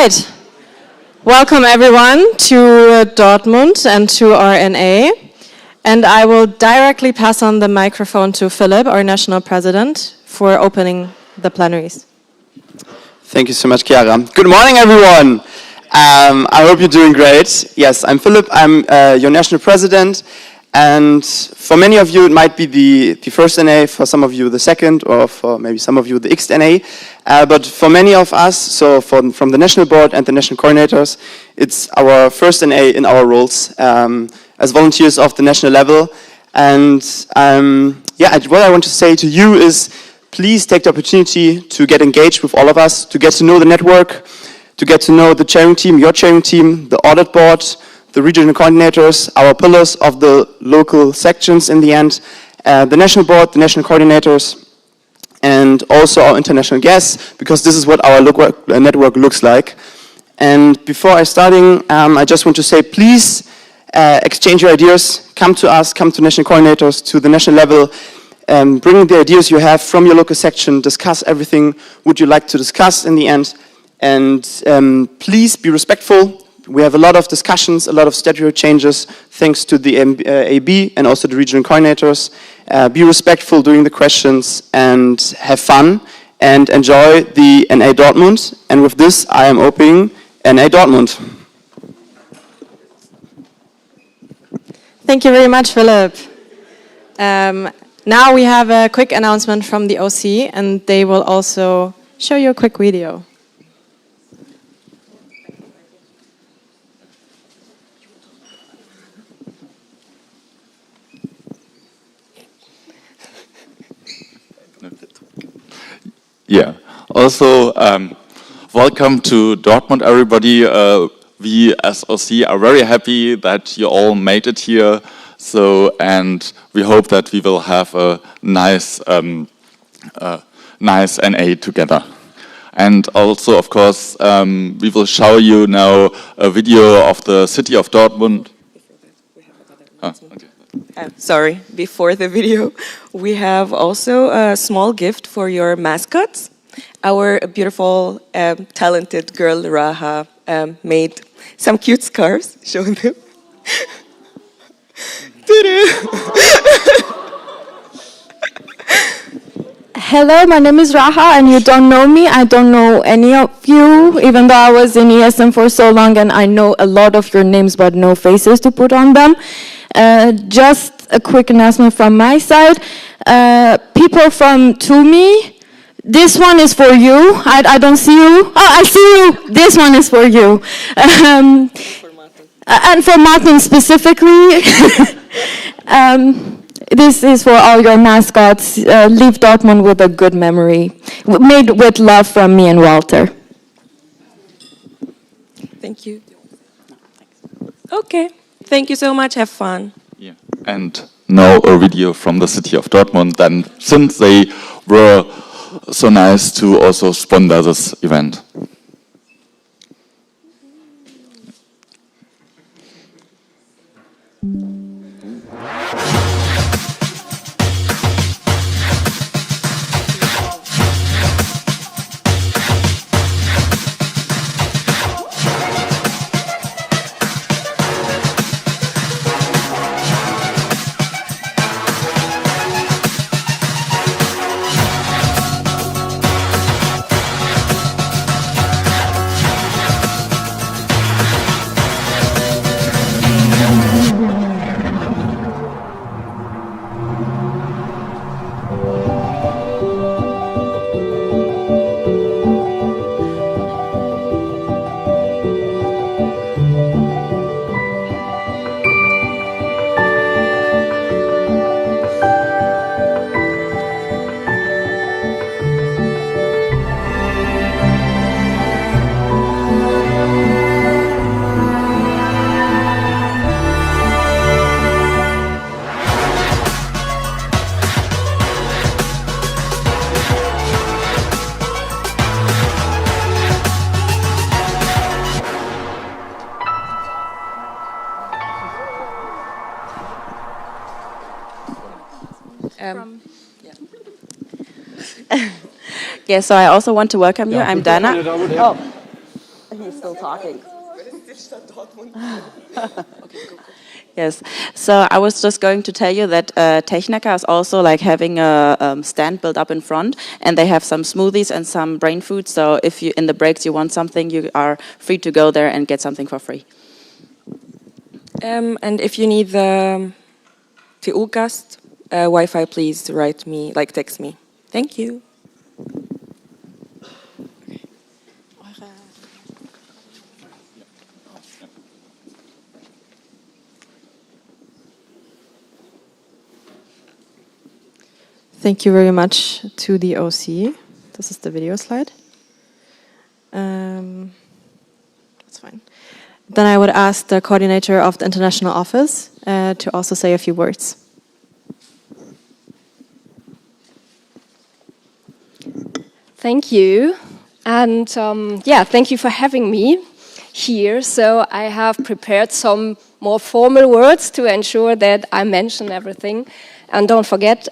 right. Welcome everyone to Dortmund and to our NA. And I will directly pass on the microphone to Philip, our national president, for opening the plenaries. Thank you so much, Chiara. Good morning, everyone. I hope you're doing great. Yes, I'm Philip. I'm your national president. And for many of you, it might be the first NA, for some of you, the second, or for maybe some of you, the X NA. But for many of us, so from the national board and the national coordinators, it's our first NA in our roles as volunteers of the national level. And what I want to say to you is, please take the opportunity to get engaged with all of us, to get to know the network, to get to know the chairing team, your chairing team, the audit board, the regional coordinators, our pillars of the local sections in the end, the national board, the national coordinators, and also our international guests, because this is what our network looks like. And before I starting, I just want to say, please exchange your ideas, come to us, come to national coordinators, to the national level, bring the ideas you have from your local section, discuss everything would you like to discuss in the end, and please be respectful. We have a lot of discussions, a lot of statute changes, thanks to the AB and also the regional coordinators. Be respectful during the questions and have fun and enjoy the NA Dortmund. And with this, I am opening NA Dortmund. Thank you very much, Philip. Now we have a quick announcement from the OC, and they will also show you a quick video. Yeah. Also, welcome to Dortmund, everybody. We as OC are very happy that you all made it here. So, and we hope that we will have a nice NA together. And also, of course, we will show you now a video of the city of Dortmund. Sorry, before the video, we have also a small gift for your mascots. Our beautiful, talented girl, Raha, made some cute scarves. Show them. Hello, my name is Raha, and you don't know me. I don't know any of you, even though I was in ESM for so long, and I know a lot of your names, but no faces to put on them. Just a quick announcement from my side. People from Tumi, this one is for you. I don't see you. Oh, I see you. This one is for you. And for Martin specifically. This is for all your mascots. Leave Dortmund with a good memory. Made with love from me and Walter. Thank you. Okay. Thank you so much. Have fun. Yeah. And now a video from the city of Dortmund, then, since they were so nice to also sponsor this event. Yeah, so I also want to welcome you. I'm Dana. Oh, still talking. Yes, so I was just going to tell you that Technica is also like having a stand built up in front, and they have some smoothies and some brain food. So if you in the breaks you want something, you are free to go there and get something for free. And if you need the TU-Gast Wi-Fi, please write me, like text me. Thank you. Thank you very much to the OC. This is the video slide. That's fine. Then I would ask the coordinator of the international office to also say a few words. Thank you. And thank you for having me here. So I have prepared some more formal words to ensure that I mention everything and don't forget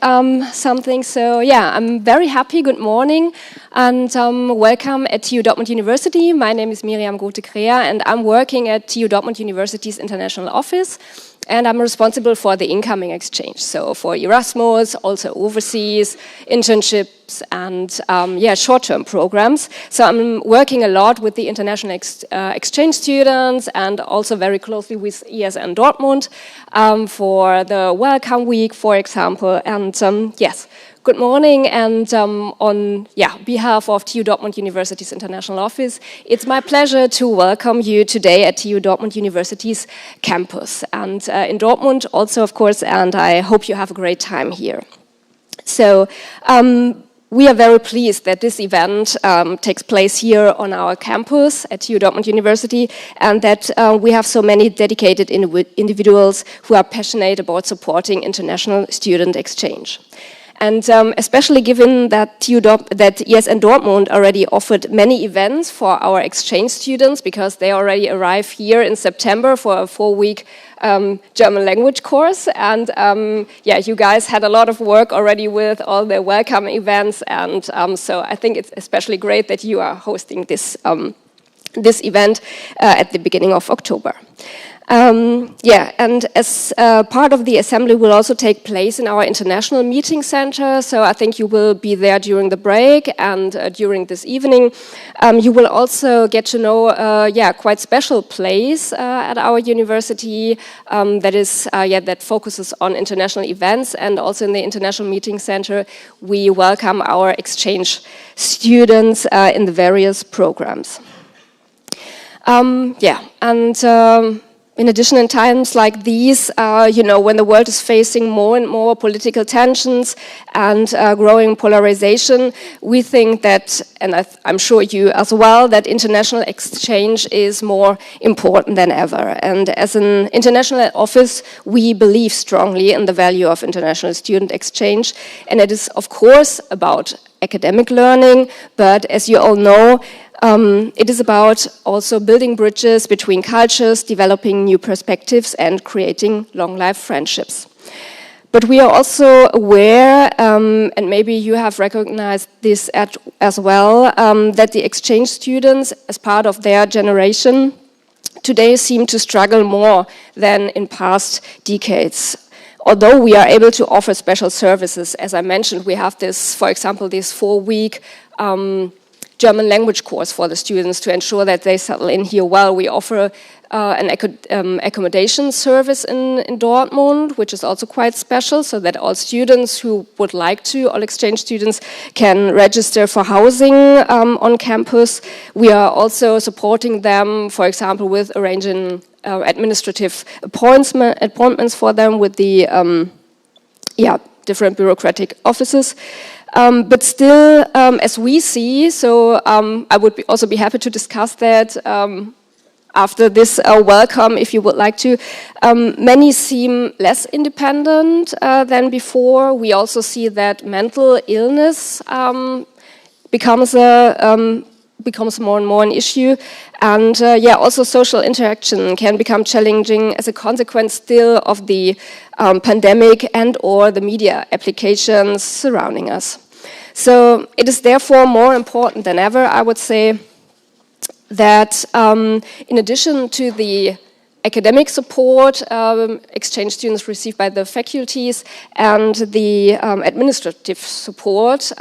something. So I'm very happy. Good morning and welcome at TU Dortmund University. My name is Miriam Grote-Krea and I'm working at TU Dortmund University's international office. And I'm responsible for the incoming exchange, so for Erasmus, also overseas, internships, and short-term programs. So I'm working a lot with the international exchange students and also very closely with ESN Dortmund for the Welcome Week, for example. And good morning, and on behalf of TU Dortmund University's International Office, it's my pleasure to welcome you today at TU Dortmund University's campus, and in Dortmund also, of course, and I hope you have a great time here. So, we are very pleased that this event takes place here on our campus at TU Dortmund University, and that we have so many dedicated individuals who are passionate about supporting international student exchange. And especially given that ESN Dortmund already offered many events for our exchange students, because they already arrive here in September for a 4-week German language course. And you guys had a lot of work already with all the welcome events. And so I think it's especially great that you are hosting this, this event at the beginning of October. And as part of the assembly will also take place in our international meeting center, so I think you will be there during the break and during this evening. You will also get to know quite special place at our university that focuses on international events, and also in the international meeting center we welcome our exchange students in the various programs. In addition, in times like these, when the world is facing more and more political tensions and growing polarization, we think that, and I'm sure you as well, that international exchange is more important than ever. And as an international office, we believe strongly in the value of international student exchange. And it is, of course, about academic learning, but as you all know, it is about also building bridges between cultures, developing new perspectives, and creating long-life friendships. But we are also aware, and maybe you have recognized this as well, that the exchange students, as part of their generation, today seem to struggle more than in past decades. Although we are able to offer special services, as I mentioned, we have this, for example, this 4-week German language course for the students to ensure that they settle in here well. We offer an accommodation service in Dortmund, which is also quite special, so that all students who would like to, all exchange students, can register for housing on campus. We are also supporting them, for example, with arranging administrative appointments for them with the different bureaucratic offices. But still, as we see, so I would also be happy to discuss that after this welcome, if you would like to. Many seem less independent than before. We also see that mental illness becomes more and more an issue, and also social interaction can become challenging as a consequence still of the pandemic and or the media applications surrounding us. So it is therefore more important than ever, I would say, that in addition to the academic support exchange students receive by the faculties and the administrative support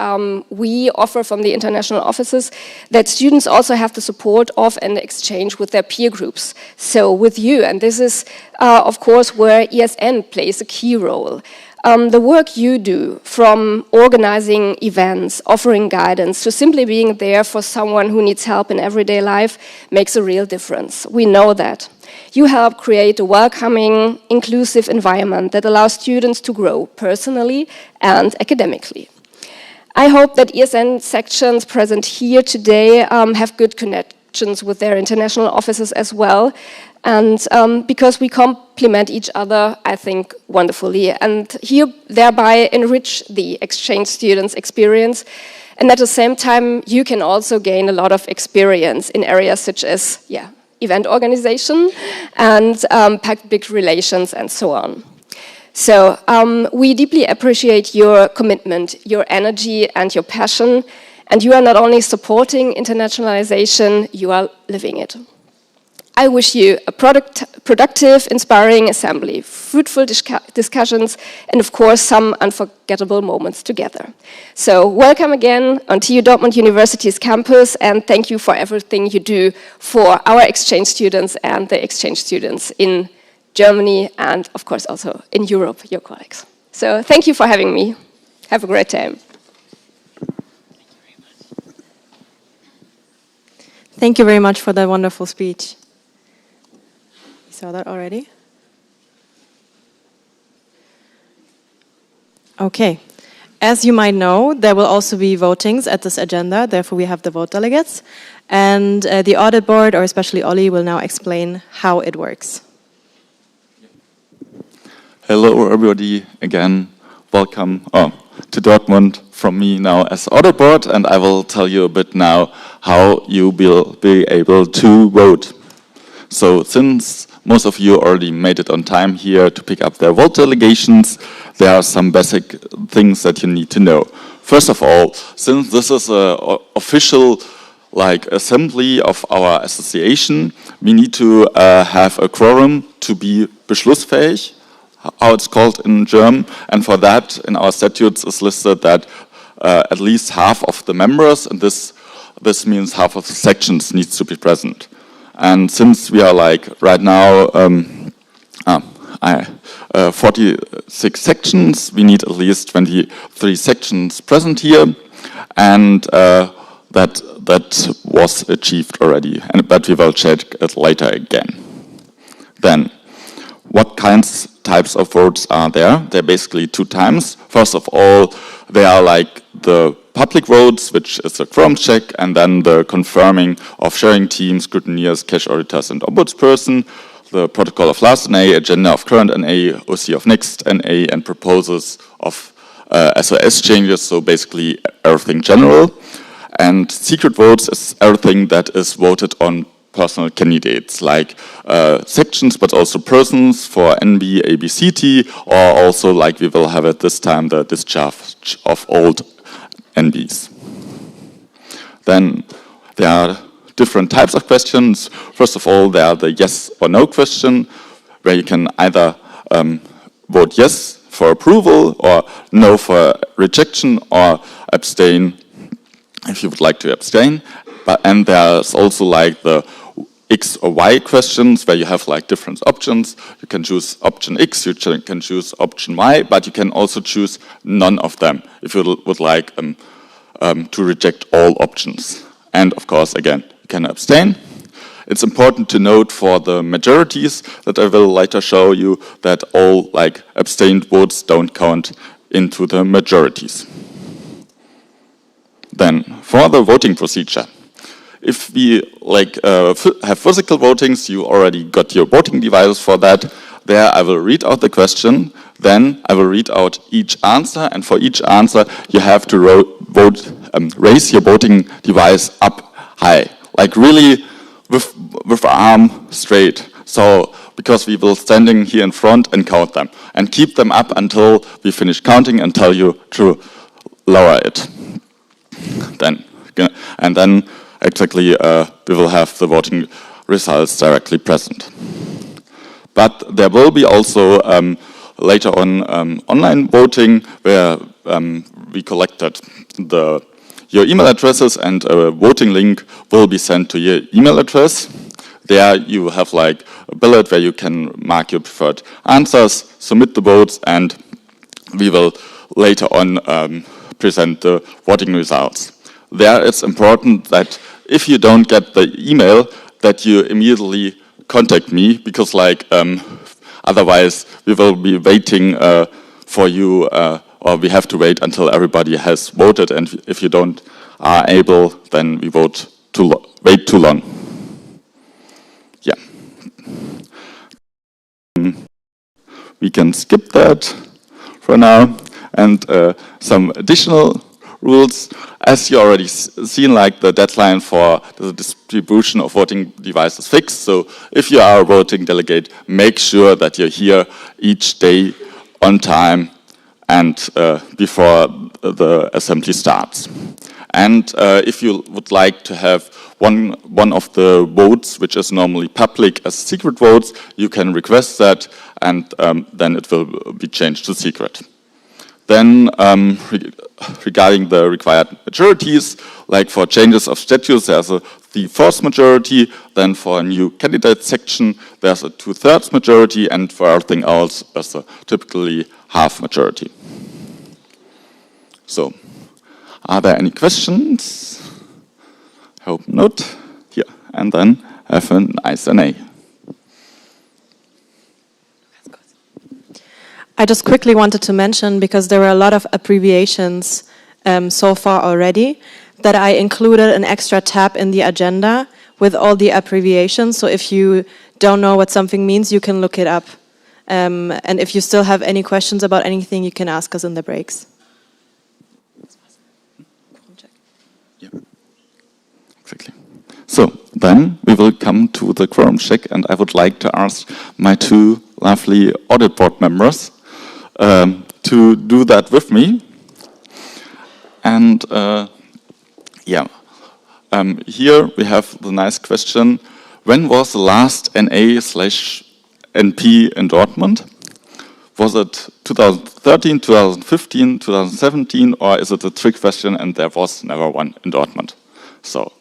we offer from the international offices, that students also have the support of an exchange with their peer groups, so with you. And this is, of course, where ESN plays a key role. The work you do, from organizing events, offering guidance, to simply being there for someone who needs help in everyday life, makes a real difference. We know that. You help create a welcoming, inclusive environment that allows students to grow personally and academically. I hope that ESN sections present here today have good connections with their international offices as well, and because we complement each other, I think, wonderfully, and thereby enrich the exchange students' experience. And at the same time, you can also gain a lot of experience in areas such as, event organization and public relations and so on. So we deeply appreciate your commitment, your energy and your passion, and you are not only supporting internationalization, you are living it. I wish you a productive, inspiring assembly, fruitful discussions, and of course some unforgettable moments together. So welcome again on TU Dortmund University's campus, and thank you for everything you do for our exchange students and the exchange students in Germany and of course also in Europe, your colleagues. So thank you for having me. Have a great time. Thank you very much for that wonderful speech. Saw that already? Okay. As you might know, there will also be votings at this agenda, therefore we have the vote delegates. And the audit board, or especially Olli, will now explain how it works. Hello everybody, again, welcome to Dortmund from me now as audit board, and I will tell you a bit now how you will be able to vote. So since most of you already made it on time here to pick up their vote delegations, there are some basic things that you need to know. First of all, since this is an official assembly of our association, we need to have a quorum to be beschlussfähig, how it's called in German, and for that in our statutes is listed that at least half of the members, and this means half of the sections, needs to be present. And since we are right now 46 sections, we need at least 23 sections present here, and that was achieved already, but we will check it later again. Then, what types of votes are there? There are basically two types. First of all, they are the public votes, which is a quorum check, and then the confirming of sharing teams, scrutineers, cash auditors, and ombudsperson, the protocol of last NA, agenda of current NA, OC of next NA, and proposals of SOS changes, so basically everything general. And secret votes is everything that is voted on personal candidates, like sections, but also persons for NB, ABCT, or also we will have at this time the discharge of old NBs. Then there are different types of questions. First of all, there are the yes or no question, where you can either vote yes for approval, or no for rejection, or abstain if you would like to abstain. And there's also the X or Y questions, where you have different options. You can choose option X, you can choose option Y, but you can also choose none of them if you would like to reject all options. And of course, again, you can abstain. It's important to note for the majorities that I will later show you that all abstained votes don't count into the majorities. Then, for the voting procedure. If we have physical votings, you already got your voting devices for that. There I will read out the question, then I will read out each answer, and for each answer you have to raise your voting device up high, really with arm straight. So, because we will standing here in front and count them, and keep them up until we finish counting and tell you to lower it. Then exactly we will have the voting results directly present. But there will be also later on online voting where we collected your email addresses, and a voting link will be sent to your email address. There you have like a bullet where you can mark your preferred answers, submit the votes, and we will later on present the voting results. There it's important that if you don't get the email, that you immediately contact me, because like otherwise we will be waiting for you, or we have to wait until everybody has voted, and if you don't are able, then we wait too long. Yeah. We can skip that for now, and some additional rules. As you already seen, like the deadline for the distribution of voting devices fixed. So if you are a voting delegate, make sure that you're here each day on time and before the assembly starts. And if you would like to have one of the votes, which is normally public, as secret votes, you can request that, and then it will be changed to secret. Then regarding the required majorities, like for changes of statutes, there's the 3/4 majority. Then for a new candidate section, there's a 2/3 majority, and for everything else, there's a typically half majority. So, are there any questions? Hope not. Here, and then have a nice NA. I just quickly wanted to mention, because there were a lot of abbreviations so far already, that I included an extra tab in the agenda with all the abbreviations. So if you don't know what something means, you can look it up. And if you still have any questions about anything, you can ask us in the breaks. Yeah, exactly. So then we will come to the quorum check, and I would like to ask my two lovely audit board members to do that with me. And here we have the nice question: when was the last NA/NP in Dortmund? Was it 2013, 2015, 2017, or is it a trick question and there was never one in Dortmund? So,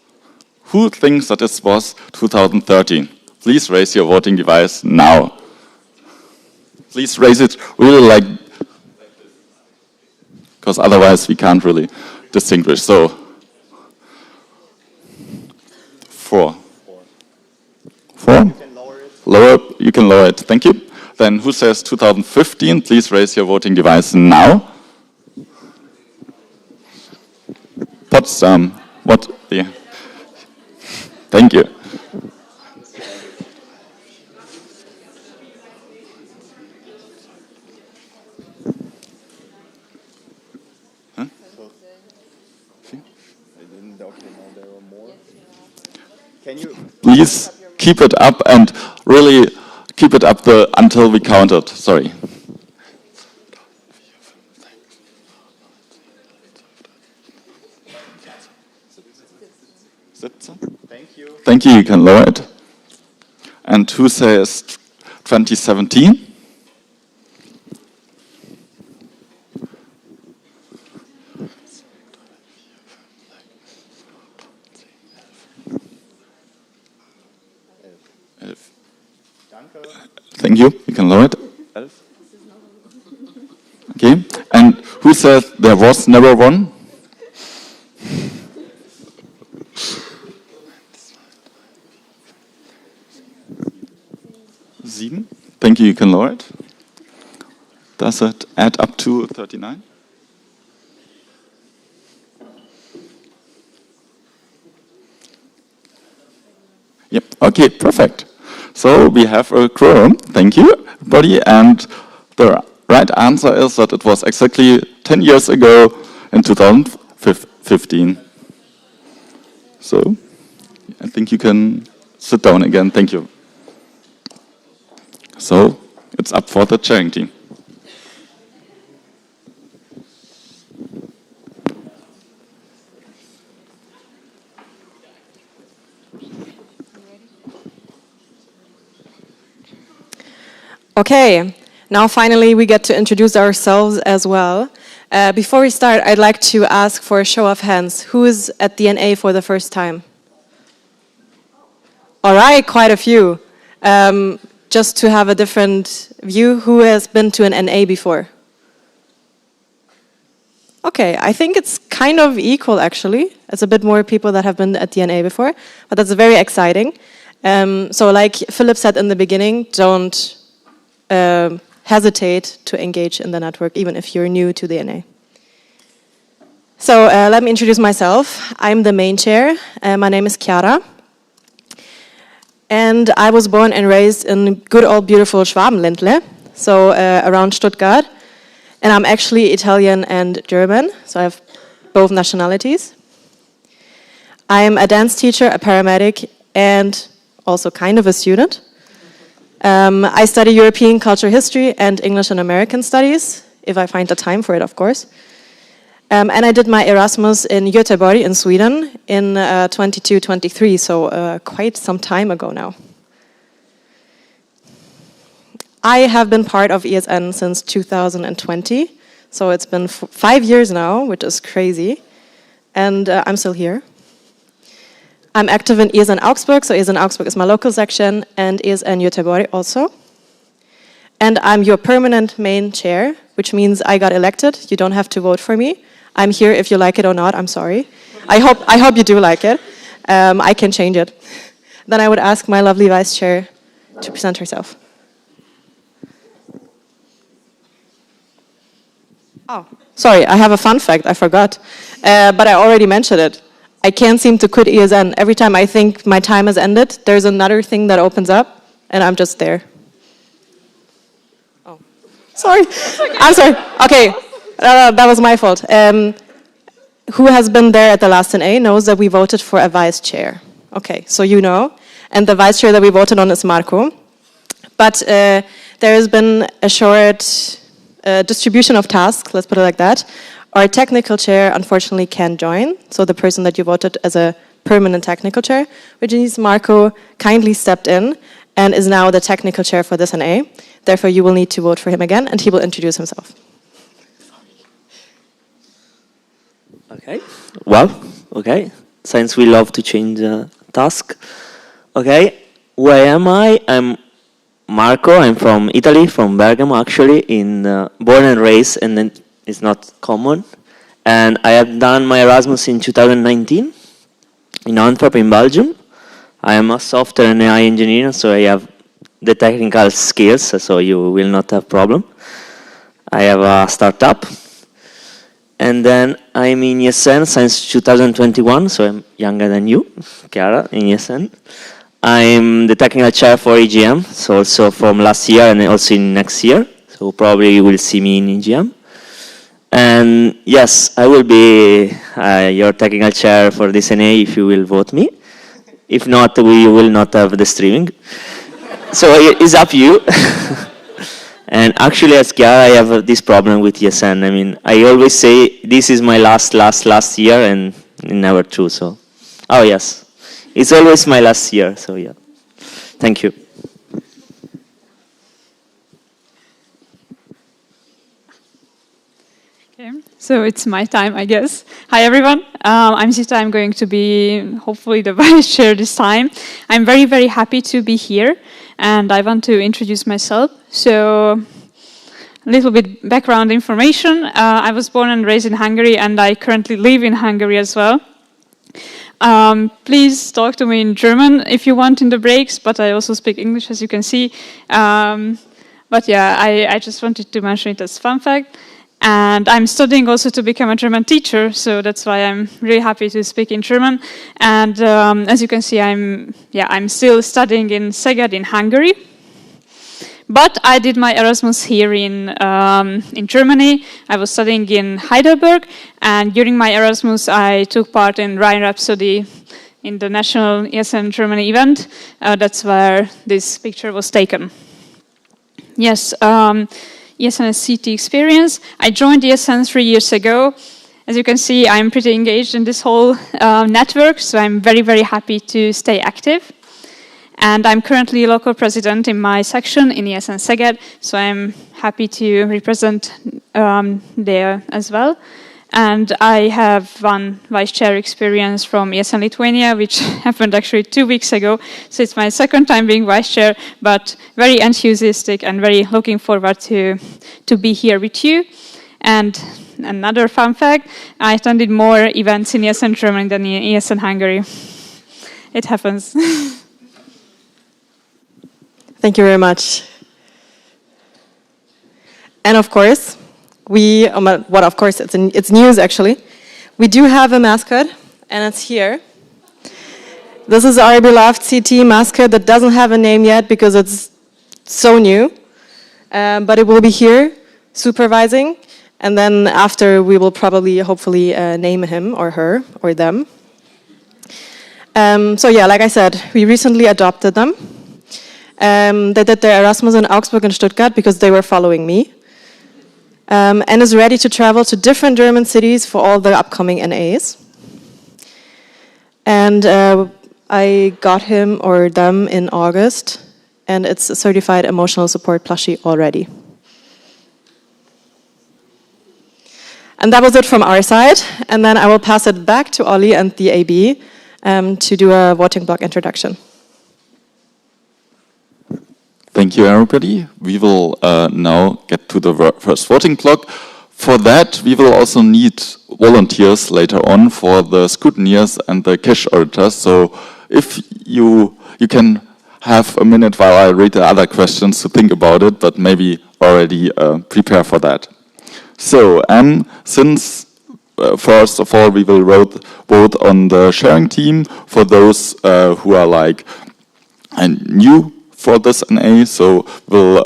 who thinks that this was 2013? Please raise your voting device now. Please raise it really like, because otherwise we can't really distinguish. So, 4. 4? You can lower it. Thank you. Then who says 2015? Please raise your voting device now. Potsdam. What? Yeah. Thank you. Huh? Can you please keep it up and really keep it up until we count it? Sorry. Thank you. Thank you. You can lower it. And who says 2017? Thank you. You can lower it. Okay. And who said there was never one? Sieben. Thank you. You can lower it. Does it add up to 39? Yep. Okay. Perfect. So we have a quorum. Thank you, everybody. And the right answer is that it was exactly 10 years ago in 2015. So I think you can sit down again. Thank you. So it's up for the chairing team. Okay, now finally we get to introduce ourselves as well. Before we start, I'd like to ask for a show of hands. Who is at the NA for the first time? All right, quite a few. Just to have a different view, who has been to an NA before? Okay, I think it's kind of equal actually. It's a bit more people that have been at the NA before, but that's very exciting. So like Philip said in the beginning, don't hesitate to engage in the network, even if you're new to the NA. So let me introduce myself. I'm the main chair. My name is Chiara. And I was born and raised in good old beautiful Schwabenländle, so around Stuttgart. And I'm actually Italian and German, so I have both nationalities. I'm a dance teacher, a paramedic, and also kind of a student. I study European cultural history and English and American studies, if I find the time for it, of course. And I did my Erasmus in Göteborg in Sweden in 22-23, so quite some time ago now. I have been part of ESN since 2020, so it's been 5 years now, which is crazy, and I'm still here. I'm active in ESN Augsburg, so ESN Augsburg is my local section, and ESN Göteborg also. And I'm your permanent main chair, which means I got elected. You don't have to vote for me. I'm here if you like it or not, I'm sorry. I hope you do like it. I can change it. Then I would ask my lovely vice chair to present herself. Oh, sorry, I have a fun fact, I forgot. But I already mentioned it. I can't seem to quit ESN. Every time I think my time has ended, there's another thing that opens up, and I'm just there. Oh, sorry. Okay. I'm sorry. Okay, that was my fault. Who has been there at the last NA knows that we voted for a vice chair. Okay, so you know. And the vice chair that we voted on is Marco. But there has been a short distribution of tasks, let's put it like that. Our technical chair, unfortunately, can't join. So the person that you voted as a permanent technical chair, which means Marco kindly stepped in and is now the technical chair for this NA. Therefore, you will need to vote for him again, and he will introduce himself. Okay, well, okay. Since we love to change the task. Okay, where am I? I'm Marco, I'm from Italy, from Bergamo actually, born and raised, and then it's not common. And I have done my Erasmus in 2019 in Antwerp, in Belgium. I am a software and AI engineer, so I have the technical skills, so you will not have problem. I have a startup. And then I'm in ESN since 2021, so I'm younger than you, Chiara, in ESN. I'm the technical chair for EGM, so also from last year and also in next year. So probably you will see me in EGM. And yes, I will be your technical chair for this NA if you will vote me. If not, we will not have the streaming. So it's up to you. And actually, as Chiara, I have this problem with ESN. I mean, I always say this is my last year, and never true. So, oh yes. It's always my last year, so yeah. Thank you. Okay, so it's my time, I guess. Hi, everyone. I'm Zita. I'm going to be, hopefully, the vice chair this time. I'm very, very happy to be here, and I want to introduce myself. So, a little bit background information. I was born and raised in Hungary, and I currently live in Hungary as well. Please talk to me in German if you want in the breaks, but I also speak English, as you can see. But yeah, I just wanted to mention it as a fun fact. And I'm studying also to become a German teacher, so that's why I'm really happy to speak in German. And as you can see, I'm still studying in Szeged in Hungary. But I did my Erasmus here in Germany. I was studying in Heidelberg, and during my Erasmus, I took part in Rhine Rhapsody in the national ESN Germany event. That's where this picture was taken. Yes, ESN CT experience. I joined ESN 3 years ago. As you can see, I'm pretty engaged in this whole network, so I'm very, very happy to stay active. And I'm currently local president in my section in ESN Szeged, so I'm happy to represent there as well. And I have one vice chair experience from ESN Lithuania, which happened actually 2 weeks ago. So it's my second time being vice chair, but very enthusiastic and very looking forward to be here with you. And another fun fact, I attended more events in ESN Germany than in ESN Hungary. It happens. Thank you very much. And of course, of course, it's news actually. We do have a mascot, and it's here. This is our beloved CT mascot that doesn't have a name yet because it's so new. But it will be here, supervising, and then after we will probably, hopefully, name him or her or them. So yeah, like I said, we recently adopted them. They did their Erasmus in Augsburg and Stuttgart because they were following me. And is ready to travel to different German cities for all the upcoming NAs. And I got him or them in August, and it's a certified emotional support plushie already. And that was it from our side. And then I will pass it back to Olli and the AB to do a voting block introduction. Thank you, everybody. We will now get to the first voting block. For that, we will also need volunteers later on for the scrutineers and the cash auditors. So if you can have a minute while I read the other questions to think about it, but maybe already prepare for that. So, since first of all, we will vote on the sharing team for those who are like new for this NA, so we'll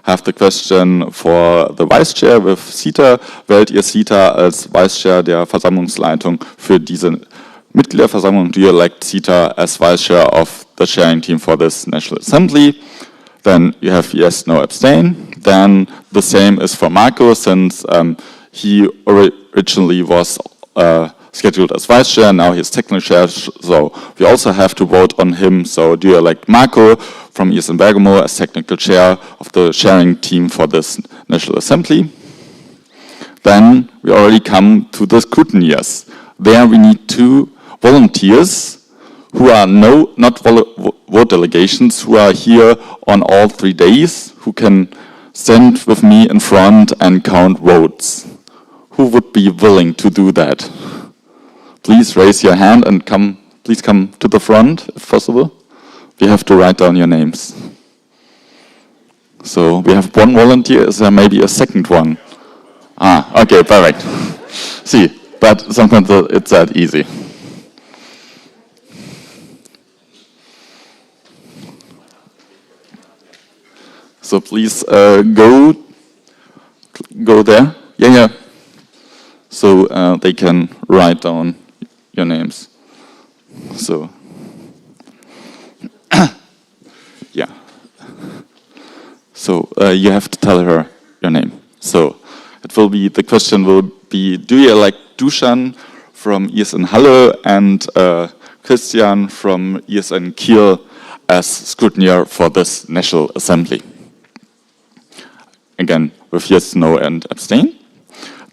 have the question for the Vice Chair with Sita. Wählt ihr Sita als Vice Chair der Versammlungsleitung für diese Mitgliederversammlung? Do you elect Sita as Vice Chair of the sharing team for this National Assembly? Then you have yes, no, abstain. Then the same is for Marco, since he originally was scheduled as Vice Chair, now he's technical chair, so we also have to vote on him. So do you elect Marco from ESN Bergamo as technical chair of the sharing team for this National Assembly? Then we already come to the scrutineers. There we need 2 volunteers who are not vote delegations, who are here on all 3 days, who can stand with me in front and count votes. Who would be willing to do that? Please raise your hand and please come to the front, if possible. We have to write down your names. So we have 1 volunteer. Is there maybe a second one? Okay, perfect. See, but sometimes it's that easy. So please go there. Yeah. So they can write down your names. So, yeah. So you have to tell her your name. So the question will be, do you elect Dusan from ESN Halle and Christian from ESN Kiel as scrutineer for this National Assembly? Again, with yes, no, and abstain.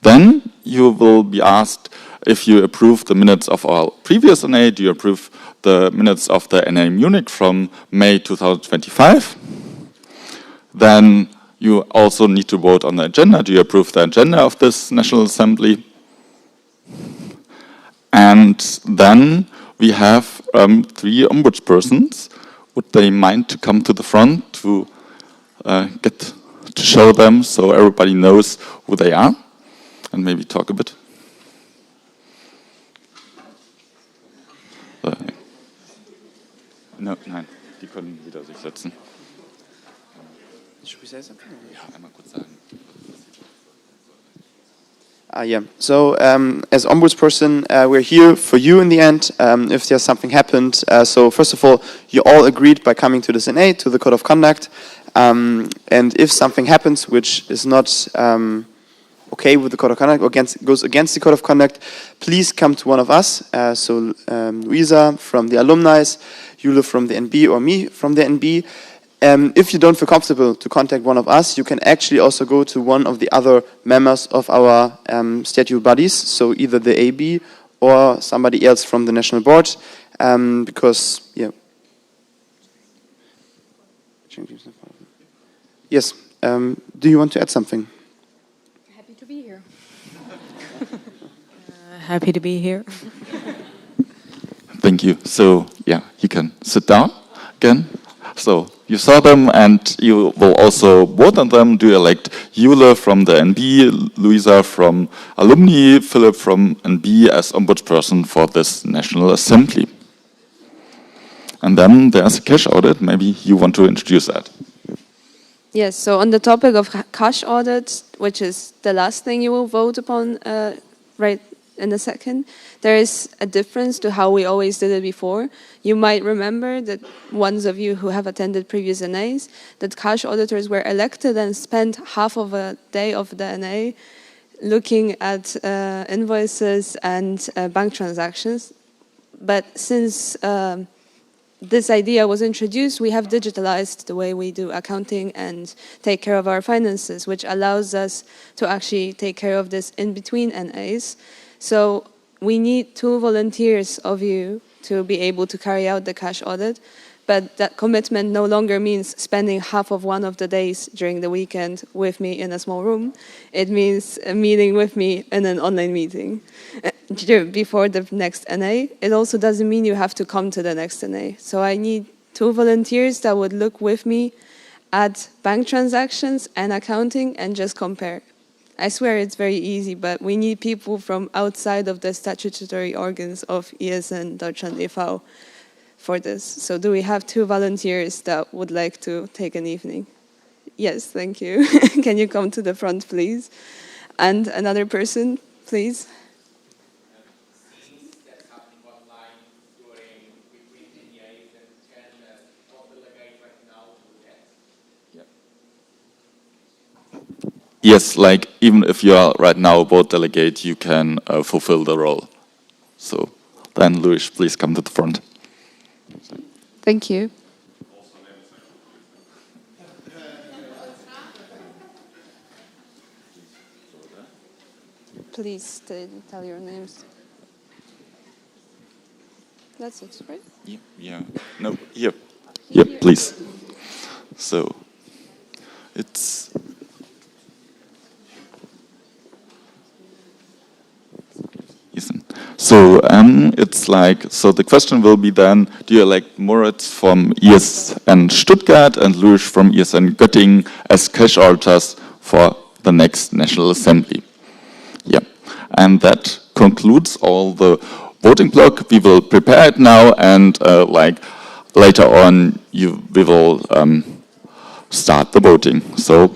Then you will be asked if you approve the minutes of our previous NA. Do you approve the minutes of the NA Munich from May 2025? Then you also need to vote on the agenda. Do you approve the agenda of this National Assembly? And then we have 3 ombudspersons. Would they mind to come to the front to get to show them so everybody knows who they are? And maybe talk a bit. Nein, die können wieder sich setzen. Should we say something? Ja, einmal kurz sagen. Yeah. So as ombudsperson, we're here for you in the end. If there's something happened, so first of all, you all agreed by coming to this NA, to the code of conduct, and if something happens which is not okay with the code of conduct or goes against the code of conduct, please come to one of us. So Luisa from the alumni, Jule from the NB, or me from the NB. If you don't feel comfortable to contact one of us, you can actually also go to one of the other members of our statute bodies, so either the AB or somebody else from the national board, because, yeah. Yes, do you want to add something? Happy to be here. Happy to be here. Thank you. So, yeah, you can sit down again. So, you saw them and you will also vote on them. Do you elect Jule from the NB, Luisa from Alumni, Philip from NB as ombudsperson for this National Assembly? And then there's a cash audit. Maybe you want to introduce that. Yes, so on the topic of cash audit, which is the last thing you will vote upon right in a second, there is a difference to how we always did it before. You might remember that ones of you who have attended previous NAs, that cash auditors were elected and spent half of a day of the NA looking at invoices and bank transactions. But since this idea was introduced, we have digitalized the way we do accounting and take care of our finances, which allows us to actually take care of this in between NAs. So we need 2 volunteers of you to be able to carry out the cash audit, but that commitment no longer means spending half of one of the days during the weekend with me in a small room. It means a meeting with me in an online meeting before the next NA. It also doesn't mean you have to come to the next NA. So I need 2 volunteers that would look with me at bank transactions and accounting and just compare. I swear it's very easy, but we need people from outside of the statutory organs of ESN, Deutschland e.V. for this. So do we have 2 volunteers that would like to take an evening? Yes, thank you. Can you come to the front, please? And another person, please. Yes, like even if you are right now a board delegate, you can fulfill the role. So then, Luis, please come to the front. Thank you. Please tell your names. That's it, right? Yeah. No, here. Yeah, please. So it's... So it's like, so the question will be then, do you elect Moritz from ESN Stuttgart and Luis from ESN Göttingen as cash auditors for the next National Assembly? Yeah, and that concludes all the voting block. We will prepare it now, and like later on, we will start the voting. So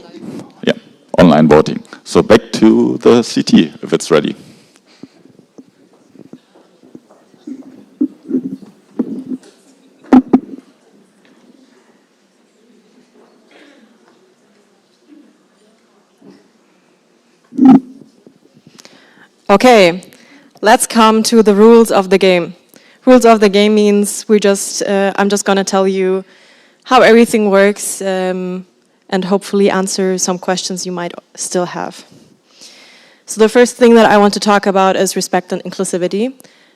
yeah, online voting. So back to the CT if it's ready. Okay, let's come to the rules of the game. Rules of the game means I'm just going to tell you how everything works and hopefully answer some questions you might still have. So the first thing that I want to talk about is respect and inclusivity.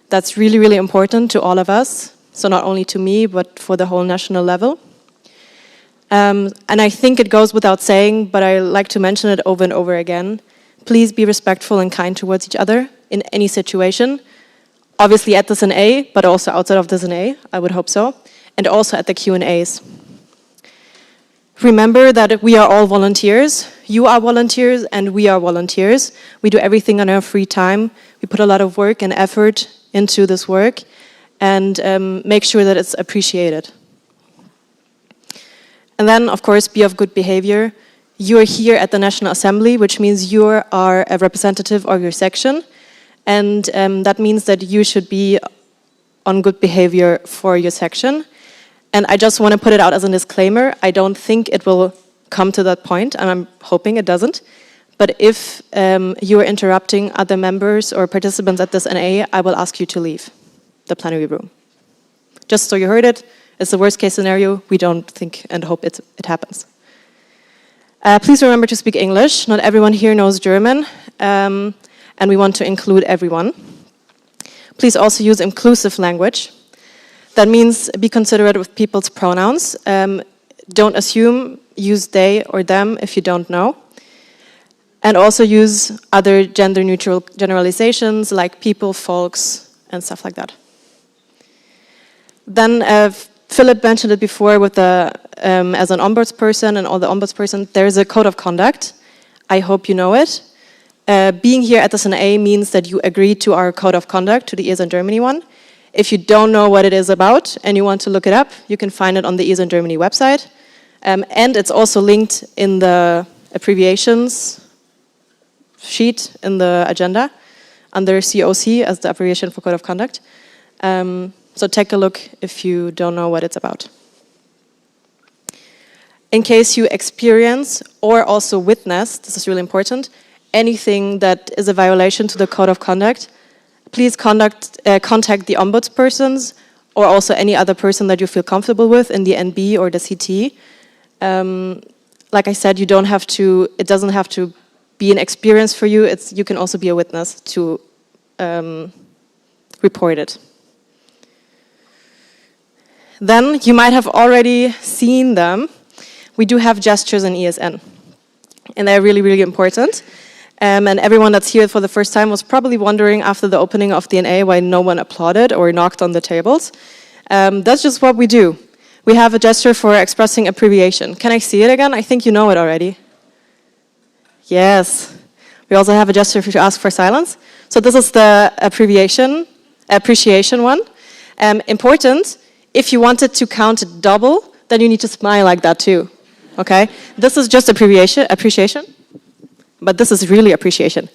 That's really, really important to all of us. So not only to me, but for the whole national level. And I think it goes without saying, but I like to mention it over and over again. Please be respectful and kind towards each other in any situation. Obviously at this NA, but also outside of this NA, I would hope so. And also at the Q&As. Remember that we are all volunteers. You are volunteers and we are volunteers. We do everything on our free time. We put a lot of work and effort into this work and make sure that it's appreciated. And then, of course, be of good behavior. You're here at the National Assembly, which means you are a representative of your section. And that means that you should be on good behavior for your section. And I just want to put it out as a disclaimer. I don't think it will come to that point, and I'm hoping it doesn't. But if you are interrupting other members or participants at this NA, I will ask you to leave the plenary room. Just so you heard it, it's the worst case scenario. We don't think and hope it happens. Please remember to speak English. Not everyone here knows German, and we want to include everyone. Please also use inclusive language. That means be considerate with people's pronouns. Don't assume, use they or them if you don't know. And also use other gender-neutral generalizations like people, folks, and stuff like that. Then Philip mentioned it before with the, as an ombudsperson and all the ombudsperson, there's a code of conduct. I hope you know it. Being here at the SNA means that you agree to our code of conduct, to the ESN Germany one. If you don't know what it is about and you want to look it up, you can find it on the ESN Germany website. And it's also linked in the abbreviations sheet in the agenda under COC as the abbreviation for code of conduct. So take a look if you don't know what it's about. In case you experience or also witness, this is really important, anything that is a violation to the code of conduct, please contact the ombudspersons or also any other person that you feel comfortable with in the NB or the CT. Like I said, it doesn't have to be an experience for you. You can also be a witness to report it. Then you might have already seen them. We do have gestures in ESN, and they're really, really important. And everyone that's here for the first time was probably wondering after the opening of DNA why no one applauded or knocked on the tables. That's just what we do. We have a gesture for expressing appreciation. Can I see it again? I think you know it already. Yes. We also have a gesture to ask for silence. So this is the appreciation one. Important, if you wanted to count it double, then you need to smile like that too. Okay? This is just appreciation. But this is really appreciation.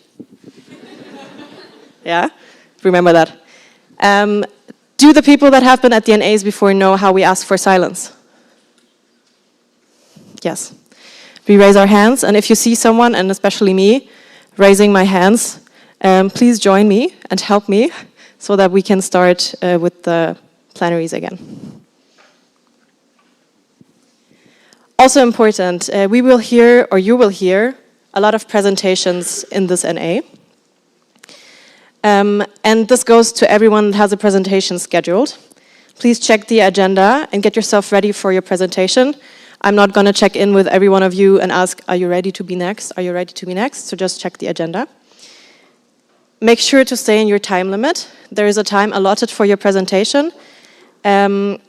Yeah? Remember that. Do the people that have been at the NAs before know how we ask for silence? Yes. We raise our hands, and if you see someone, and especially me, raising my hands, please join me and help me so that we can start with the plenaries again. Also important, we will hear, or you will hear, a lot of presentations in this NA. And this goes to everyone that has a presentation scheduled. Please check the agenda and get yourself ready for your presentation. I'm not going to check in with every one of you and ask, are you ready to be next? Are you ready to be next? So just check the agenda. Make sure to stay in your time limit. There is a time allotted for your presentation. And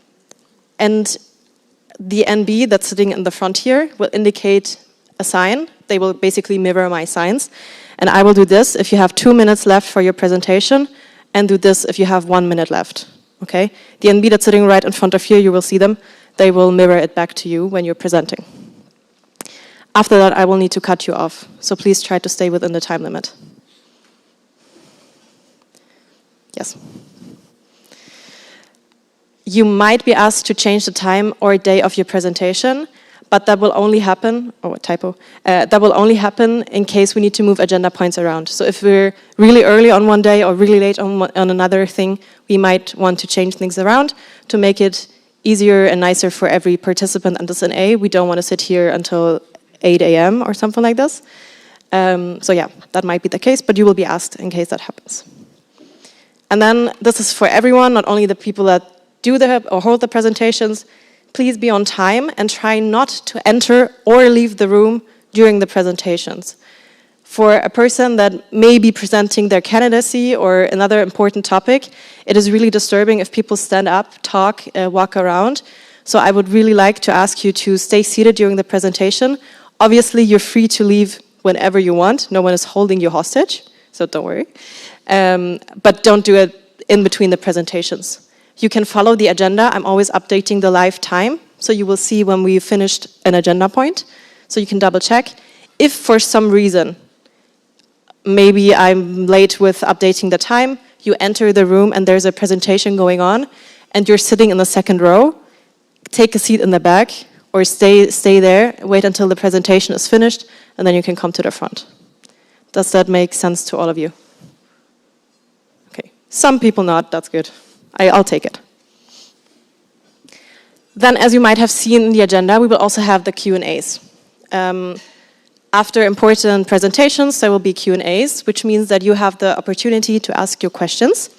the NB that's sitting in the front here will indicate a sign. They will basically mirror my signs. And I will do this if you have 2 minutes left for your presentation, and do this if you have 1 minute left. Okay? The NB that's sitting right in front of you, you will see them. They will mirror it back to you when you're presenting. After that, I will need to cut you off. So please try to stay within the time limit. Yes. You might be asked to change the time or day of your presentation, but that will only happen, that will only happen in case we need to move agenda points around. So if we're really early on one day or really late on another thing, we might want to change things around to make it easier and nicer for every participant in this NA. We don't want to sit here until 8 a.m. or something like this. So yeah, that might be the case, but you will be asked in case that happens. And then this is for everyone, not only the people that do or hold the presentations. Please be on time and try not to enter or leave the room during the presentations. For a person that may be presenting their candidacy or another important topic, it is really disturbing if people stand up, talk, walk around. So I would really like to ask you to stay seated during the presentation. Obviously, you're free to leave whenever you want. No one is holding you hostage, so don't worry. But don't do it in between the presentations. You can follow the agenda. I'm always updating the live time, so you will see when we finished an agenda point, so you can double check. If for some reason, maybe I'm late with updating the time, you enter the room and there's a presentation going on, and you're sitting in the second row, take a seat in the back, or stay there, wait until the presentation is finished, and then you can come to the front. Does that make sense to all of you? Okay, some people not, that's good. I'll take it. Then, as you might have seen in the agenda, we will also have the Q&As. After important presentations, there will be Q&As, which means that you have the opportunity to ask your questions.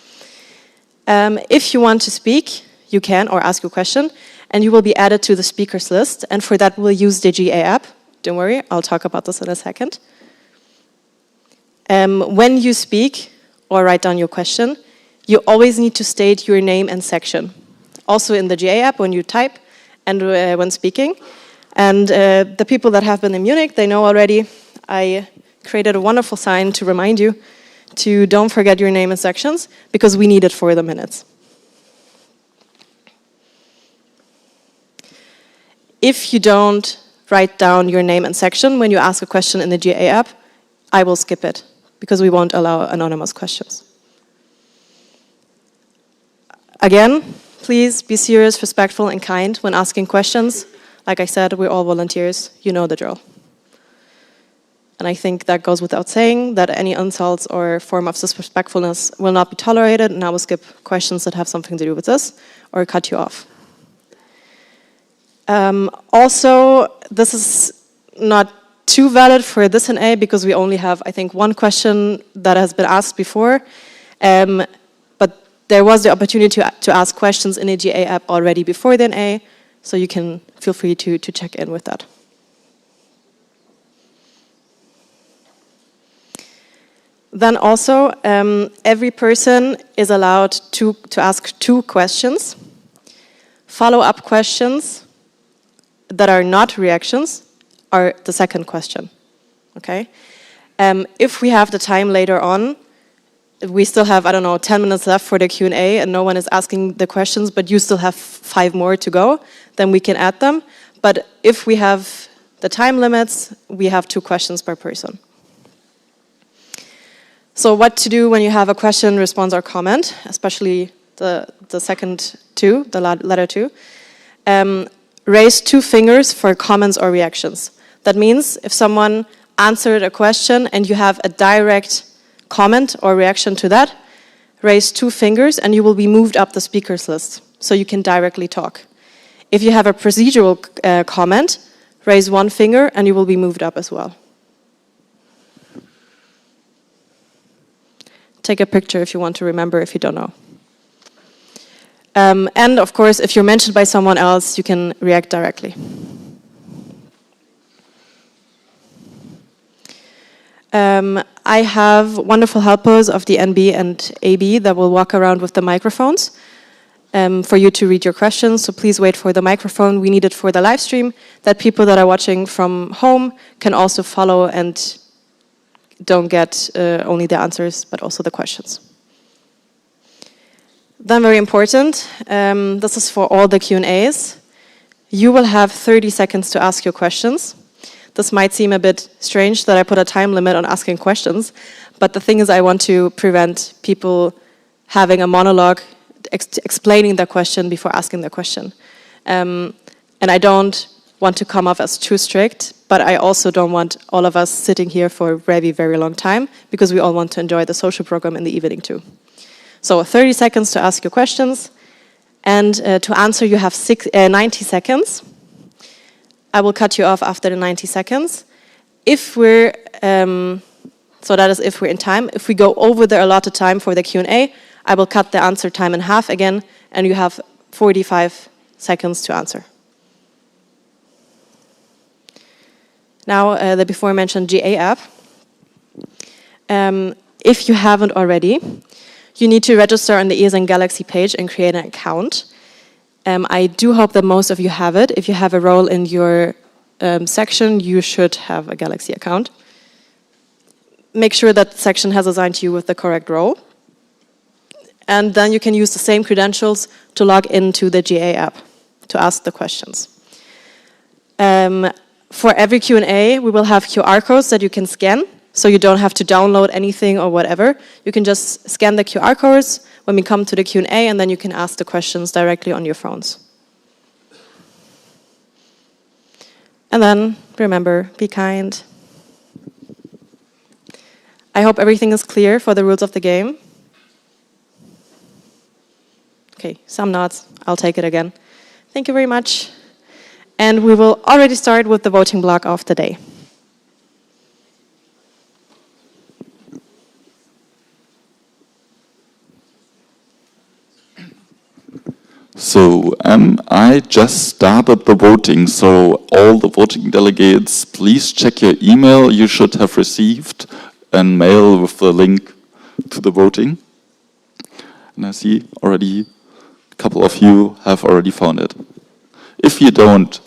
If you want to speak, you can, or ask your question, and you will be added to the speakers list, and for that we'll use the GA app. Don't worry, I'll talk about this in a second. When you speak or write down your question, you always need to state your name and section. Also in the GA app when you type and when speaking. And the people that have been in Munich, they know already, I created a wonderful sign to remind you to don't forget your name and sections, because we need it for the minutes. If you don't write down your name and section when you ask a question in the GA app, I will skip it, because we won't allow anonymous questions. Again, please be serious, respectful, and kind when asking questions. Like I said, we're all volunteers. You know the drill. And I think that goes without saying, that any insults or form of disrespectfulness will not be tolerated, and I will skip questions that have something to do with this or cut you off. Also, this is not too valid for this NA, because we only have, I think, one question that has been asked before. But there was the opportunity to ask questions in the GA app already before the NA, so you can feel free to check in with that. Then also, every person is allowed to ask 2 questions. Follow-up questions that are not reactions are the second question. Okay? If we have the time later on, we still have, 10 minutes left for the Q&A and no one is asking the questions, but you still have 5 more to go, then we can add them. But if we have the time limits, we have 2 questions per person. So what to do when you have a question, response, or comment, especially the second 2, the letter 2. Raise 2 fingers for comments or reactions. That means if someone answered a question and you have a direct comment or reaction to that, raise 2 fingers and you will be moved up the speakers list, so you can directly talk. If you have a procedural comment, raise 1 finger and you will be moved up as well. Take a picture if you want to remember, if you don't know. And of course, if you're mentioned by someone else, you can react directly. I have wonderful helpers of the NB and AB that will walk around with the microphones for you to read your questions. So please wait for the microphone. We need it for the live stream, that people that are watching from home can also follow and don't get only the answers, but also the questions. Then very important, this is for all the Q&As. You will have 30 seconds to ask your questions. This might seem a bit strange that I put a time limit on asking questions, but the thing is I want to prevent people having a monologue explaining the question before asking the question. And I don't want to come off as too strict, but I also don't want all of us sitting here for a very, very long time, because we all want to enjoy the social program in the evening too. So 30 seconds to ask your questions, and to answer you have 90 seconds. I will cut you off after the 90 seconds. If we're, so that is if we're in time. If we go over the allotted time for the Q&A, I will cut the answer time in half again, and you have 45 seconds to answer. Now, the before mentioned GA app. If you haven't already, you need to register on the ESN Galaxy page and create an account. I do hope that most of you have it. If you have a role in your section, you should have a Galaxy account. Make sure that the section has assigned you with the correct role. And then you can use the same credentials to log into the GA app to ask the questions. For every Q&A, we will have QR codes that you can scan, so you don't have to download anything or whatever. You can just scan the QR codes when we come to the Q&A, and then you can ask the questions directly on your phones. And then, remember, be kind. I hope everything is clear for the rules of the game. Okay, some nods. I'll take it again. Thank you very much. And we will already start with the voting block of the day. So I just started the voting, so all the voting delegates, please check your email. You should have received a mail with the link to the voting. And I see already a couple of you have already found it. If you don't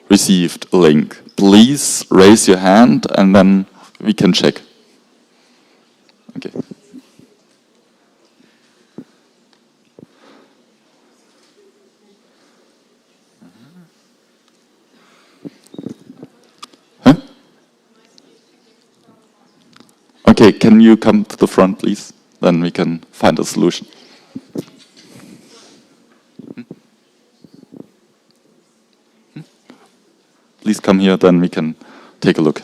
received a link, please raise your hand and then we can check. Okay. Okay, can you come to the front, please? Then we can find a solution. Please come here, then we can take a look.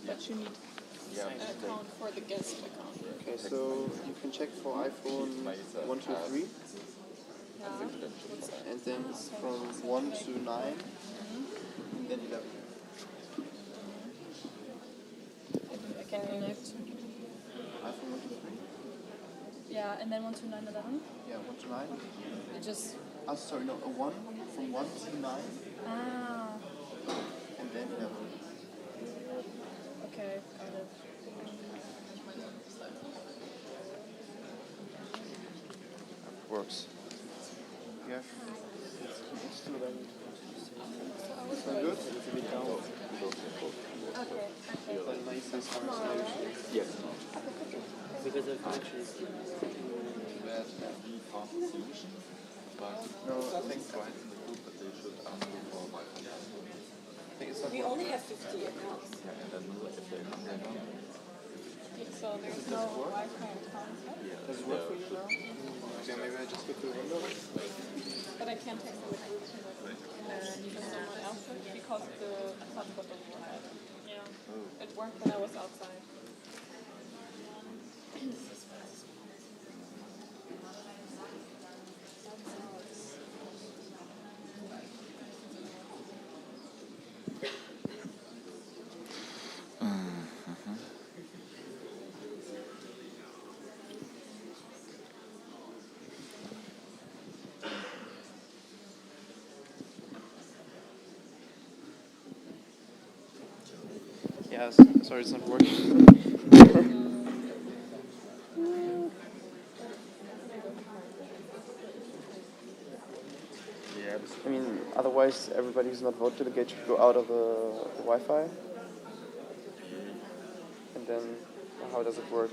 But you need an account for the guest account. Okay, so you can check for iPhone 1 to 3. And then it's from 1 to 9, and then 11. I can connect. iPhone 1 to 3? Yeah, and then 1 to 9, 11? Yeah, 1 to 9. It just... Oh, sorry, no, a 1 from 1 to 9. Ah. And then 11. Okay, got it. Works. Yeah. It's still running. Is that good? Okay. Yes. Because the connection is No, I think we only have 50 accounts. So there's no Wi-Fi account. Does it work for you now? Okay, maybe I just go to the window. But I can't text the group to someone else because the hotspot doesn't work. Yeah. It worked when I was outside. Yeah, sorry, it's not working. I mean, otherwise, everybody who's not vote delegate should go out of the Wi-Fi. And then, how does it work?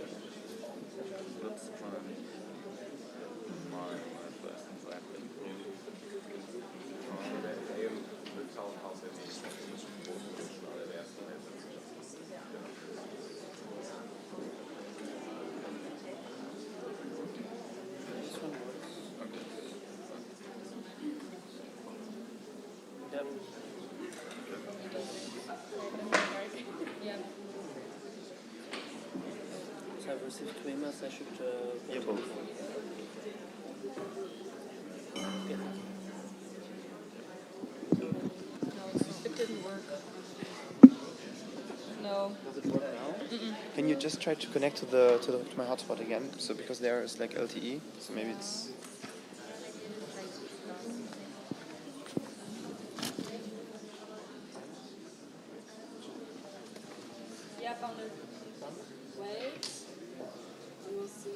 So I've received 2 emails, I should Yeah, both. Okay. No, it didn't work. No. Does it work now? Mm-mm. Can you just try to connect to my hotspot again? So because there is like LTE, so maybe it's. Yeah, found it. Wait. We'll see.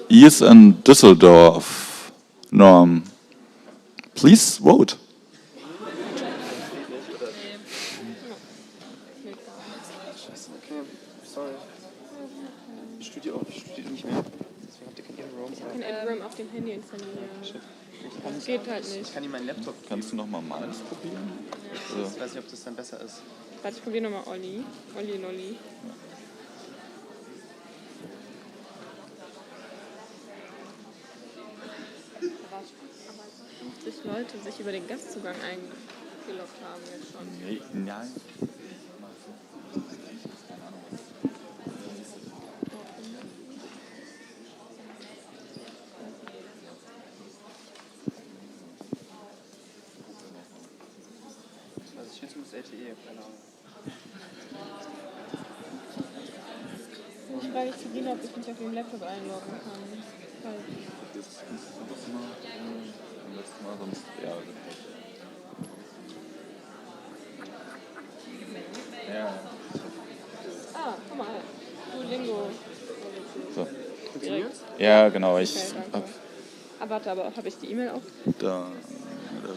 Is in Düsseldorf. Norm. Please vote. Okay, sorry. Studio nicht mehr. Deswegen habt ihr kein In-Room. Ich habe kein In-Room auf dem Handy installiert. Das geht halt nicht. Ich kann ihm meinen Laptop. Kannst du noch mal meins probieren? Ja. Ich weiß nicht, ob das dann besser ist. Warte, ich probiere nochmal Olli. Olli Lolli. Aber 50 Leute sich über den Gastzugang eingeloggt haben jetzt schon. Nee, nein. Also ich schätze, muss LTE, keine Ahnung. Ich frage Sabrina, ob ich mich auf dem Laptop einloggen kann. Letztes Mal sonst. Ja. Ja. Ah, guck mal. Duolingo. So. Direkt. Ja, genau. Ich Okay, danke. Warte, aber habe ich die E-Mail auch? da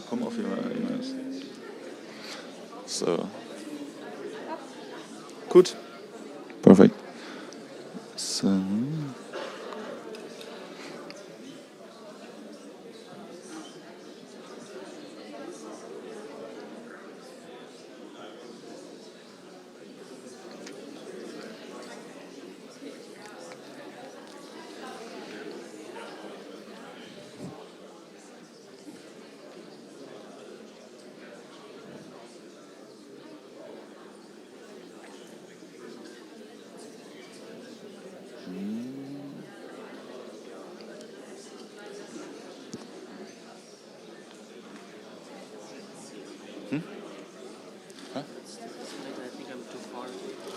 kommen auf jeden Fall E-Mails. So. Gut. Perfekt. So.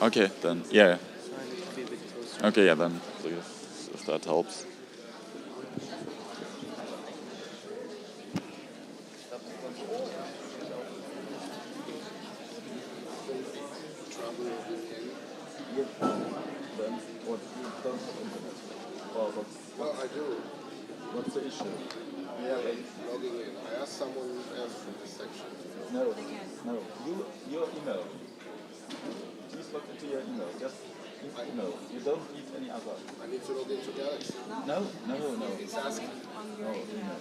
Okay, then, yeah. Okay, yeah, then, if that helps. Well, I do. What's the issue? Logging in. I asked someone else from this section. No. Your email. Please log into your email. Just email. You don't need any other. I need to log into Galaxy. No. It's asking. No, email.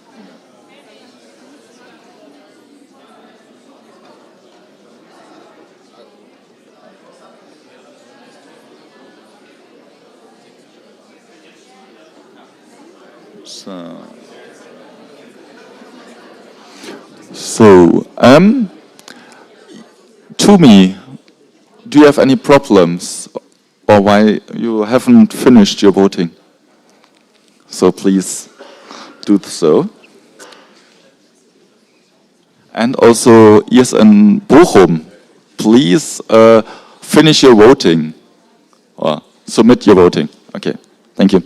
So, to me, do you have any problems or why you haven't finished your voting? So please do so. And also, yes, in Bochum, please finish your voting or submit your voting. Okay, thank you.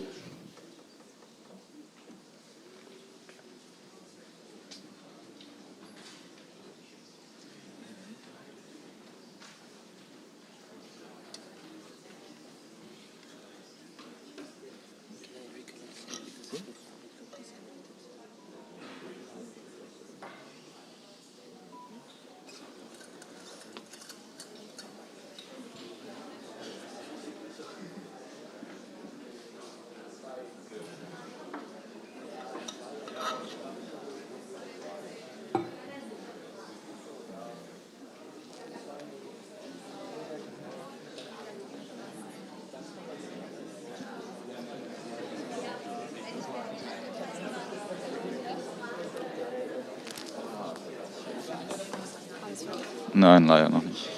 Nein, leider noch nicht.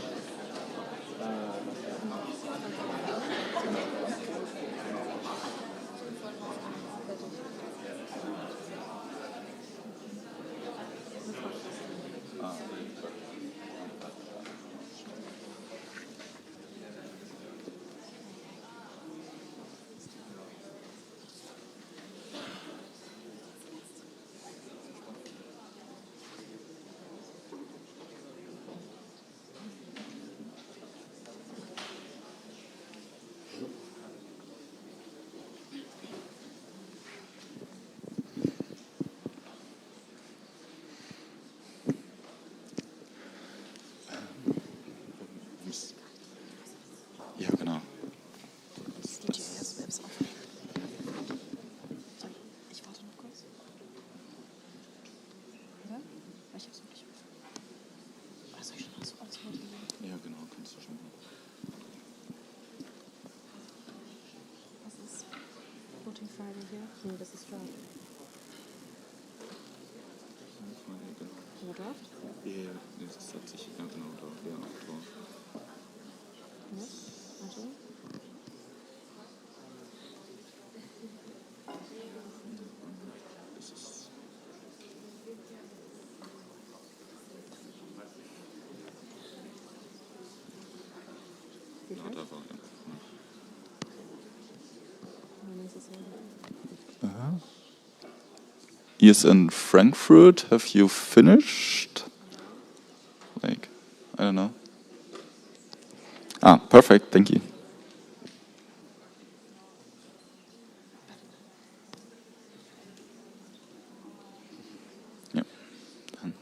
Ja, genau. Ich warte noch kurz. Oder? Ich hab's noch nicht. Soll ich schon alles motivieren? Ja, genau, kannst du schon. Was ist Voting Friday hier? Nee, das ist Draft. Oder Draft? Ja, das hat sich, ja genau, drauf. Ja, drauf. Ja, warte. Das ist... Ja, da war er. Yes, in Frankfurt, have you finished? Like, I don't know. Ah, perfect, thank you. Yeah, then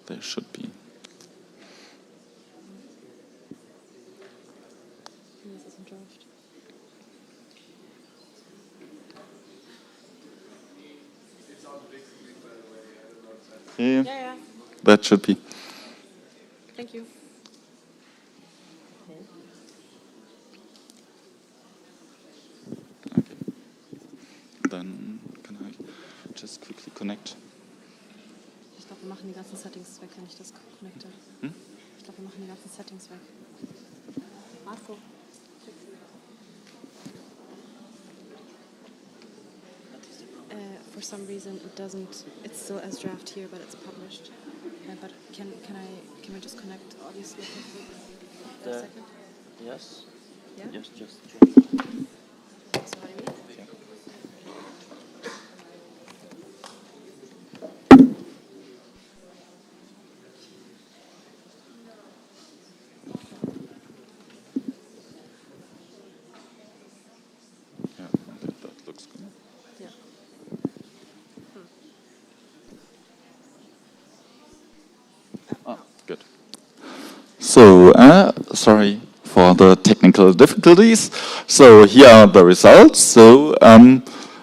there should be. Das ist ein Draft. Yeah, that should be. Thank you. Okay. Then can I just quickly connect? Ich glaube, wir machen die ganzen Settings weg, wenn ich das connecte. Ich glaube, wir machen die ganzen Settings weg. Marco. For some reason, it doesn't. It's still as draft here, but it's published. But can we just connect? Obviously, for a second. Yes. Yeah. Just. That's what I mean. Yeah, that looks good. Yeah. Good. So, sorry for the technical difficulties. So here are the results. So,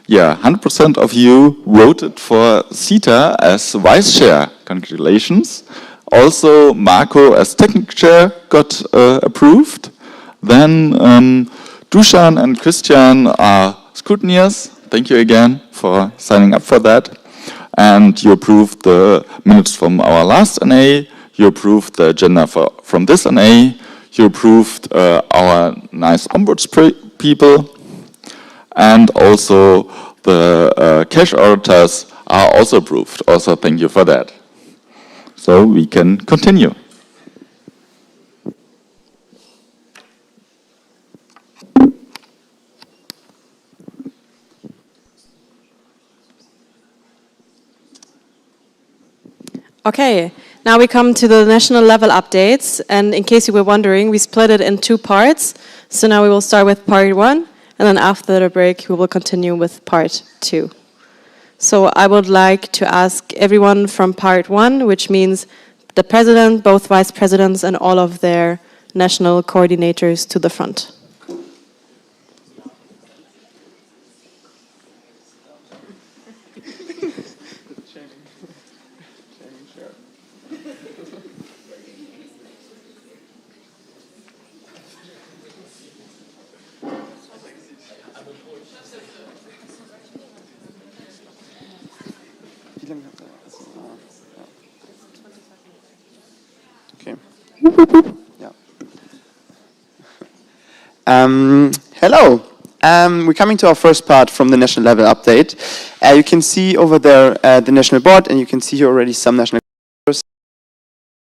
yeah, 100% of you voted for Sita as vice chair. Congratulations. Also, Marco as technical chair got approved. Then Dusan and Christian are scrutineers. Thank you again for signing up for that. And you approved the minutes from our last NA. You approved the agenda from this NA. You approved our nice ombuds people. And also the cash auditors are also approved. Also, thank you for that. So we can continue. Okay, now we come to the national level updates, and in case you were wondering, we split it in two parts. So now we will start with part 1, and then after the break we will continue with part 2. So I would like to ask everyone from part 1, which means the president, both vice presidents, and all of their national coordinators to the front. Okay. Yeah. Hello. We're coming to our first part from the national level update. You can see over there the national board, and you can see here already some national.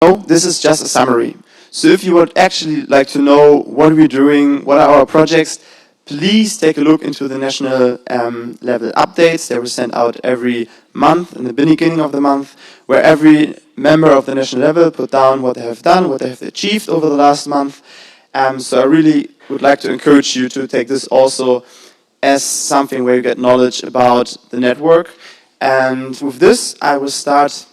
No, this is just a summary. So if you would actually like to know what we're doing, what are our projects, please take a look into the national level updates. They were sent out every month in the beginning of the month, where every member of the national level put down what they have done, what they have achieved over the last month. So I really would like to encourage you to take this also as something where you get knowledge about the network. And with this, I will start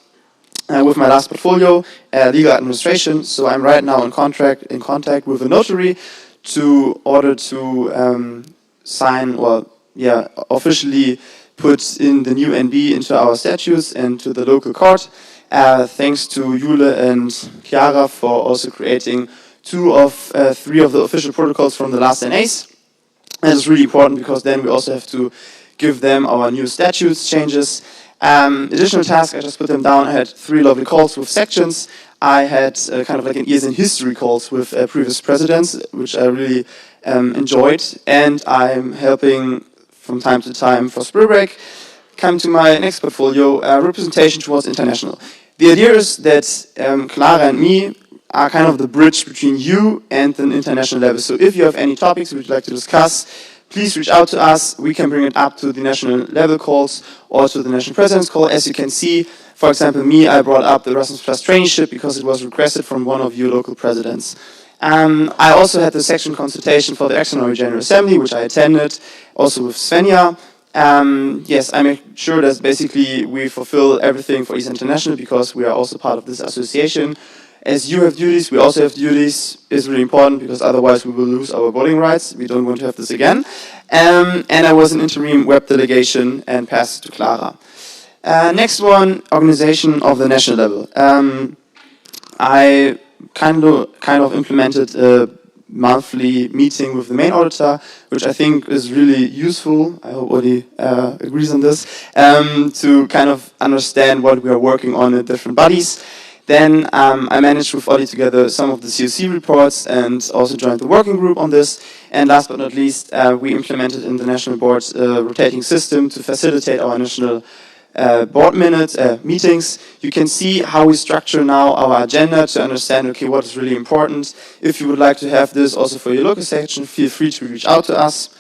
with my last portfolio, legal administration. So I'm right now in contact with a notary to order to sign, or officially put in the new NB into our statutes and to the local court. Thanks to Jule and Chiara for also creating 2 of 3 of the official protocols from the last NAs. And it's really important because then we also have to give them our new statutes changes. Additional tasks, I just put them down. I had 3 lovely calls with sections. I had kind of like an years in history calls with previous presidents, which I really enjoyed. And I'm helping from time to time for spring break. Come to my next portfolio, representation towards international. The idea is that Clara and me are kind of the bridge between you and the international level. So if you have any topics you'd like to discuss, please reach out to us. We can bring it up to the national level calls or to the national president's call. As you can see, for example, me, I brought up the Erasmus Plus traineeship because it was requested from one of you local presidents. I also had the section consultation for the Extraordinary General Assembly, which I attended, also with Svenja. Yes, I make sure that basically we fulfill everything for ESA International because we are also part of this association. As you have duties, we also have duties. It's really important because otherwise we will lose our voting rights. We don't want to have this again. And I was an interim web delegation and passed to Clara. Next one, organization of the national level. I kind of implemented a monthly meeting with the main auditor, which I think is really useful. I hope Odi agrees on this, to kind of understand what we are working on in different bodies. Then I managed with Ollie together some of the COC reports and also joined the working group on this. And last but not least, we implemented in the national board a rotating system to facilitate our national board meetings. You can see how we structure now our agenda to understand, okay, what is really important. If you would like to have this also for your local section, feel free to reach out to us.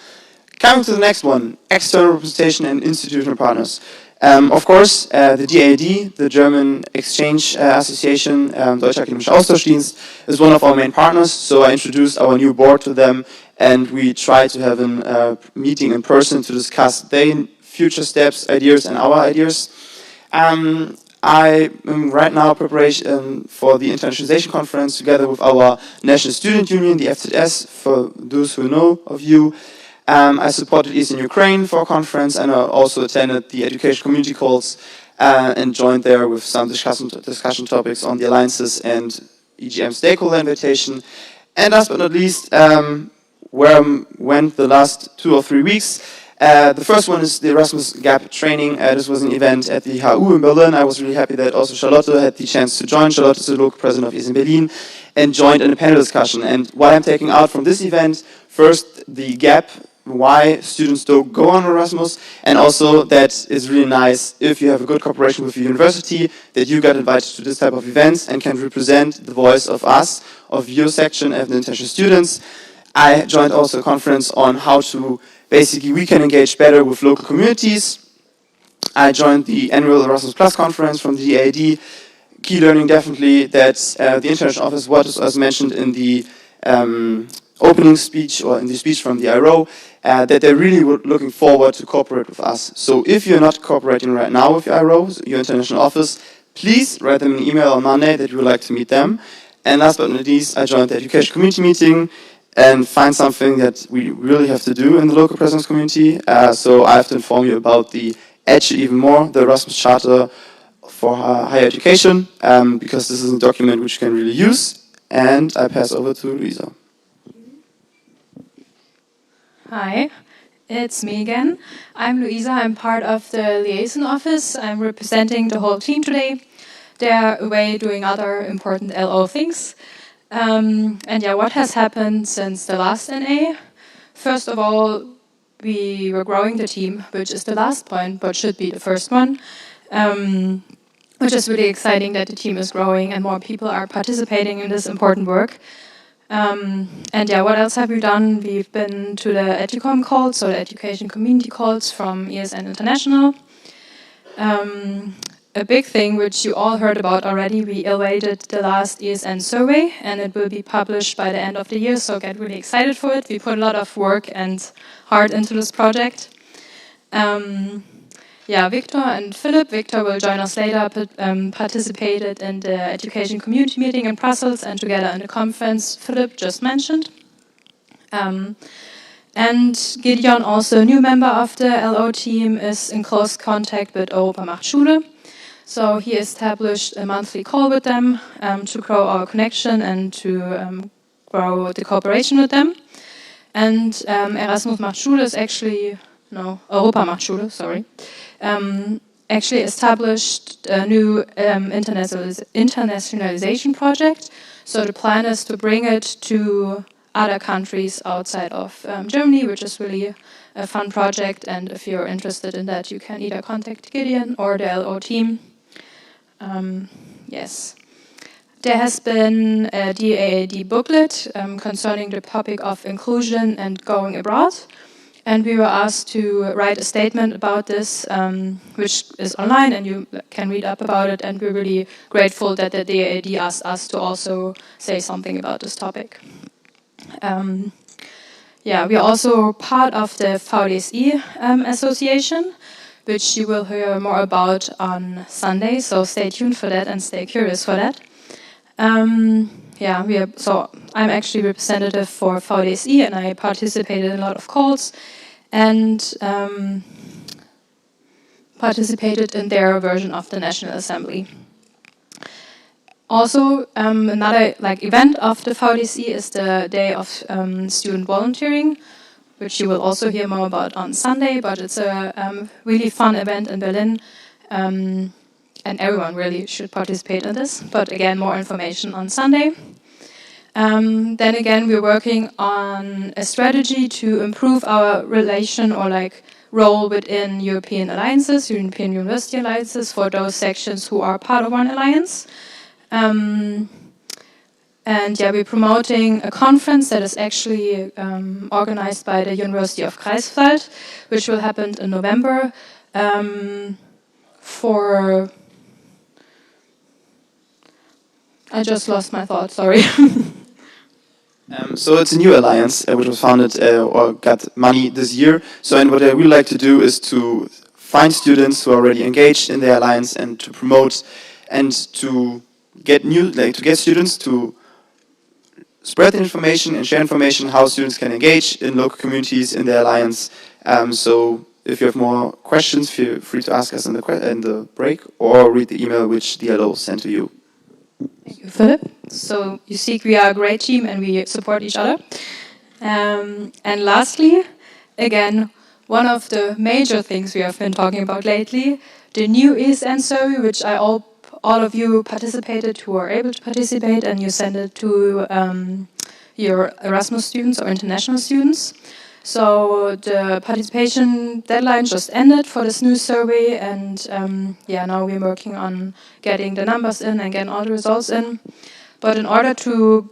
Coming to the next one, external representation and institutional partners. Of course, the DAD, the German Exchange Association, Deutscher Akademischer Austauschdienst, is one of our main partners. So I introduced our new board to them, and we try to have a meeting in person to discuss their future steps, ideas, and our ideas. I am right now preparation for the internationalization conference together with our National Student Union, the FZS, for those who know of you. I supported Eastern Ukraine for a conference, and I also attended the education community calls and joined there with some discussion topics on the alliances and EGM stakeholder invitation. And last but not least, where I went the last 2 or 3 weeks. The first one is the Erasmus Gap training. This was an event at the HU in Berlin. I was really happy that also Charlotte had the chance to join. Charlotte is the local president of ESA in Berlin, and joined in a panel discussion. And what I'm taking out from this event, first, the gap, why students don't go on Erasmus, and also that it's really nice if you have a good cooperation with the university that you got invited to this type of events and can represent the voice of us, of your section of the international students. I joined also a conference on how to basically we can engage better with local communities. I joined the annual Erasmus Plus conference from the DAD. Key learning definitely that the international office, what was mentioned in the opening speech or in the speech from the IRO, that they're really looking forward to cooperate with us. So if you're not cooperating right now with your IRO, your international office, please write them an email on Monday that you would like to meet them. And last but not least, I joined the education community meeting and find something that we really have to do in the local presence community. So I have to inform you about the actually even more, the Erasmus Charter for higher education, because this is a document which you can really use. And I pass over to Luisa. Hi, it's me again. I'm Luisa. I'm part of the liaison office. I'm representing the whole team today. they're away doing other important LO things. And yeah, what has happened since the last NA? First of all, we were growing the team, which is the last point, but should be the first one. Which is really exciting that the team is growing and more people are participating in this important work. And yeah, what else have we done? We've been to the EduCom calls, so the education community calls from ESN International. A big thing which you all heard about already, we evaluated the last ESN survey and it will be published by the end of the year, so get really excited for it. We put a lot of work and heart into this project. Yeah, Victor and Philip. Victor will join us later, participated in the education community meeting in Brussels and together in the conference Philip just mentioned. And Gideon, also a new member of the LO team, is in close contact with Europa macht Schule. So he established a monthly call with them to grow our connection and to grow the cooperation with them. And Erasmus macht Schule is actually, no, Europa macht Schule, sorry, actually established a new internationalization project. So the plan is to bring it to other countries outside of Germany, which is really a fun project. And if you're interested in that, you can either contact Gideon or the LO team. Yes. There has been a DAAD booklet concerning the topic of inclusion and going abroad. And we were asked to write a statement about this, which is online and you can read up about it. And we're really grateful that the DAAD asked us to also say something about this topic. Yeah, we are also part of the VDSI association, which you will hear more about on Sunday. So stay tuned for that and stay curious for that. Yeah, so I'm actually representative for VDSI and I participated in a lot of calls and participated in their version of the National Assembly. Also, another event of the VDSI is the Day of Student Volunteering, which you will also hear more about on Sunday, but it's a really fun event in Berlin. And everyone really should participate in this. But again, more information on Sunday. Then again, we're working on a strategy to improve our relation or role within European alliances, European University alliances, for those sections who are part of one alliance. And yeah, we're promoting a conference that is actually organized by the University of Greifswald, which will happen in November for... I just lost my thought, sorry. So it's a new alliance which was founded or got money this year. So and what I really like to do is to find students who are already engaged in the alliance and to promote and to get students to spread the information and share information how students can engage in local communities in the alliance. So if you have more questions, feel free to ask us in the break or read the email which the LO sent to you. Thank you, Philip. So you see, we are a great team and we support each other. And lastly, again, one of the major things we have been talking about lately, the new ESN survey, which all of you participated who are able to participate, and you send it to your Erasmus students or international students. So the participation deadline just ended for this new survey, and yeah, now we're working on getting the numbers in and getting all the results in. But in order to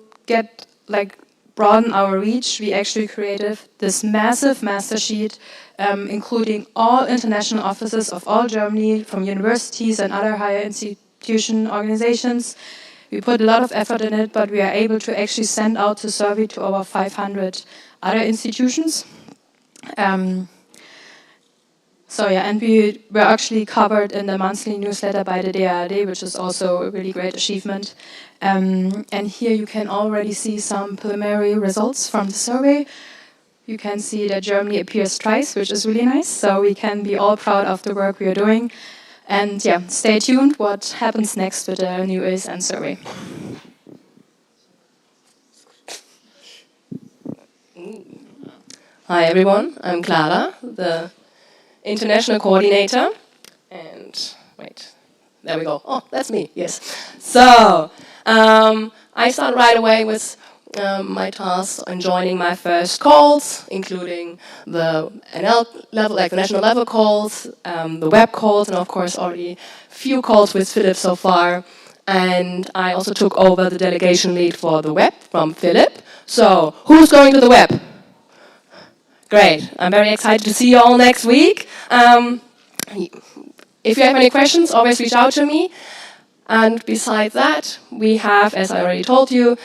broaden our reach, we actually created this massive master sheet, including all international offices of all Germany, from universities and other higher institution organizations. We put a lot of effort in it, but we are able to actually send out the survey to over 500 other institutions. So yeah, and we were actually covered in the monthly newsletter by the DAAD, which is also a really great achievement. And here you can already see some preliminary results from the survey. You can see that Germany appears twice, which is really nice. So we can be all proud of the work we are doing. And yeah, stay tuned what happens next with the new ESN survey. Hi everyone, I'm Clara, the international coordinator. And wait, There we go. Oh, that's me, yes. So, I started right away with my tasks on joining my first calls, including the NL level, like the national level calls, the web calls, and of course already few calls with Philip so far. And I also took over the delegation lead for the web from Philip. So, who's going to the web? Great. I'm very excited to see you all next week. If you have any questions, always reach out to me. And besides that, we have, as I already told you,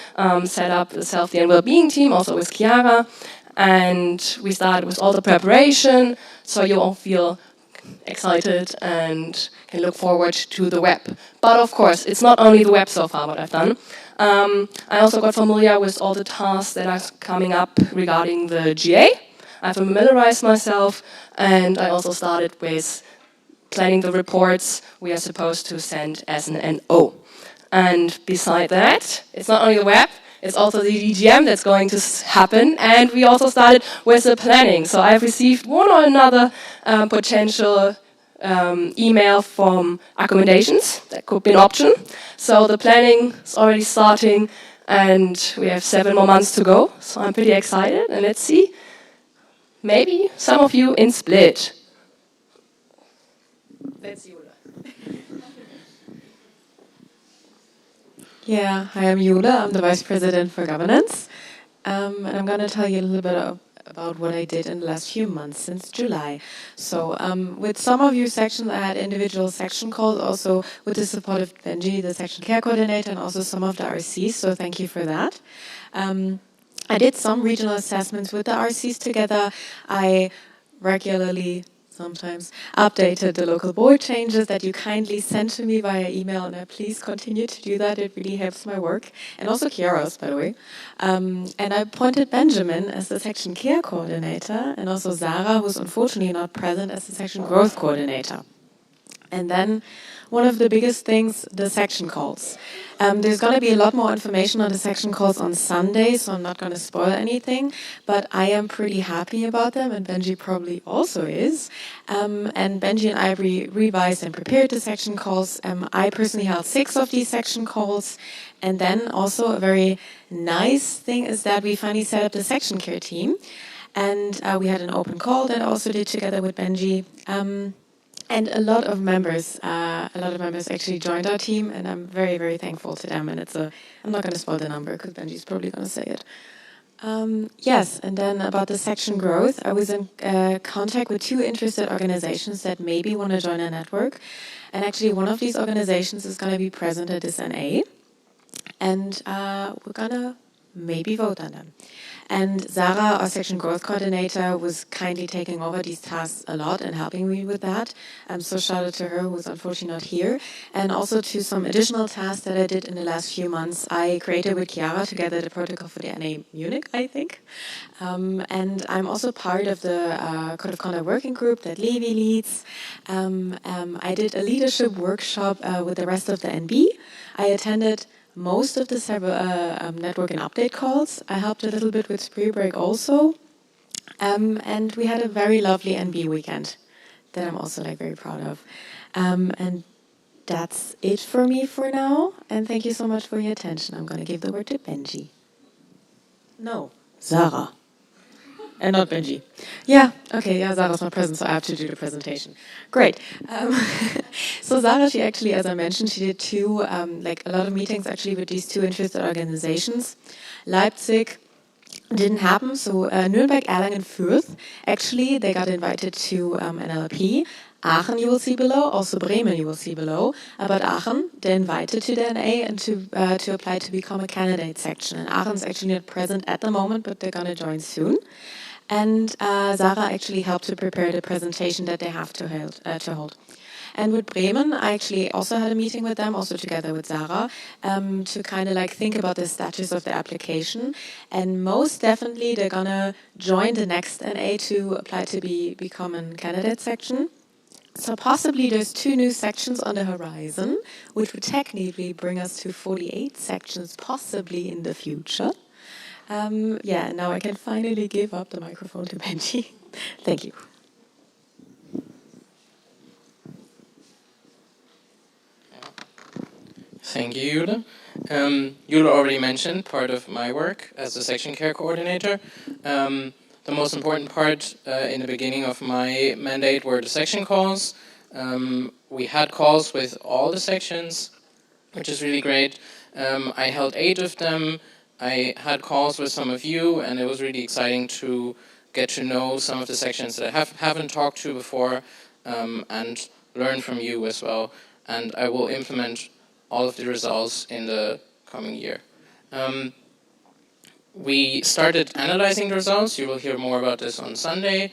set up the safety and well-being team, also with Chiara. And we started with all the preparation, so you all feel excited and can look forward to the web. But of course, it's not only the web so far what I've done. I also got familiar with all the tasks that are coming up regarding the GA. I familiarized myself, and I also started with planning the reports we are supposed to send as an NO. And beside that, it's not only the web, it's also the DGM that's going to happen, and we also started with the planning. So I've received one or another potential email from accommodations. That could be an option. So the planning is already starting, and we have 7 more months to go. So I'm pretty excited, and let's see. Maybe some of you in Split. That's Jule. Yeah, hi, I'm Jule. I'm the Vice President for Governance. And I'm going to tell you a little bit about what I did in the last few months since July. So with some of your sections, I had individual section calls, also with the support of Benji, the section care coordinator, and also some of the RCs, so thank you for that. I did some regional assessments with the RCs together. I regularly, sometimes, updated the local board changes that you kindly sent to me via email, and please continue to do that. It really helps my work, and also Chiara's, by the way. And I appointed Benjamin as the section care coordinator, and also Sarah, who's unfortunately not present, as the section growth coordinator. And then one of the biggest things, the section calls. There's going to be a lot more information on the section calls on Sunday, so I'm not going to spoil anything, but I am pretty happy about them, and Benji probably also is. And Benji and I revised and prepared the section calls. I personally held 6 of these section calls, and then also a very nice thing is that we finally set up the section care team, and we had an open call that I also did together with Benji. And a lot of members actually joined our team, and I'm very, very thankful to them. And I'm not going to spoil the number because Benji's probably going to say it. Yes, and then about the section growth, I was in contact with 2 interested organizations that maybe want to join our network. And actually, one of these organizations is going to be present at this NA, and we're going to maybe vote on them. And Sarah, our section growth coordinator, was kindly taking over these tasks a lot and helping me with that. So shout out to her, who's unfortunately not here. And also to some additional tasks that I did in the last few months. I created with Chiara together the protocol for the NA Munich, I think. And I'm also part of the Code of Conduct Working Group that Levi leads. I did a leadership workshop with the rest of the NB. I attended most of the several network and update calls. I helped a little bit with Spree Break also. And we had a very lovely NB weekend that I'm also very proud of. And that's it for me for now. And thank you so much for your attention. I'm going to give the word to Benji. No, Sarah. And not Benji. Yeah, okay, yeah, Sarah's not present, so I have to do the presentation. Great. So Sarah, she actually, as I mentioned, she did 2, a lot of meetings actually with these 2 interested organizations. Leipzig didn't happen, so Nuremberg, Erlangen, Fürth, actually, they got invited to NLP. Aachen, you will see below, also Bremen, you will see below. About Aachen, they're invited to the NA and to apply to become a candidate section. And Aachen's actually not present at the moment, but they're going to join soon. And Sarah actually helped to prepare the presentation that they have to hold. And with Bremen, I actually also had a meeting with them, also together with Sarah, to kind of think about the status of the application. And most definitely, they're going to join the next NA to apply to become a candidate section. So possibly there's 2 new sections on the horizon, which would technically bring us to 48 sections, possibly in the future. Yeah, now I can finally give up the microphone to Benji. Thank you. Thank you, Jule. Jule already mentioned part of my work as a section care coordinator. The most important part in the beginning of my mandate were the section calls. We had calls with all the sections, which is really great. I held 8 of them. I had calls with some of you, and it was really exciting to get to know some of the sections that I haven't talked to before, and learn from you as well. And I will implement all of the results in the coming year. We started analyzing the results. You will hear more about this on Sunday.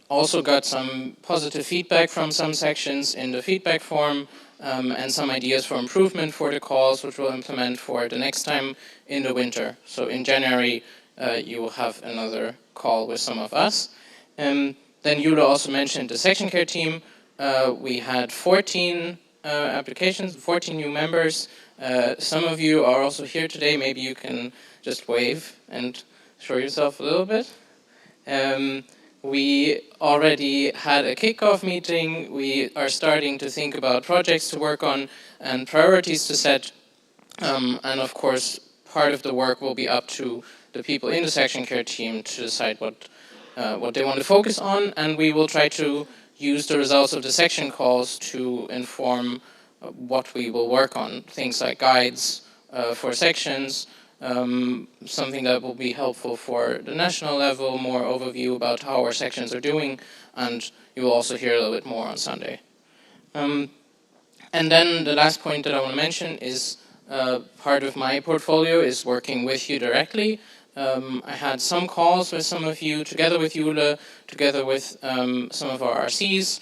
Also got some positive feedback from some sections in the feedback form, and some ideas for improvement for the calls, which we'll implement for the next time in the winter. So in January, you will have another call with some of us. Then Jule also mentioned the section care team. We had 14 applications, 14 new members. Some of you are also here today. Maybe you can just wave and show yourself a little bit. We already had a kickoff meeting. We are starting to think about projects to work on and priorities to set. And of course, part of the work will be up to the people in the section care team to decide what they want to focus on. And we will try to use the results of the section calls to inform what we will work on. Things like guides for sections, something that will be helpful for the national level, more overview about how our sections are doing, and you will also hear a little bit more on Sunday. And then the last point that I want to mention is part of my portfolio is working with you directly. I had some calls with some of you, together with Jule, together with some of our RCs,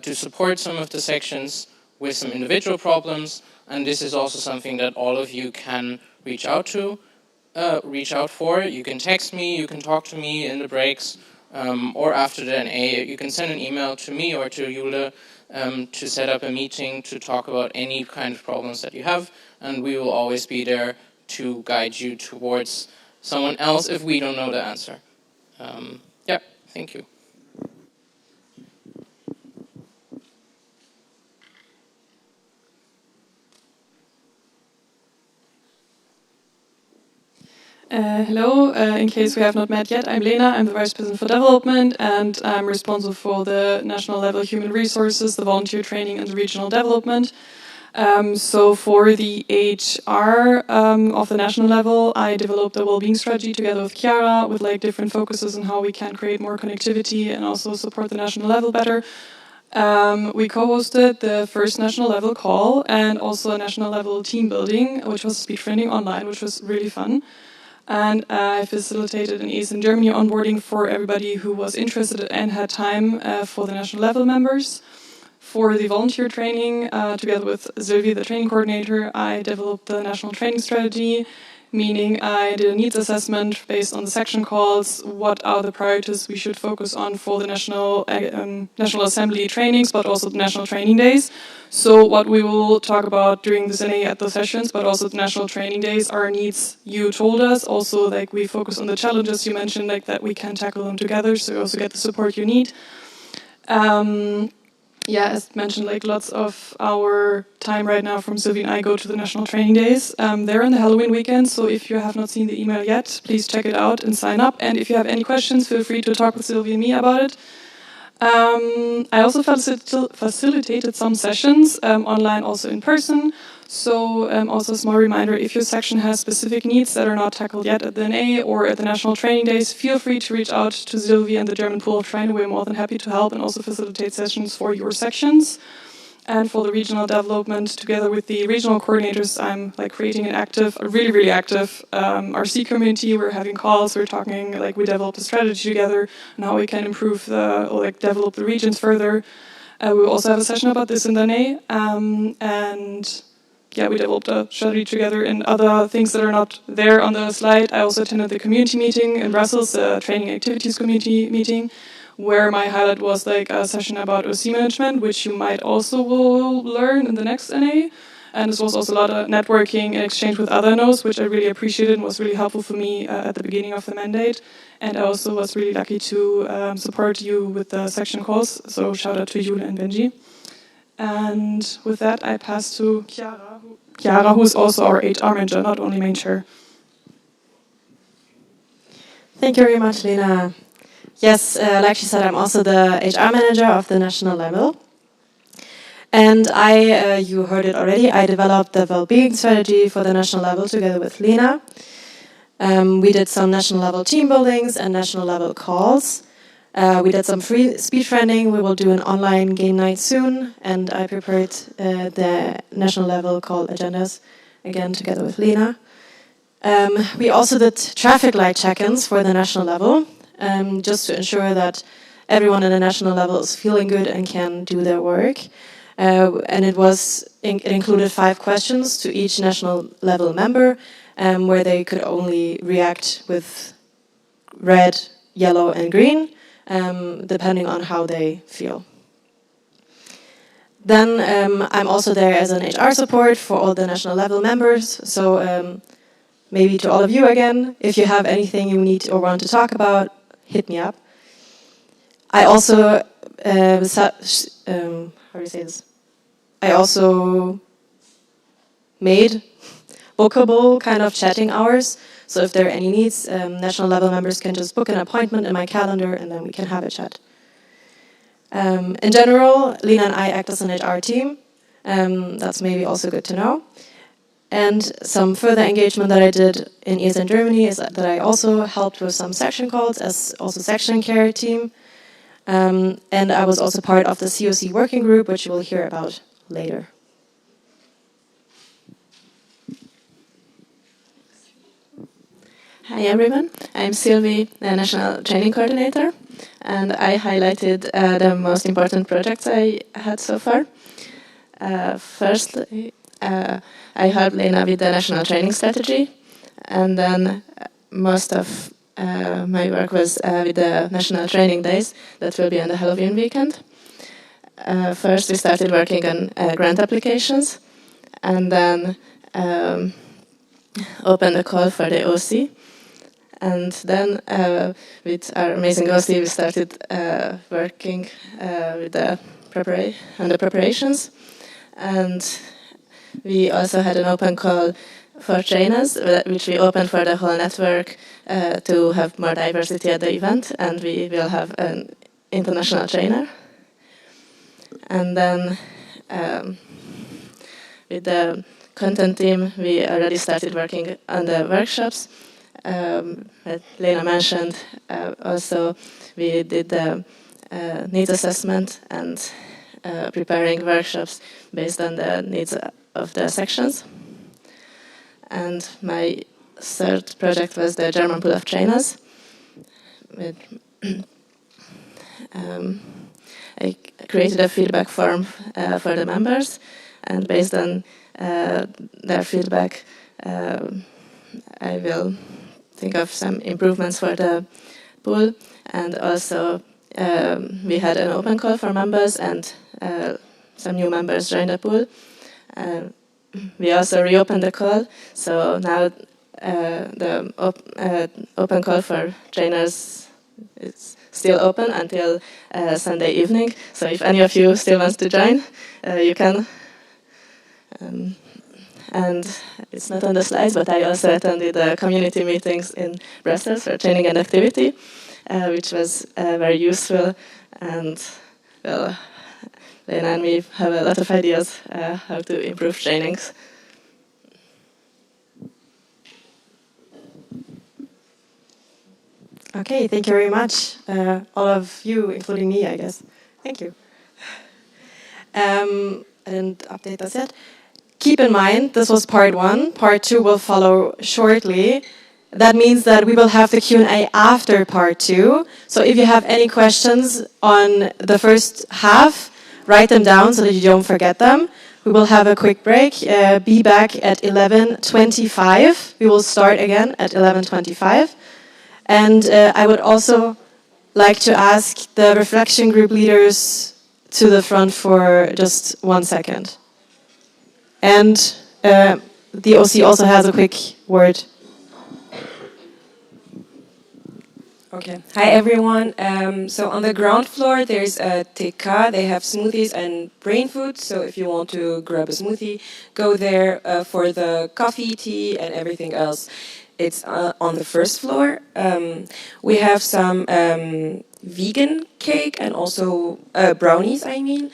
to support some of the sections with some individual problems, and this is also something that all of you can reach out for. You can text me, you can talk to me in the breaks, or after the NA. You can send an email to me or to Jule to set up a meeting to talk about any kind of problems that you have, and we will always be there to guide you towards someone else if we don't know the answer. Yeah, thank you. Hello, in case we have not met yet, I'm Lena, I'm the Vice President for Development, and I'm responsible for the national level human resources, the volunteer training, and the regional development. So for the HR of the national level, I developed a well-being strategy together with Chiara, with like different focuses on how we can create more connectivity and also support the national level better. We co-hosted the first national level call and also a national level team building, which was speed training online, which was really fun. And I facilitated an East in Germany onboarding for everybody who was interested and had time for the national level members. For the volunteer training, together with Sylvie, the training coordinator, I developed the national training strategy, meaning I did a needs assessment based on the section calls, what are the priorities we should focus on for the National Assembly trainings, but also the national training days. So what we will talk about during the NA at the sessions, but also the national training days, are needs you told us. Also, like we focus on the challenges you mentioned, like that we can tackle them together, so you also get the support you need. Yeah, as mentioned, like lots of our time right now from Sylvie and I go to the national training days. They're on the Halloween weekend, so if you have not seen the email yet, please check it out and sign up. And if you have any questions, feel free to talk with Sylvie and me about it. I also facilitated some sessions online, also in person. So also a small reminder, if your section has specific needs that are not tackled yet at the NA or at the national training days, feel free to reach out to Sylvie and the German Pool of Trainer. We're more than happy to help and also facilitate sessions for your sections. And for the regional development, together with the regional coordinators, I'm like creating a really active RC community. We're having calls, we're talking, like we developed a strategy together and how we can improve develop the regions further. We will also have a session about this in the NA. And yeah, we developed a strategy together and other things that are not there on the slide. I also attended the community meeting in Brussels, the training activities community meeting, where my highlight was like a session about OC management, which you might also will learn in the next NA. And this was also a lot of networking and exchange with other NOs, which I really appreciated and was really helpful for me at the beginning of the mandate. And I also was really lucky to support you with the section calls. So shout out to Jule and Benji. And with that, I pass to Chiara, who Chiara, who's also our HR manager, not only main chair. Thank you very much, Lena. Yes, like she said, I'm also the HR manager of the national level. And you heard it already, I developed the well-being strategy for the national level together with Lena. We did some national level team buildings and national level calls. We did some free speed training. We will do an online game night soon. And I prepared the national level call agendas, again, together with Lena. We also did traffic light check-ins for the national level, just to ensure that everyone in the national level is feeling good and can do their work. And it included 5 questions to each national level member, where they could only react with red, yellow, and green, depending on how they feel. Then I'm also there as an HR support for all the national level members. So maybe to all of you again, if you have anything you need or want to talk about, hit me up. I also, how do you say this? I also made bookable kind of chatting hours. So if there are any needs, national level members can just book an appointment in my calendar and then we can have a chat. In general, Lena and I act as an HR team. That's maybe also good to know. And some further engagement that I did in ESN Germany is that I also helped with some section calls as also section care team. And I was also part of the COC working group, which you will hear about later. Hi everyone, I'm Sylvie, the National Training Coordinator, and I highlighted the most important projects I had so far. Firstly, I helped Lena with the National Training Strategy, and then most of my work was with the National Training Days that will be on the Halloween weekend. First we started working on grant applications, and then opened a call for the OC. And then with our amazing OC, we started working with the preparations. And we also had an open call for trainers, which we opened for the whole network to have more diversity at the event. And we will have an international trainer. And then with the content team, we already started working on the workshops. That Lena mentioned, also we did the needs assessment and preparing workshops based on the needs of the sections. And my third project was the German pool of trainers. I created a feedback form for the members, and based on their feedback, I will think of some improvements for the pool. And also we had an open call for members, and some new members joined the pool. We also reopened the call, so now the open call for trainers is still open until Sunday evening. So if any of you still wants to join, you can. And it's not on the slides, but I also attended the community meetings in Brussels for training and activity, which was very useful. And well, Lena and me have a lot of ideas how to improve trainings. Okay, thank you very much, all of you, including me, I guess. Thank you. I didn't update this yet. Keep in mind, this was part 1. Part 2 will follow shortly. That means that we will have the Q&A after part 2. So if you have any questions on the first half, write them down so that you don't forget them. We will have a quick break. Be back at 11:25. We will start again at 11:25. And I would also like to ask the reflection group leaders to the front for just 1 second. And the OC also has a quick word. Okay. Hi everyone. So on the ground floor there's a TK. They have smoothies and brain food. So if you want to grab a smoothie, go there. For the coffee, tea, and everything else, it's on the first floor. We have some vegan cake and also brownies. I mean.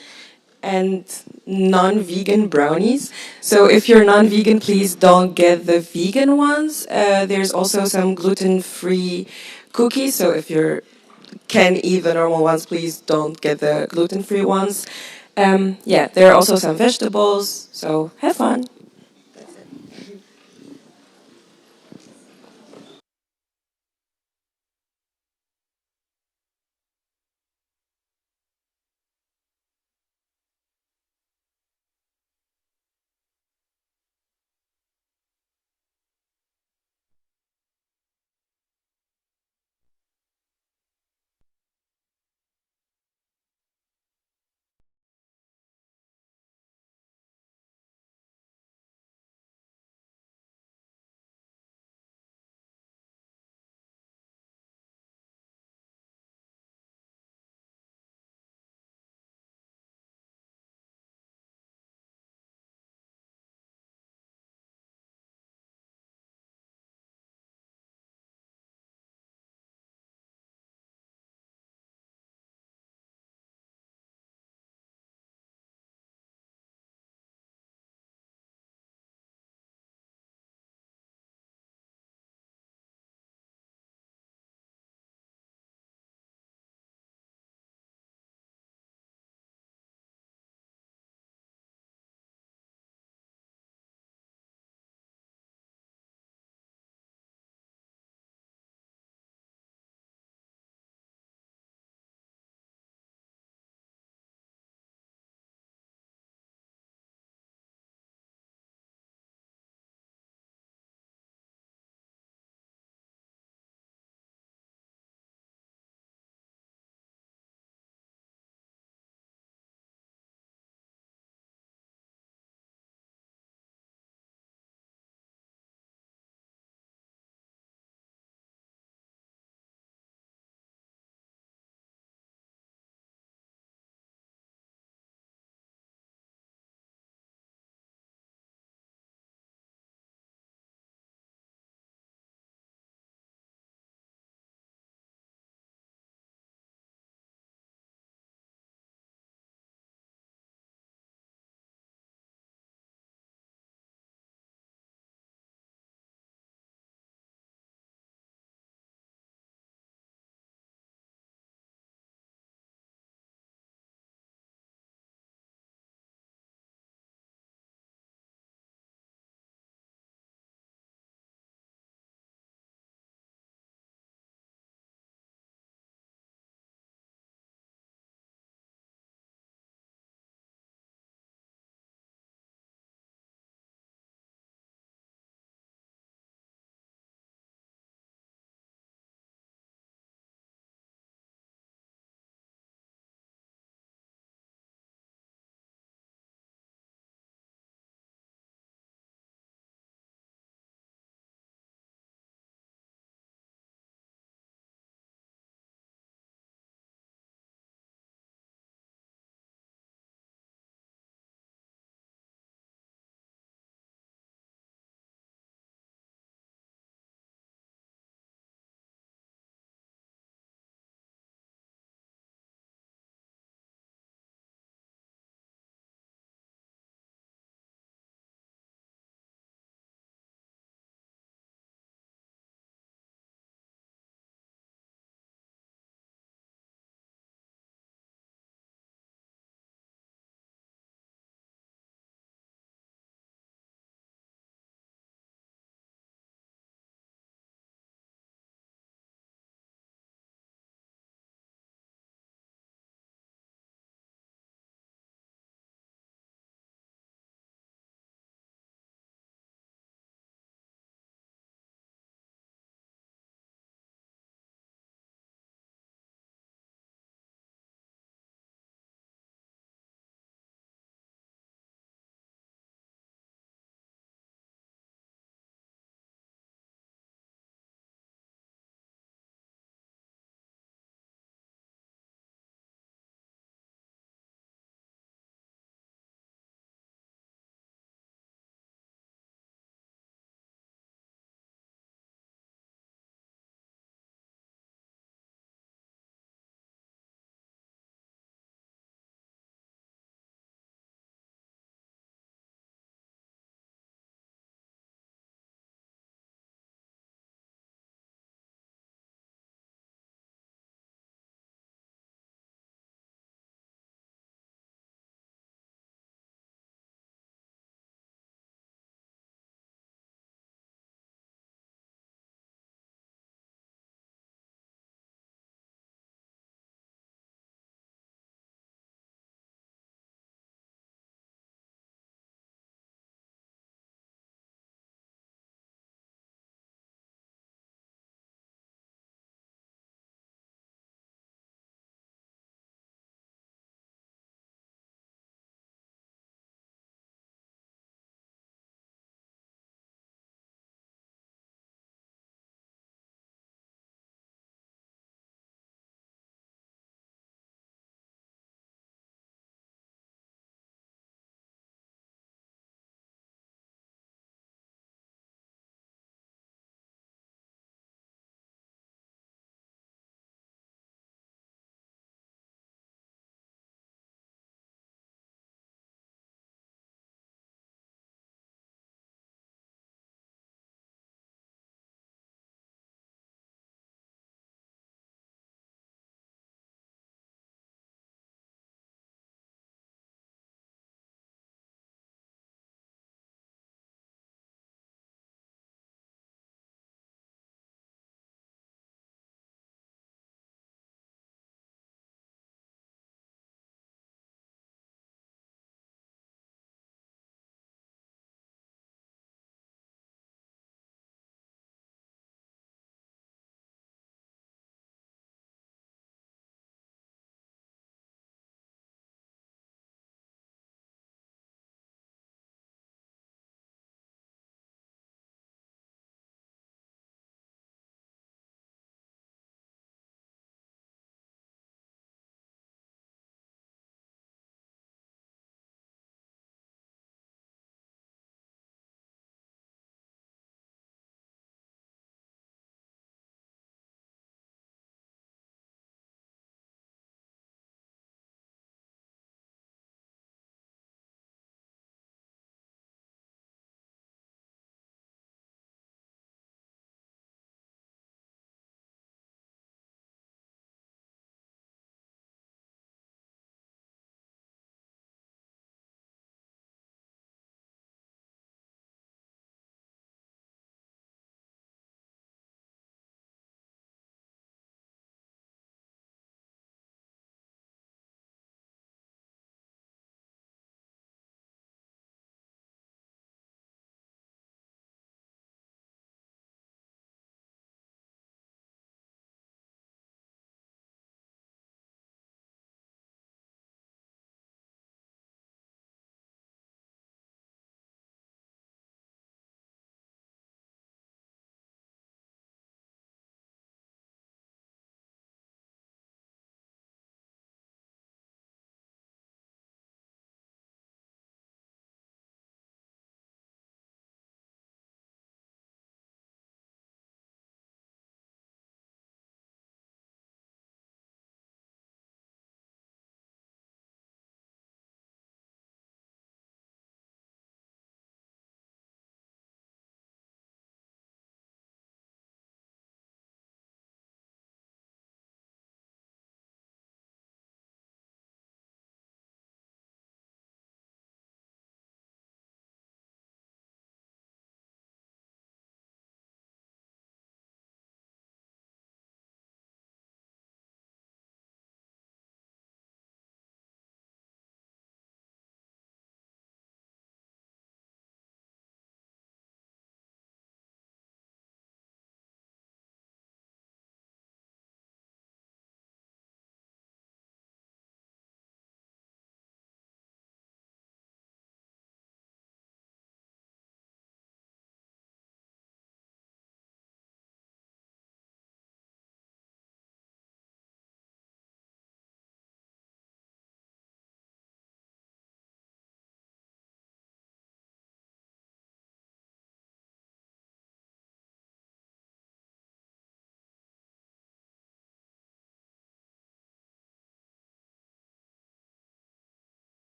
And non-vegan brownies. So if you're non-vegan, please don't get the vegan ones. There's also some gluten-free cookies. So if you can eat the normal ones, please don't get the gluten-free ones. Yeah, there are also some vegetables. So have fun.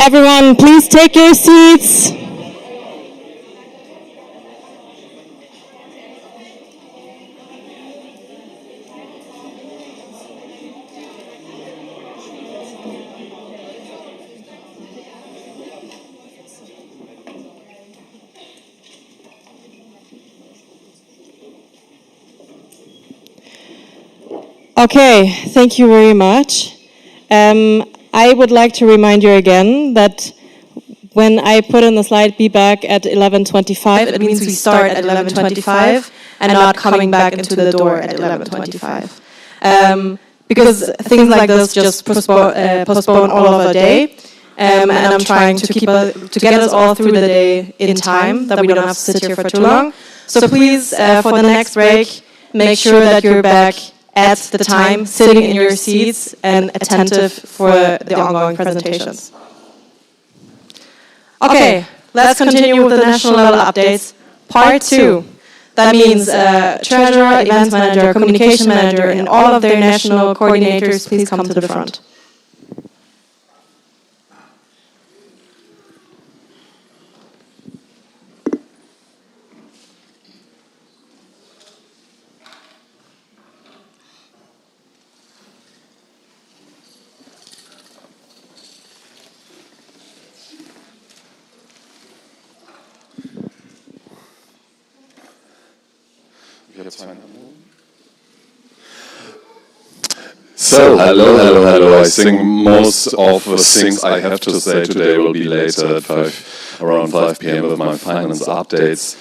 Everyone, please take your seats. Okay, thank you very much. I would like to remind you again that when I put in the slide, be back at 11:25, it means we start at 11:25 and not coming back into the door at 11:25. Because things like this just postpone all of our day, and I'm trying to get us all through the day in time, that we don't have to sit here for too long. So please, for the next break, make sure that you're back at the time, sitting in your seats and attentive for the ongoing presentations. Okay, let's continue with the national level updates. Part 2. That means treasurer, events manager, communication manager, and all of their national coordinators, please come to the front. So, hello. I think most of the things I have to say today will be later at around 5 p.m. with my finance updates.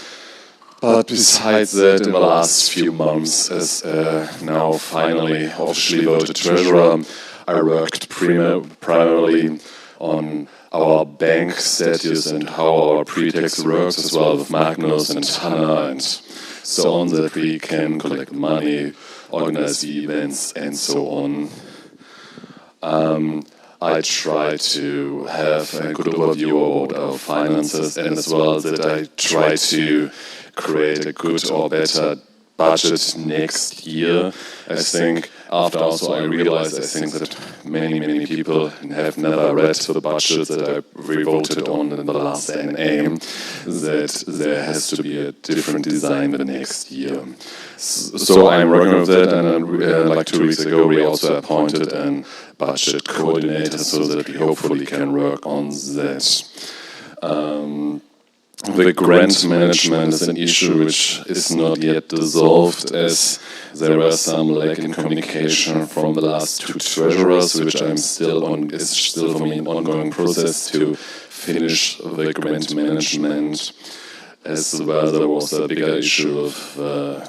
But besides that, in the last few months, as now finally officially voted treasurer, I worked primarily on our bank status and how our pre-tax works, as well with Magnus and Hannah and so on, that we can collect money, organize the events, and so on. I try to have a good overview about our finances, and as well that I try to create a good or better budget next year. I think after also I realized that many people have never read the budget that I voted on in the last NA, that there has to be a different design the next year. So I'm working with that, and like 2 weeks ago we also appointed a budget coordinator so that we hopefully can work on that. The grant management is an issue which is not yet dissolved, as there were some lack in communication from the last 2 treasurers, which is still for me an ongoing process to finish the grant management. As well, there was a bigger issue of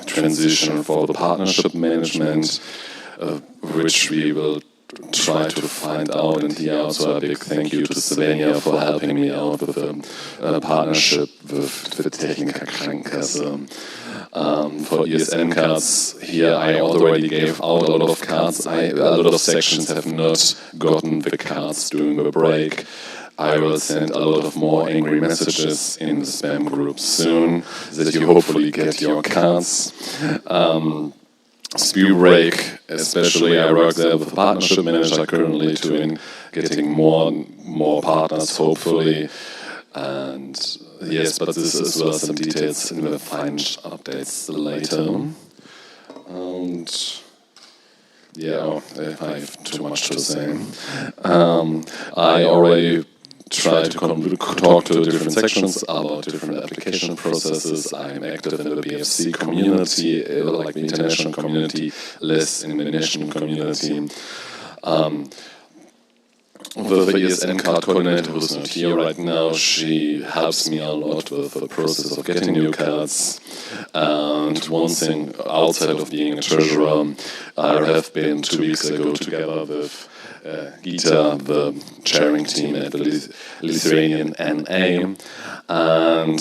transition for the partnership management, which we will try to find out. And here also a big thank you to Svenja for helping me out with a partnership with Technica Krankenkasse. For ESN cards, here I already gave out a lot of cards. A lot of sections have not gotten the cards during the break. I will send a lot of more angry messages in the spam group soon, that you hopefully get your cards. Spew break, especially I work there with a partnership manager currently to getting more partners hopefully. And yes, but this is as well some details in the finance updates later. And yeah, if I have too much to say. I already try to talk to different sections about different application processes. I'm active in the BFC community, like the international community, less in the national community. With the ESN card coordinator who's not here right now, she helps me a lot with the process of getting new cards. And one thing outside of being a treasurer, I have been 2 weeks ago together with Gita, the chairing team at the Lithuanian NA, and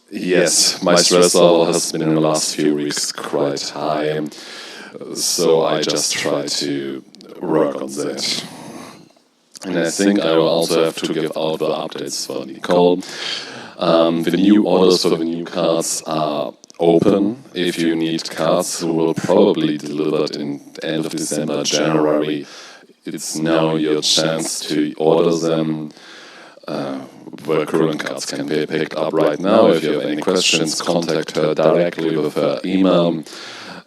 yes, my stress level has been in the last few weeks quite high, so I just try to work on that. And I think I will also have to give out the updates for Nicole. The new orders for the new cards are open. If you need cards, we will probably deliver it in the end of December, January. it's now your chance to order them. Where current cards can be picked up right now. If you have any questions, contact her directly with her email.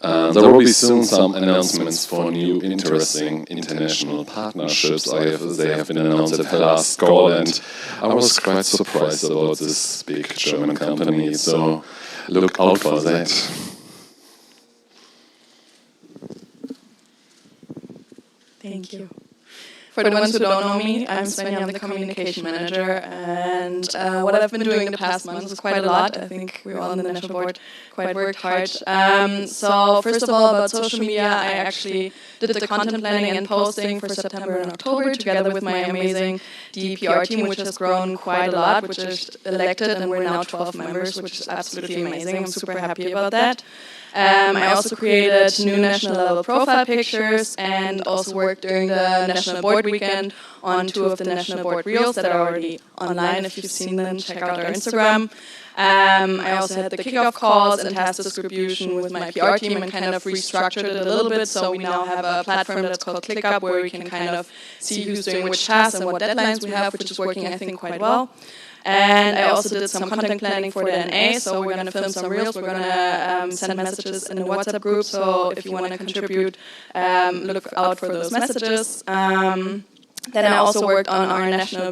There will be soon some announcements for new interesting international partnerships. They have been announced at the last call, and I was quite surprised about this big German company, so look out for that. Thank you. For the ones who don't know me, I'm Svenja, I'm the communication manager, and what I've been doing the past months is quite a lot. I think we all on the national board quite worked hard. So first of all, about social media, I actually did the content planning and posting for September and October together with my amazing DPR team, which has grown quite a lot, which is elected, and we're now 12 members, which is absolutely amazing. I'm super happy about that. I also created new national level profile pictures and also worked during the National Board Weekend on 2 of the National Board Reels that are already online. If you've seen them, check out our Instagram. I also had the kickoff calls and task distribution with my PR team and kind of restructured it a little bit, so we now have a platform that's called ClickUp where we can kind of see who's doing which tasks and what deadlines we have, which is working, I think, quite well. And I also did some content planning for the NA, so we're going to film some reels, we're going to send messages in the WhatsApp group, so if you want to contribute, look out for those messages. Then I also worked on our national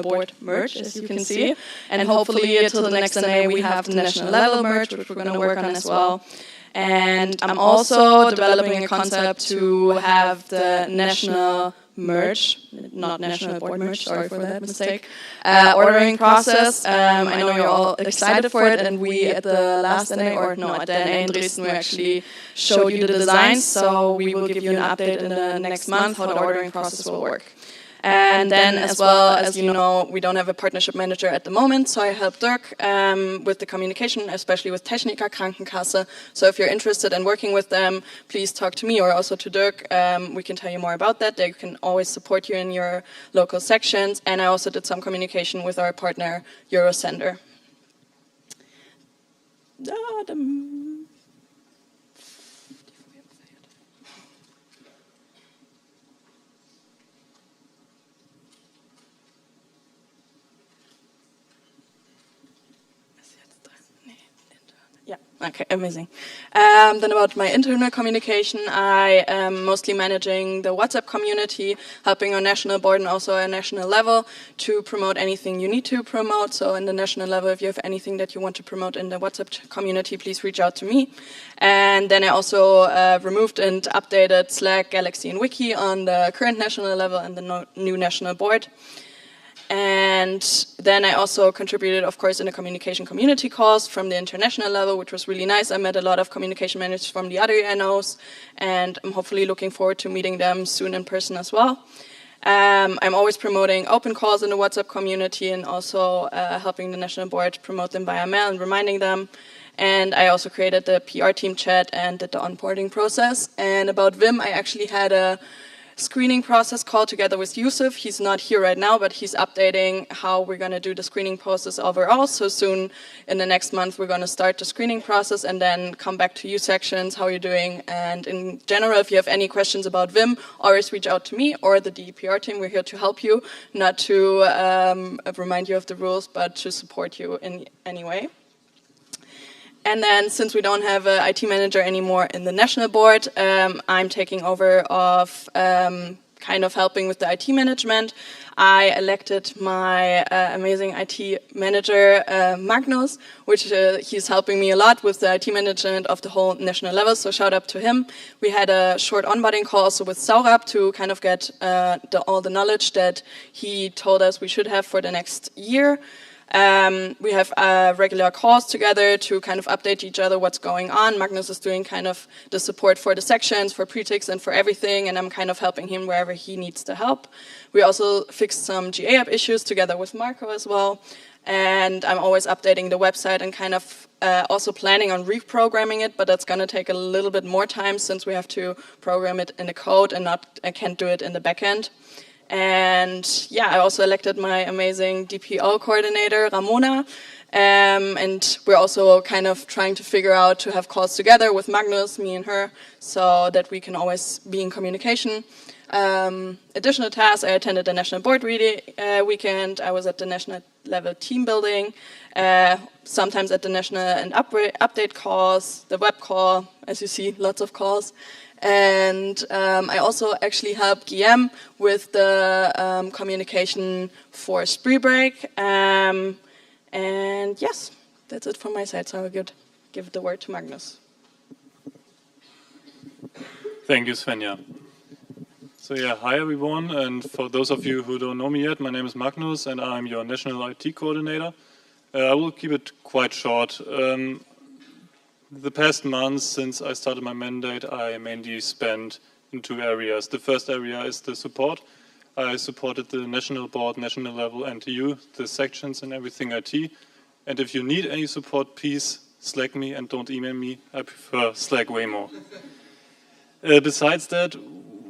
board merch, as you can see, and hopefully until the next NA we have the national level merch, which we're going to work on as well. And I'm also developing a concept to have the national merch, not national board merch, sorry for that mistake, ordering process. I know you're all excited for it, and we at the last NA, or no, at the NA in Dresden, we actually showed you the designs, so we will give you an update in the next month how the ordering process will work. And then, as well, as you know, we don't have a partnership manager at the moment, so I help Dirk with the communication, especially with Techniker Krankenkasse. So if you're interested in working with them, please talk to me or also to Dirk. We can tell you more about that. They can always support you in your local sections. And I also did some communication with our partner, Eurosender. Yeah, okay, amazing. Then about my internal communication, I am mostly managing the WhatsApp community, helping our national board and also our national level to promote anything you need to promote. So in the national level, if you have anything that you want to promote in the WhatsApp community, please reach out to me. And then I also removed and updated Slack, Galaxy, and Wiki on the current national level and the new national board. And then I also contributed, of course, in the communication community calls from the international level, which was really nice. I met a lot of communication managers from the other UNOs, and I'm hopefully looking forward to meeting them soon in person as well. I'm always promoting open calls in the WhatsApp community and also helping the national board promote them via mail and reminding them. And I also created the PR team chat and did the onboarding process. And about Vim, I actually had a screening process call together with Yusuf. He's not here right now, but he's updating how we're going to do the screening process overall. So soon in the next month, we're going to start the screening process and then come back to you sections, how you're doing. And in general, if you have any questions about Vim, always reach out to me or the DPR team. We're here to help you, not to remind you of the rules, but to support you in any way. And then, since we don't have an IT manager anymore in the national board, I'm taking over of kind of helping with the IT management. I elected my amazing IT manager, Magnus, which he's helping me a lot with the IT management of the whole national level, so shout out to him. We had a short onboarding call also with Saurab to kind of get all the knowledge that he told us we should have for the next year. We have regular calls together to kind of update each other what's going on. Magnus is doing kind of the support for the sections, for pre-tics and for everything, and I'm kind of helping him wherever he needs the help. We also fixed some GA app issues together with Marco as well, and I'm always updating the website and kind of also planning on reprogramming it, but that's going to take a little bit more time since we have to program it in the code and I can't do it in the backend. And yeah, I also elected my amazing DPO coordinator, Ramona, and we're also kind of trying to figure out to have calls together with Magnus, me and her, so that we can always be in communication. Additional tasks, I attended the National Board Weekend, I was at the national level team building, sometimes at the national and update calls, the web call, as you see, lots of calls. And I also actually helped Guillaume with the communication for Spree Break. And yes, that's it from my side, so I will give the word to Magnus. Thank you, Svenja. So yeah, hi everyone, and for those of you who don't know me yet, my name is Magnus and I'm your National IT Coordinator. I will keep it quite short. The past months since I started my mandate, I mainly spent in two areas. The first area is the support. I supported the national board, national level, NTU, the sections and everything IT. And if you need any support, please Slack me and don't email me. I prefer Slack way more. Besides that,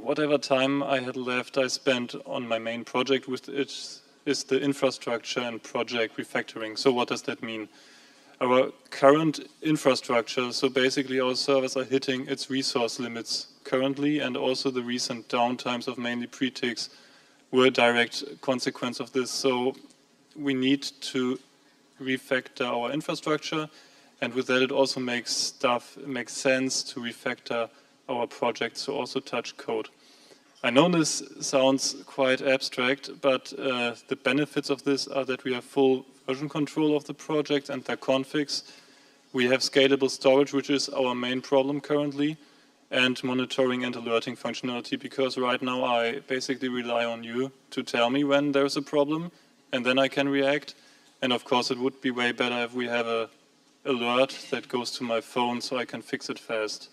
whatever time I had left, I spent on my main project, which is the infrastructure and project refactoring. So what does that mean? Our current infrastructure, so basically our servers are hitting its resource limits currently, and also the recent downtimes of mainly pre-ticks were a direct consequence of this. So we need to refactor our infrastructure, and with that it also makes sense to refactor our projects to also touch code. I know this sounds quite abstract, but the benefits of this are that we have full version control of the project and their configs. We have scalable storage, which is our main problem currently, and monitoring and alerting functionality, because right now I basically rely on you to tell me when there's a problem, and then I can react. And of course it would be way better if we have an alert that goes to my phone so I can fix it fast.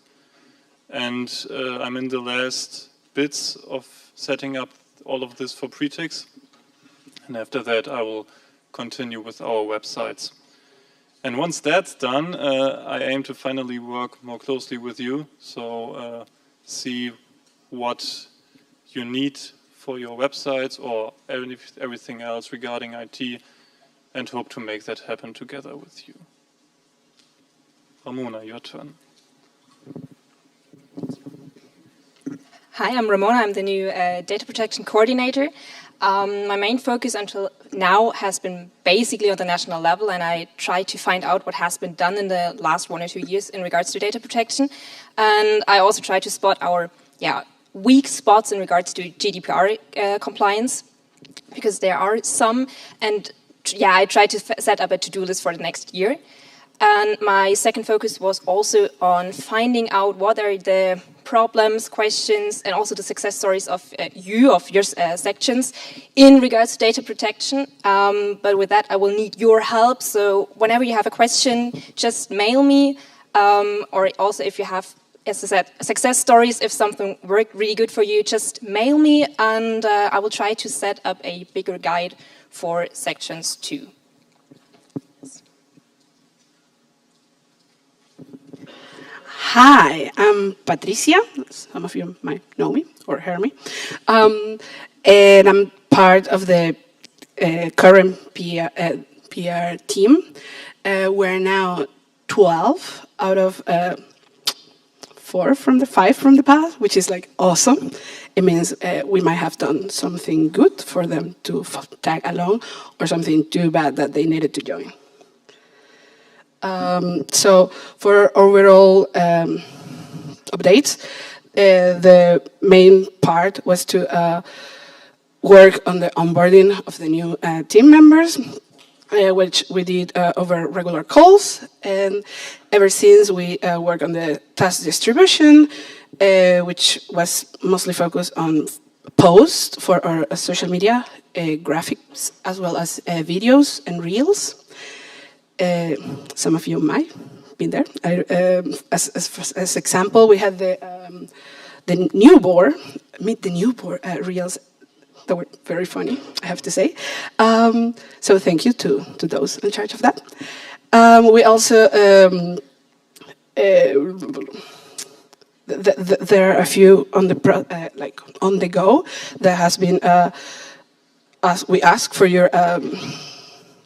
And I'm in the last bits of setting up all of this for pre-ticks, and after that I will continue with our websites. And once that's done, I aim to finally work more closely with you, so see what you need for your websites or everything else regarding IT, and hope to make that happen together with you. Ramona, your turn. Hi, I'm Ramona. I'm the new Data Protection Coordinator. My main focus until now has been basically on the national level, and I try to find out what has been done in the last 1 or 2 years in regards to data protection. And I also try to spot our weak spots in regards to GDPR compliance, because there are some. And I try to set up a to-do list for the next year. And my second focus was also on finding out what are the problems, questions, and also the success stories of your sections in regards to data protection. But with that, I will need your help. So whenever you have a question, just mail me. Or also if you have, as I said, success stories, if something worked really good for you, just mail me, and I will try to set up a bigger guide for sections too. Hi, I'm Patricia. Some of you might know me or hear me. And I'm part of the current PR team. We're now 12 out of 5 from the past, which is like awesome. It means we might have done something good for them to tag along, or something too bad that they needed to join. So for overall updates, the main part was to work on the onboarding of the new team members, which we did over regular calls. And ever since, we worked on the task distribution, which was mostly focused on posts for our social media, graphics, as well as videos and reels. Some of you might have been there. As example, we had the new board, meet the new board reels that were very funny, I have to say. So thank you to those in charge of that. We also there are a few on the on the go. There has been we ask for your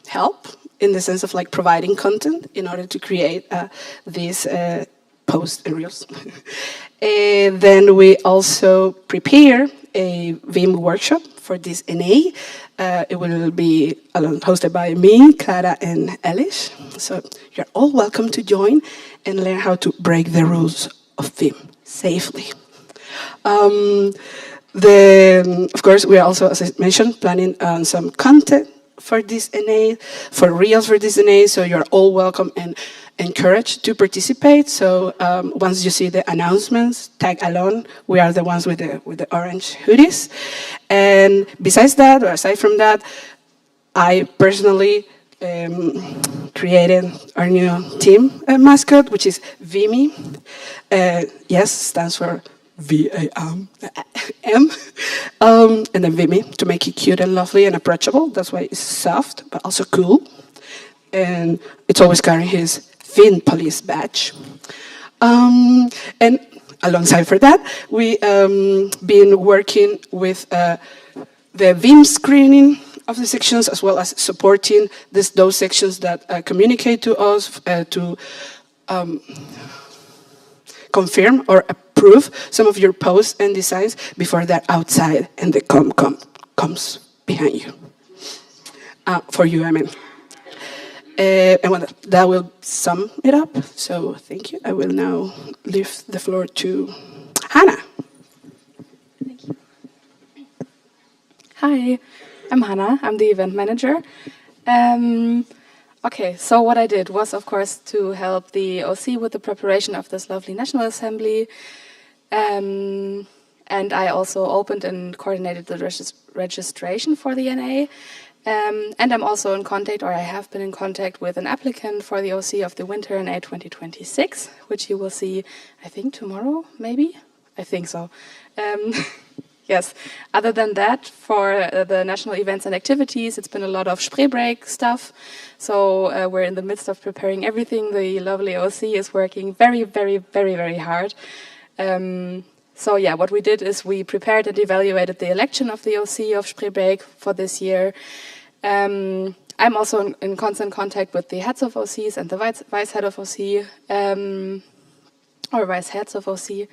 help, in the sense of providing content in order to create these posts and reels. Then we also prepare a Vim workshop for this NA. It will be hosted by me, Clara, and Elish. So you're all welcome to join and learn how to break the rules of Vim safely. Of course, we are also, as I mentioned, planning some content for this NA, for reels for this NA, so you're all welcome and encouraged to participate. So once you see the announcements, tag along. We are the ones with the orange hoodies. And besides that, or aside from that, I personally created our new team mascot, which is Vimy. Yes, stands for V-A-M, and then Vimy, to make it cute and lovely and approachable. That's why it's soft, but also cool. And it's always carrying his Fin Police badge. And alongside for that, we been working with the Vim screening of the sections, as well as supporting those sections that communicate to us to confirm or approve some of your posts and designs before they're outside and the comes behind you. For you, I mean. And that will sum it up. So thank you. I will now leave the floor to Hannah. Thank you. Hi, I'm Hannah. I'm the event manager. Okay, so what I did was, of course, to help the OC with the preparation of this lovely National Assembly. And I also opened and coordinated the registration for the NA. And I'm also in contact, or I have been in contact with an applicant for the OC of the Winter NA 2026, which you will see, I think, tomorrow, maybe? I think so. Yes. Other than that, for the national events and activities, it's been a lot of Spreebreak stuff. So we're in the midst of preparing everything. The lovely OC is working very, very, very, very hard. So yeah, what we did is we prepared and evaluated the election of the OC of Spreebreak for this year. I'm also in constant contact with the heads of OCs and the vice head of OC, or vice heads of OC.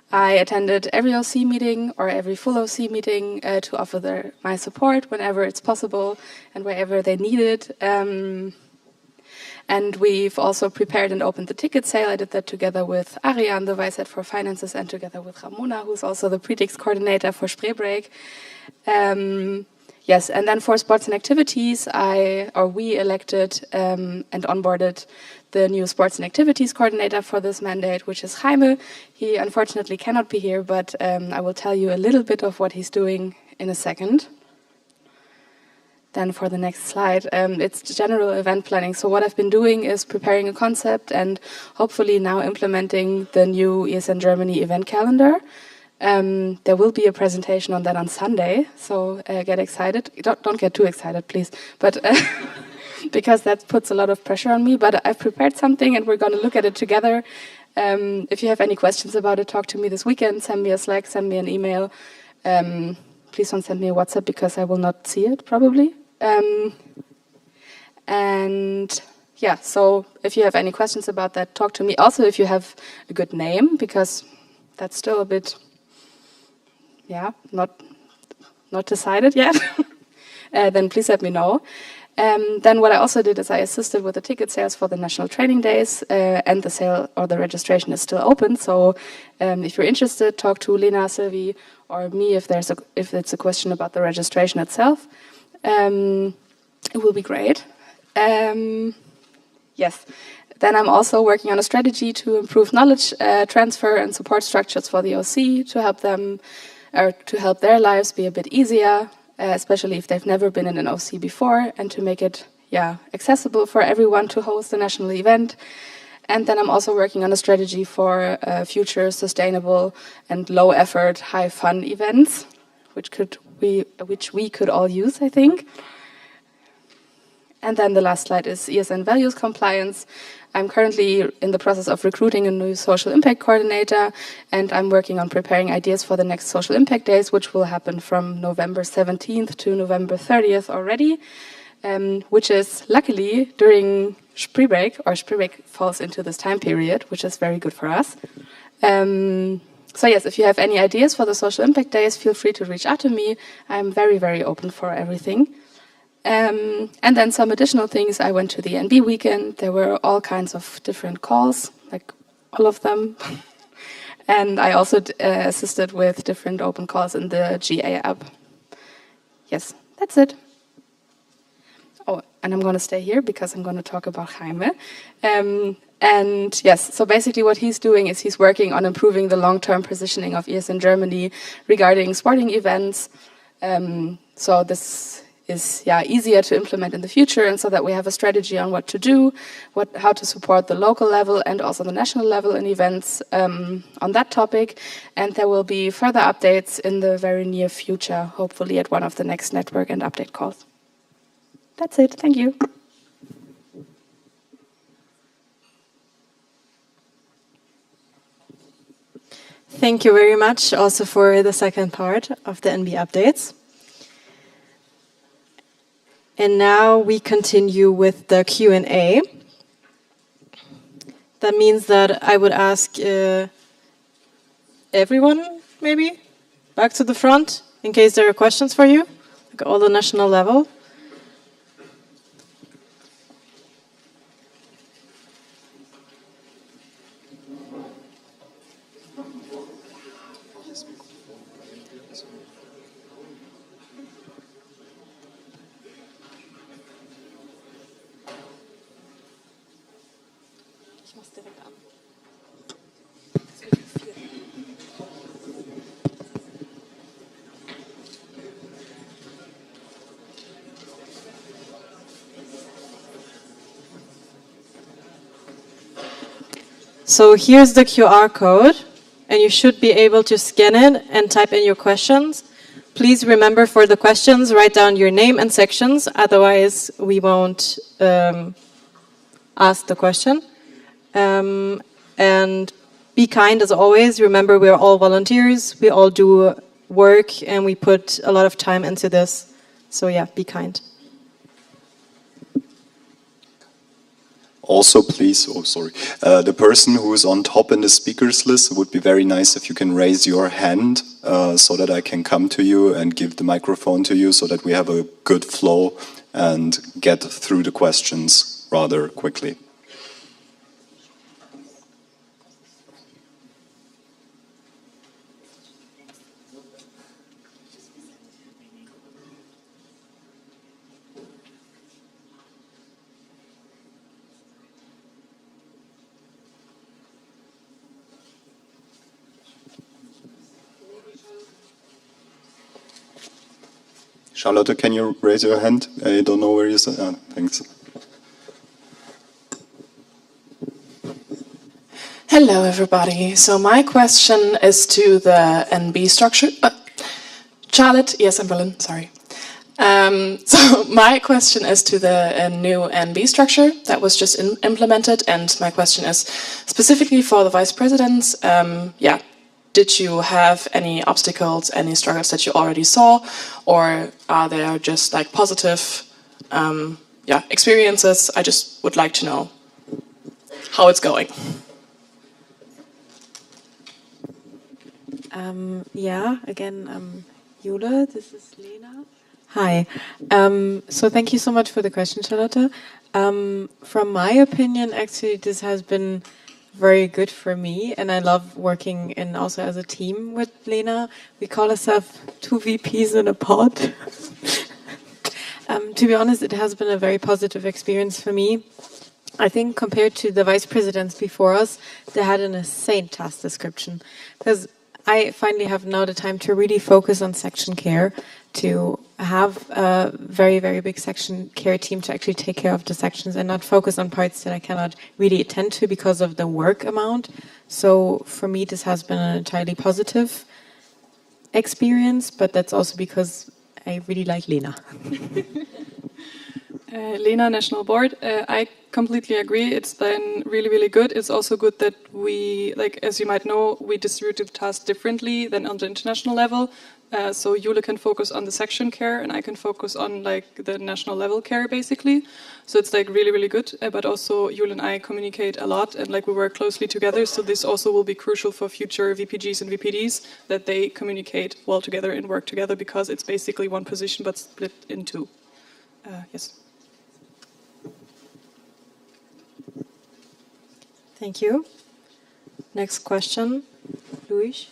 I attended every OC meeting or every full OC meeting to offer my support whenever it's possible and wherever they need it. And we've also prepared and opened the ticket sale. I did that together with Ariane, the vice head for finances, and together with Ramona, who's also the predicts coordinator for Spreebreak. Yes, and then for sports and activities, we elected and onboarded the new sports and activities coordinator for this mandate, which is Jaime. He unfortunately cannot be here, but I will tell you a little bit of what he's doing in a second. Then for the next slide, it's general event planning. So what I've been doing is preparing a concept and hopefully now implementing the new ESN Germany event calendar. There will be a presentation on that on Sunday, so get excited. Don't get too excited, please, but because that puts a lot of pressure on me. But I've prepared something, and we're going to look at it together. If you have any questions about it, talk to me this weekend. Send me a Slack, send me an email. Please don't send me a WhatsApp because I will not see it probably. And yeah, so if you have any questions about that, talk to me. Also, if you have a good name, because that's still a bit. Yeah, not decided yet, then please let me know. Then what I also did is I assisted with the ticket sales for the national training days, and the sale or the registration is still open. So if you're interested, talk to Lena, Sylvie, or me if it's a question about the registration itself. It will be great. Yes. Then I'm also working on a strategy to improve knowledge transfer and support structures for the OC to help them. Or to help their lives be a bit easier, especially if they've never been in an OC before, and to make it accessible for everyone to host a national event. And then I'm also working on a strategy for future sustainable and low effort, high fun events, which we could all use, I think. And then the last slide is ESN values compliance. I'm currently in the process of recruiting a new social impact coordinator, and I'm working on preparing ideas for the next social impact days, which will happen from November 17th to November 30th already, which is luckily during Spreebreak, or Spreebreak falls into this time period, which is very good for us. So yes, if you have any ideas for the social impact days, feel free to reach out to me. I'm very, very open for everything. And then some additional things. I went to the NB weekend. There were all kinds of different calls, like all of them. And I also assisted with different open calls in the GA app. Yes, that's it. Oh, and I'm going to stay here because I'm going to talk about Jaime. And yes, so basically what he's doing is he's working on improving the long-term positioning of ES in Germany regarding sporting events. So this is easier to implement in the future, and so that we have a strategy on what to do, how to support the local level and also the national level in events on that topic. And there will be further updates in the very near future, hopefully at one of the next network and update calls. That's it. Thank you. Thank you very much also for the second part of the NB updates. And now we continue with the Q&A. That means that I would ask everyone, maybe, back to the front, in case there are questions for you, like all the national level. So here's the QR code, and you should be able to scan it and type in your questions. Please remember, for the questions, write down your name and sections, otherwise we won't ask the question. And be kind as always. Remember, we're all volunteers, we all do work, and we put a lot of time into this. So yeah, be kind. Also, please, the person who is on top in the speakers list, it would be very nice if you can raise your hand so that I can come to you and give the microphone to you so that we have a good flow and get through the questions rather quickly. Charlotte, can you raise your hand? I don't know where you said. Thanks. Hello, everybody. So my question is to the NB structure. Charlotte, yes, I'm Berlin, sorry. So my question is to the new NB structure that was just implemented, and my question is specifically for the vice presidents. Did you have any obstacles, any struggles that you already saw, or are there just like positive experiences? I just would like to know how it's going. Again, Jule, this is Lena. Hi. So thank you so much for the question, Charlotte. From my opinion, actually, this has been very good for me, and I love working in also as a team with Lena. We call ourselves 2 VPs in a pod. To be honest, it has been a very positive experience for me. I think compared to the vice presidents before us, they had an insane task description, because I finally have now the time to really focus on section care, to have a very, very big section care team to actually take care of the sections and not focus on parts that I cannot really attend to because of the work amount. So for me, this has been an entirely positive experience, but that's also because I really like Lena. Lena, National Board. I completely agree. It's been really, really good. It's also good that we, like, as you might know, we distributed tasks differently than on the international level. So Jule can focus on the section care and I can focus on like the national level care basically. So it's like really, really good. But also Jule and I communicate a lot and like we work closely together. So this also will be crucial for future VPGs and VPDs that they communicate well together and work together because it's basically one position but split in two. Yes. Thank you. Next question, Luis.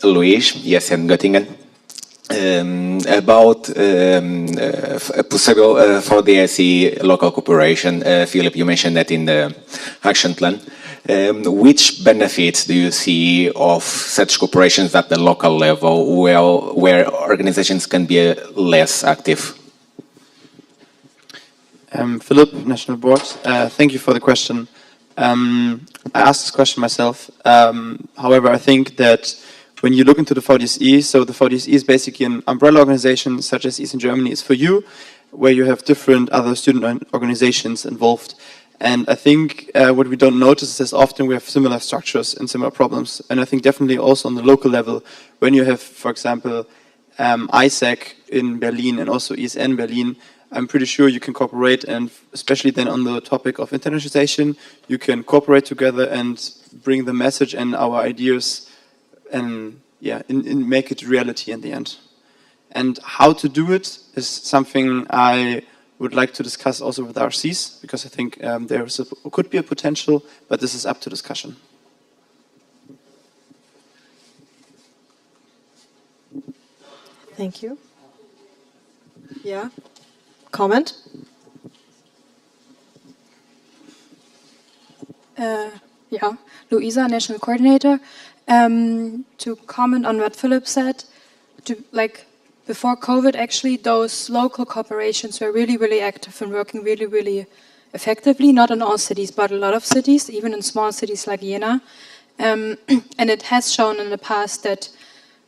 Luis, yes, and Göttingen. About possible for the SE local cooperation, Philip, you mentioned that in the action plan. Which benefits do you see of such cooperations at the local level where organizations can be less active? Philip, National Board, thank you for the question. I asked this question myself. However, I think that when you look into the VDSE, so the VDSE is basically an umbrella organization such as Eastern Germany is for you, where you have different other student organizations involved. And I think what we don't notice is often we have similar structures and similar problems. And I think definitely also on the local level, when you have, for example, ISAC in Berlin and also ESN Berlin, I'm pretty sure you can cooperate, and especially then on the topic of internationalization, you can cooperate together and bring the message and our ideas and make it reality in the end. And how to do it is something I would like to discuss also with RCs, because I think there could be a potential, but this is up to discussion. Thank you. Yeah. Comment? Yeah, Luisa, National Coordinator. To comment on what Philip said, before COVID, actually, those local corporations were really, really active and working really, really effectively, not in all cities, but a lot of cities, even in small cities like Jena. And it has shown in the past that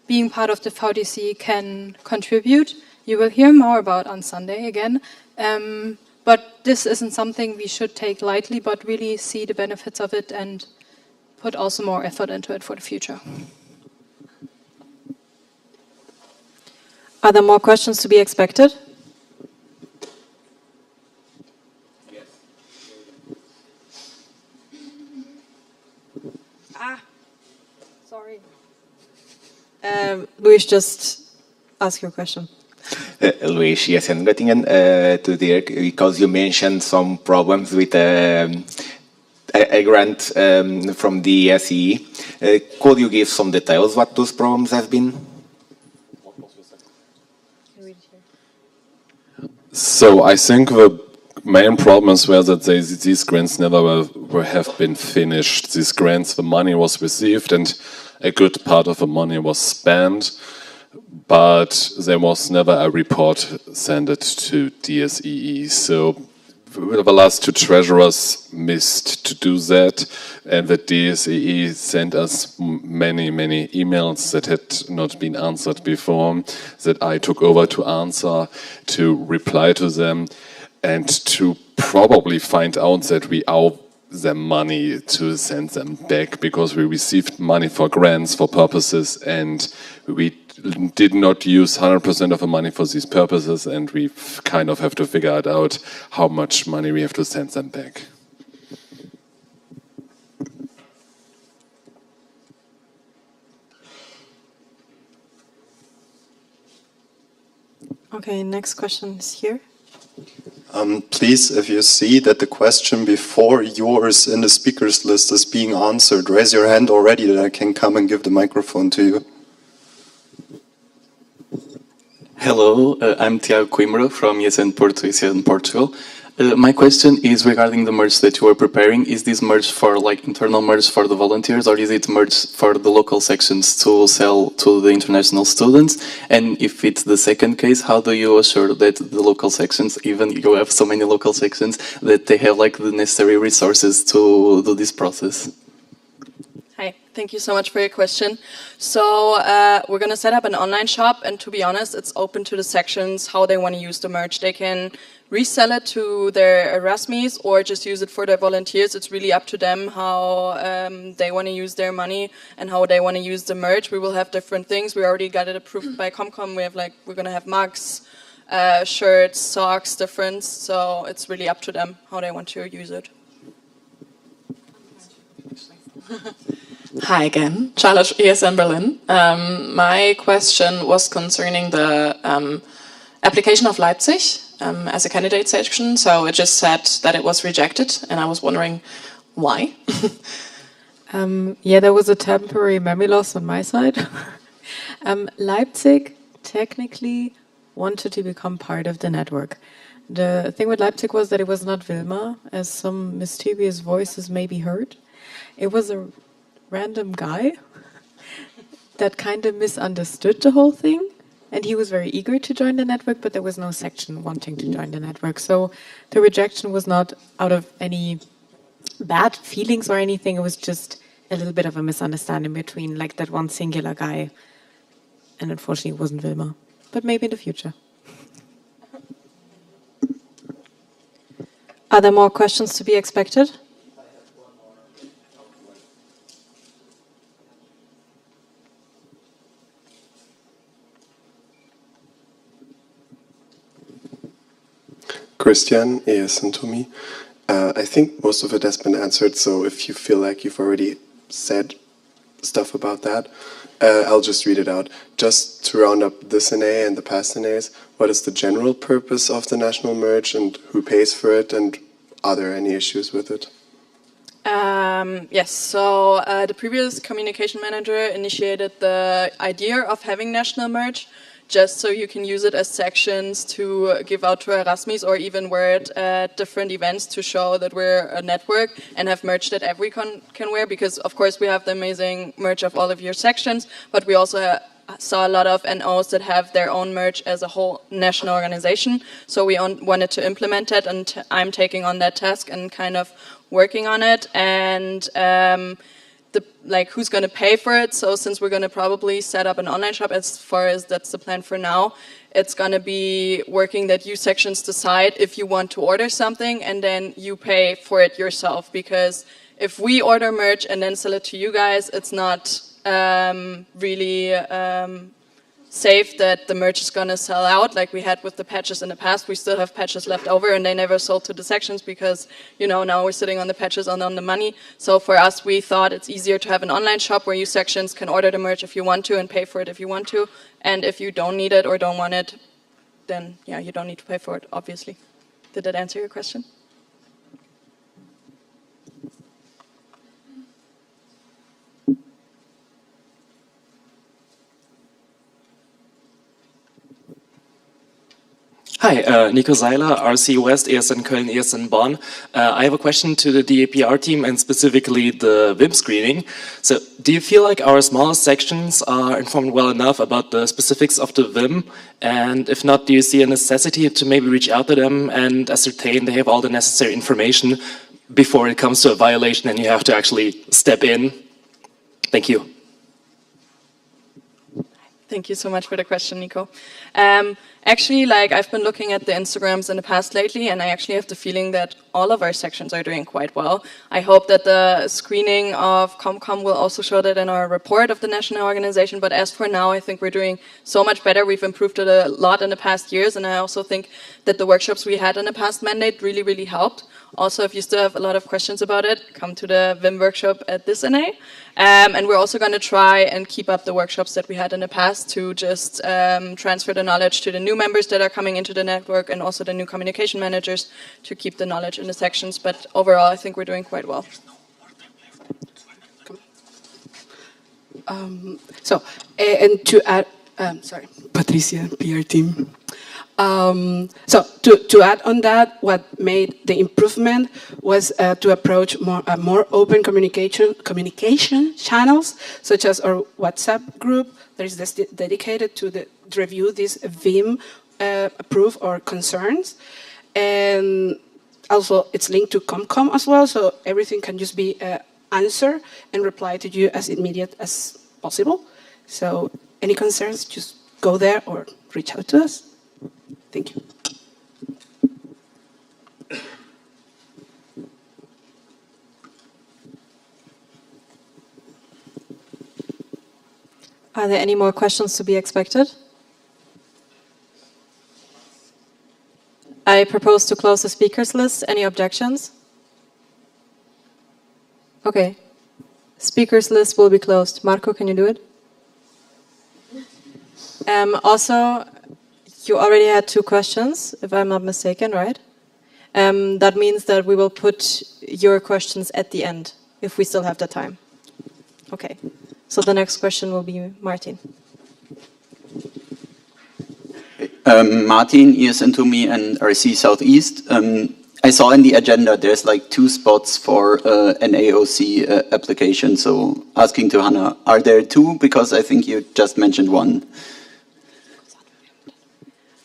being part of the VDC can contribute. You will hear more about on Sunday again. But this isn't something we should take lightly, but really see the benefits of it and put also more effort into it for the future. Are there more questions to be expected? Yes. Sorry. Luis, just ask your question. Luis, yes, and Göttingen to Dirk, because you mentioned some problems with a grant from the SE. Could you give some details what those problems have been? So I think the main problems were that these grants never have been finished. These grants, the money was received and a good part of the money was spent, but there was never a report sent to DSEE. So the last two treasurers missed to do that, and the DSEE sent us many emails that had not been answered before, that I took over to answer, to reply to them, and to probably find out that we owe them money to send them back, because we received money for grants, for purposes, and we did not use 100% of the money for these purposes, and we kind of have to figure it out how much money we have to send them back. Okay, next question is here. Please, if you see that the question before yours in the speakers list is being answered, raise your hand already that I can come and give the microphone to you. Hello, I'm Tiago Coimbra from ESN Porto, ESN Portugal. My question is regarding the merge that you are preparing. Is this merge for like internal merge for the volunteers, or is it merge for the local sections to sell to the international students? And if it's the second case, how do you assure that the local sections, even you have so many local sections, that they have like the necessary resources to do this process? Hi, Thank you so much for your question. So we're going to set up an online shop, and to be honest, it's open to the sections how they want to use the merch. They can resell it to their Erasmus or just use it for their volunteers. It's really up to them how they want to use their money and how they want to use the merch. We will have different things. We already got it approved by Comcom. We're going to have mugs, shirts, socks, different. So it's really up to them how they want to use it. Hi again, Charlotte, ESN Berlin. My question was concerning the application of Leipzig as a candidate section. So it just said that it was rejected, and I was wondering why. Yeah, there was a temporary memory loss on my side. Leipzig technically wanted to become part of the network. The thing with Leipzig was that it was not Wilma, as some mysterious voices may be heard. It was a random guy that kind of misunderstood the whole thing, and he was very eager to join the network, but there was no section wanting to join the network. So the rejection was not out of any bad feelings or anything. It was just a little bit of a misunderstanding between like that one singular guy, and unfortunately it wasn't Wilma, but maybe in the future. Are there more questions to be expected? Christian, ESN to me. I think most of it has been answered, so if you feel like you've already said stuff about that, I'll just read it out. Just to round up this NA and the past NAs, what is the general purpose of the national merge and who pays for it, and are there any issues with it? Yes, so the previous communication manager initiated the idea of having national merge, just so you can use it as sections to give out to Erasmus or even wear it at different events to show that we're a network and have merch that everyone can wear, because of course we have the amazing merch of all of your sections, but we also saw a lot of NOs that have their own merch as a whole national organization. So we wanted to implement it, and I'm taking on that task and kind of working on it. And who's going to pay for it? So since we're going to probably set up an online shop, as far as that's the plan for now, it's going to be working that you sections decide if you want to order something, and then you pay for it yourself. Because if we order merch and then sell it to you guys, it's not really safe that the merch is going to sell out like we had with the patches in the past. We still have patches left over, and they never sold to the sections because, you know, now we're sitting on the patches on the money. So for us, we thought it's easier to have an online shop where you sections can order the merch if you want to and pay for it if you want to. And if you don't need it or don't want it, then yeah, you don't need to pay for it, obviously. Did that answer your question? Hi, Nico Seiler, RC West, ESN Köln, ESN Bonn. I have a question to the DAPR team and specifically the WIM screening. So do you feel like our smaller sections are informed well enough about the specifics of the WIM? And if not, do you see a necessity to maybe reach out to them and ascertain they have all the necessary information before it comes to a violation and you have to actually step in? Thank you. Thank you so much for the question, Nico. Actually, I've been looking at the Instagrams in the past lately, and I actually have the feeling that all of our sections are doing quite well. I hope that the screening of Comcom will also show that in our report of the national organization, but as for now, I think we're doing so much better. We've improved it a lot in the past years, and I also think that the workshops we had in the past mandate really, really helped. Also, if you still have a lot of questions about it, come to the WIM workshop at this NA. And we're also going to try and keep up the workshops that we had in the past to just transfer the knowledge to the new members that are coming into the network and also the new communication managers to keep the knowledge in the sections. But overall, I think we're doing quite well. And to add, sorry, Patricia, PR team. So to add on that, what made the improvement was to approach more open communication channels, such as our WhatsApp group that is dedicated to review these WIM approved or concerns, and also it's linked to Comcom as well, so everything can just be answer and reply to you as immediate as possible. So any concerns, just go there or reach out to us. Thank you. Are there any more questions to be expected? I propose to close the speakers list. Any objections? Okay. Speakers list will be closed. Marco, can you do it? Also, you already had 2 questions, if I'm not mistaken, right? That means that we will put your questions at the end, if we still have the time. Okay. So the next question will be Martin. Martin, ESN2Me and RC Southeast. I saw in the agenda there's like 2 spots for an AOC application. So asking to Hannah, are there 2? Because I think you just mentioned 1.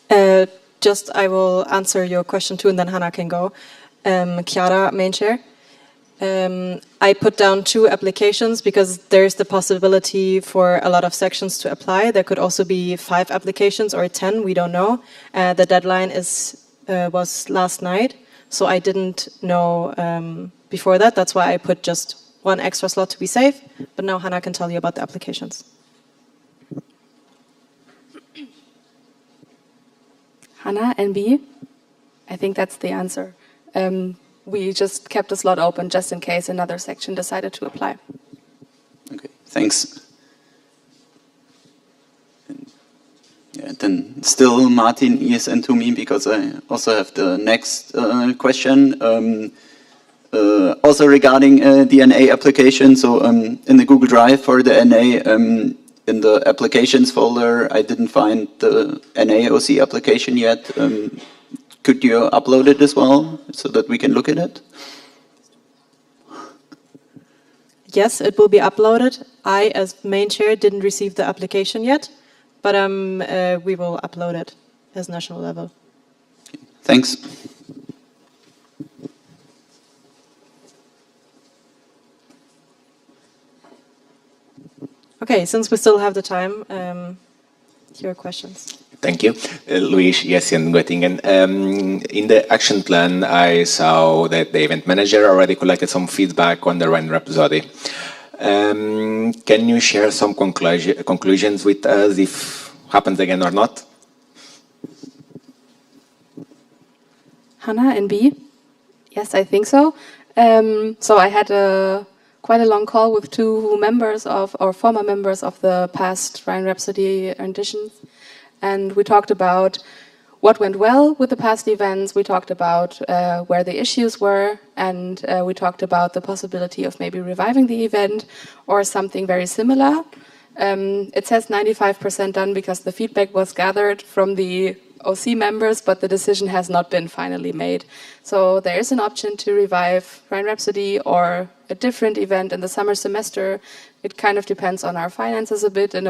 I will answer your question 2 and then Hannah can go. Chiara, main chair. I put down 2 applications because there's the possibility for a lot of sections to apply. There could also be 5 applications or 10, we don't know. The deadline was last night, so I didn't know before that. That's why I put just 1 extra slot to be safe. But now Hannah can tell you about the applications. Hannah, NB? I think that's the answer. We just kept a slot open just in case another section decided to apply. Okay, thanks. Yeah, then still Martin, ESN2Me, because I also have the next question. Also regarding the NA application, so in the Google Drive for the NA, in the applications folder, I didn't find the NAOC application yet. Could you upload it as well so that we can look at it? Yes, it will be uploaded. I, as main chair, didn't receive the application yet, but we will upload it as national level. Thanks. Okay, since we still have the time, your questions. Thank you. Luis Jessen, Göttingen. In the action plan, I saw that the event manager already collected some feedback on the Rhine Rhapsody. Can you share some conclusions with us if happens again or not? Hannah, NB? Yes, I think so. So I had quite a long call with 2 members or former members of the past Rhine Rhapsody editions. And we talked about what went well with the past events, we talked about where the issues were, and we talked about the possibility of maybe reviving the event or something very similar. It says 95% done because the feedback was gathered from the OC members, but the decision has not been finally made. So there is an option to revive Rhine Rhapsody or a different event in the summer semester. It kind of depends on our finances a bit and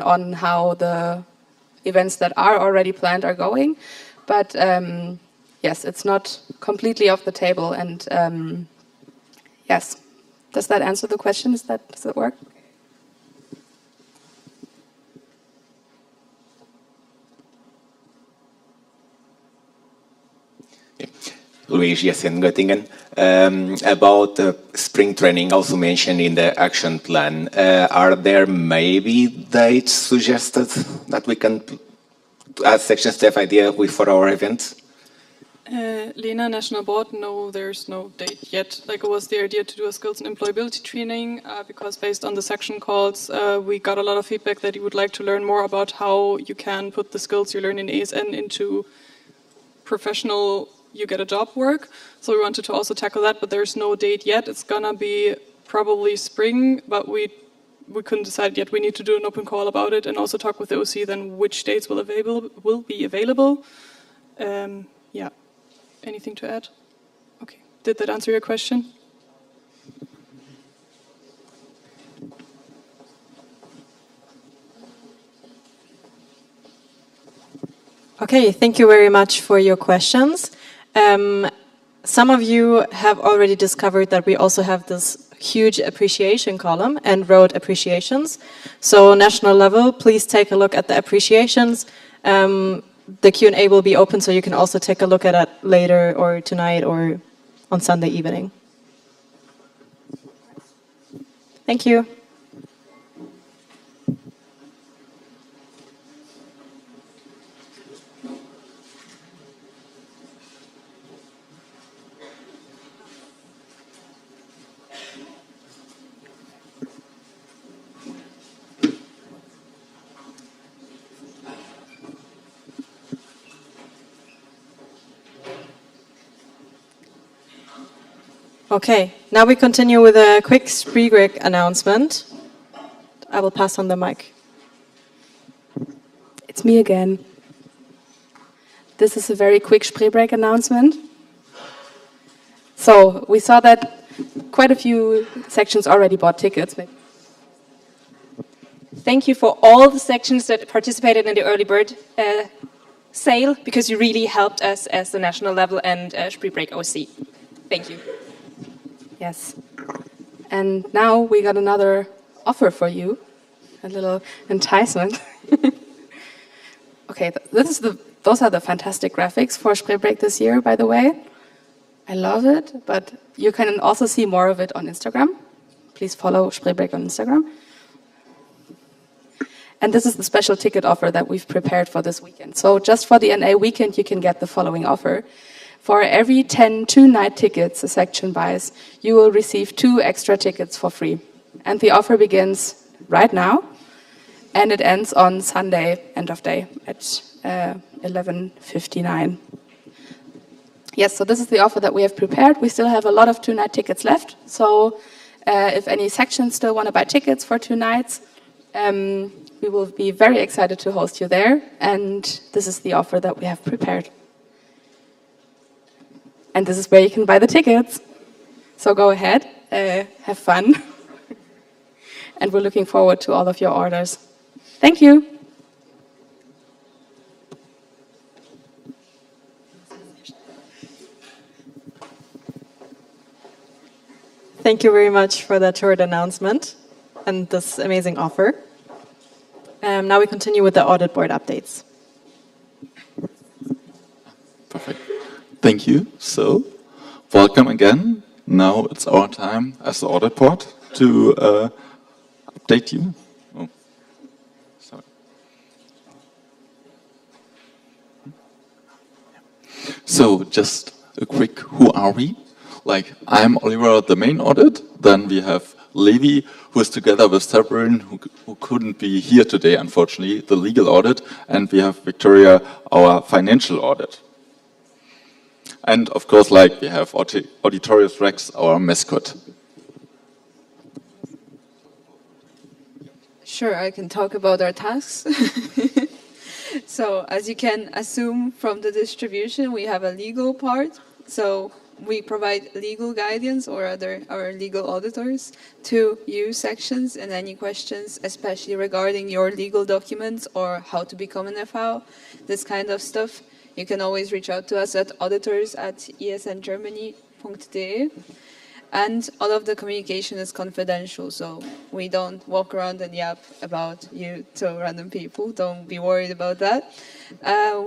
on how the events that are already planned are going. But yes, it's not completely off the table. And yes, does that answer the question? Does it work? Luis Jessen, Göttingen. About spring training, also mentioned in the action plan. Are there maybe dates suggested that we can, as section staff idea, for our events? Lena, National Board, no, there's no date yet. Like, it was the idea to do a skills and employability training because based on the section calls, we got a lot of feedback that you would like to learn more about how you can put the skills you learn in ASN into professional you get a job work. So we wanted to also tackle that, but there's no date yet. It's gonna be probably spring, but we couldn't decide yet. We need to do an open call about it and also talk with the OC then which dates will be available. Yeah, anything to add? Okay, did that answer your question? Okay, thank you very much for your questions. Some of you have already discovered that we also have this huge appreciation column and wrote appreciations. So national level, please take a look at the appreciations. The Q&A will be open, so you can also take a look at it later or tonight or on Sunday evening. Thank you. Okay, now we continue with a quick spree break announcement. I will pass on the mic. It's me again. This is a very quick spree break announcement. So we saw that quite a few sections already bought tickets. Thank you for all the sections that participated in the early bird sale, because you really helped us as the national level and spree break OC. Thank you. Yes. And now we got another offer for you, a little enticement. Okay, those are the fantastic graphics for Spree Break this year, by the way. I love it, but you can also see more of it on Instagram. Please follow Spree Break on Instagram. And this is the special ticket offer that we've prepared for this weekend. So just for the NA weekend, you can get the following offer. For every 10 two-night tickets a section buys, you will receive 2 extra tickets for free. And the offer begins right now, and it ends on Sunday, end of day, at 11:59. Yes, so this is the offer that we have prepared. We still have a lot of two-night tickets left. So if any sections still want to buy tickets for 2 nights, we will be very excited to host you there. And this is the offer that we have prepared. And this is where you can buy the tickets. So go ahead, have fun. And we're looking forward to all of your orders. Thank you. Thank you very much for that short announcement and this amazing offer. Now we continue with the audit board updates. Perfect. Thank you. So, welcome again. Now it's our time as the audit board to update you. Oh, sorry. So, just a quick who are we? Like, I'm Oliver, the main audit. Then we have Levi, who is together with Severin, who couldn't be here today, unfortunately, the legal audit. And we have Victoria, our financial audit. And of course, like, we have Auditorius Rex, our mascot. Sure, I can talk about our tasks. So, as you can assume from the distribution, we have a legal part. So, we provide legal guidance or our legal auditors to use sections and any questions, especially regarding your legal documents or how to become an FO, this kind of stuff. You can always reach out to us at auditors@esngermany.de. And all of the communication is confidential, so we don't walk around and yap about you to random people. Don't be worried about that.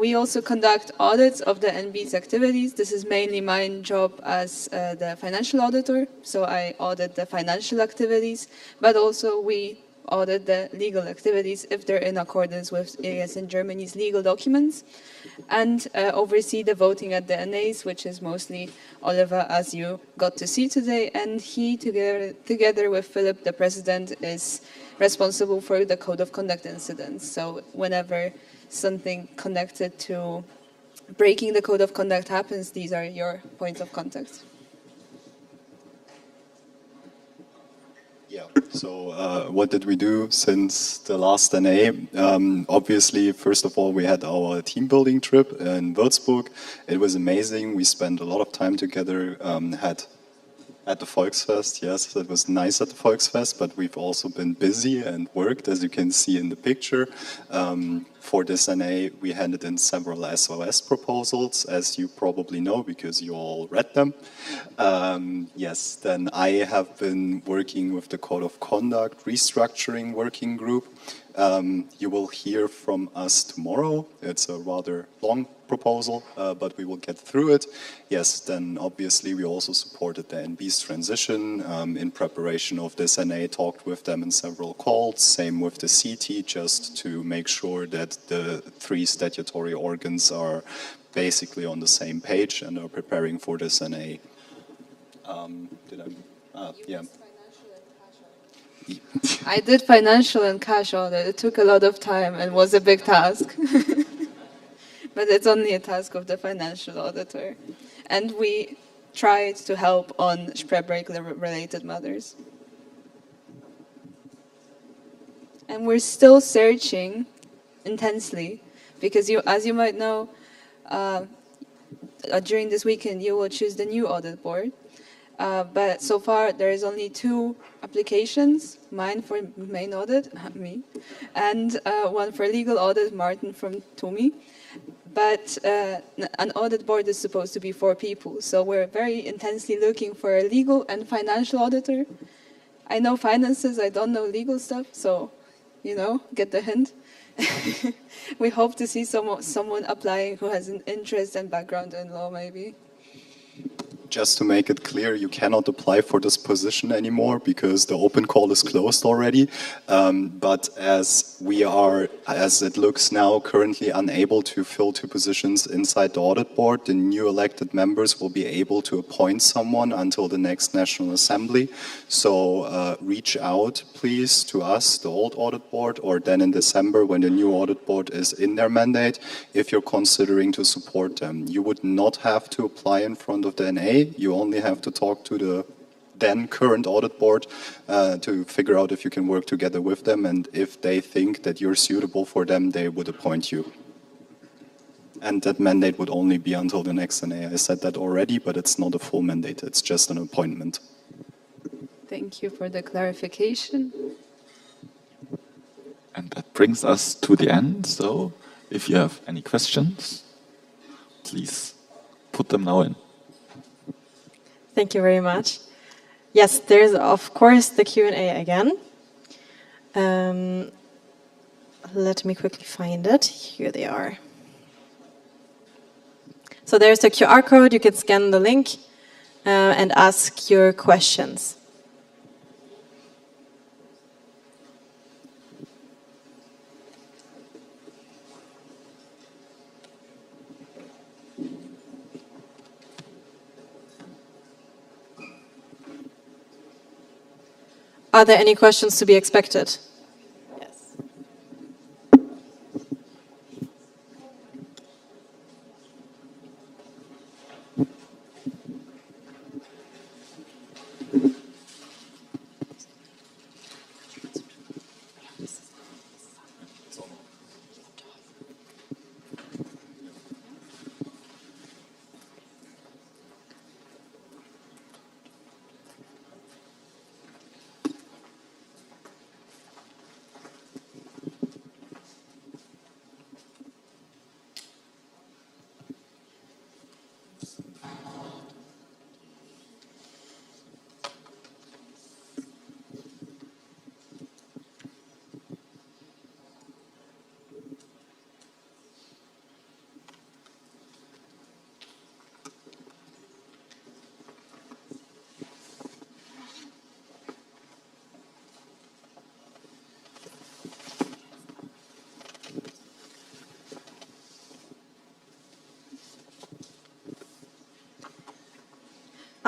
We also conduct audits of the NB's activities. This is mainly my job as the financial auditor, so I audit the financial activities, but also we audit the legal activities if they're in accordance with ESN Germany's legal documents, and oversee the voting at the NAs, which is mostly Oliver, as you got to see today, and he, together with Philip, the president, is responsible for the code of conduct incidents. So whenever something connected to breaking the code of conduct happens, these are your points of contact. Yeah, so what did we do since the last NA? Obviously, first of all, we had our team building trip in Würzburg. It was amazing. We spent a lot of time together, at the Volksfest. Yes, it was nice at the Volksfest, but we've also been busy and worked, as you can see in the picture. for this NA, we handed in several SOS proposals, as you probably know, because you all read them. Yes, then I have been working with the Code of Conduct Restructuring Working Group. You will hear from us tomorrow. It's a rather long proposal, but we will get through it. Yes, then obviously we also supported the NB's transition in preparation of this NA, talked with them in several calls, same with the CT, just to make sure that the 3 statutory organs are basically on the same page and are preparing for this NA. Yeah. I did financial and cash audit. It took a lot of time and was a big task. But it's only a task of the financial auditor. And we tried to help on Spreadbreak-related matters. And we're still searching intensely, because as you might know, during this weekend you will choose the new audit board. But so far there is only 2 applications, mine for main audit, me, and one for legal audit, Martin from TUMI. But an audit board is supposed to be 4 people, so we're very intensely looking for a legal and financial auditor. I know finances, I don't know legal stuff, so, you know, get the hint. We hope to see someone applying who has an interest and background in law, maybe. Just to make it clear, you cannot apply for this position anymore because the open call is closed already. But as we are, as it looks now, currently unable to fill 2 positions inside the audit board, the new elected members will be able to appoint someone until the next National Assembly. So reach out, please, to us, the old audit board, or then in December when the new audit board is in their mandate, if you're considering to support them. You would not have to apply in front of the NA. You only have to talk to the then current audit board to figure out if you can work together with them, and if they think that you're suitable for them, they would appoint you. And that mandate would only be until the next NA. I said that already, but it's not a full mandate, it's just an appointment. Thank you for the clarification. And that brings us to the end, so if you have any questions, please put them now in. Thank you very much. Yes, there's of course the Q&A again. Let me quickly find it. Here they are. So there's the QR code. You can scan the link and ask your questions. Are there any questions to be expected? Yes.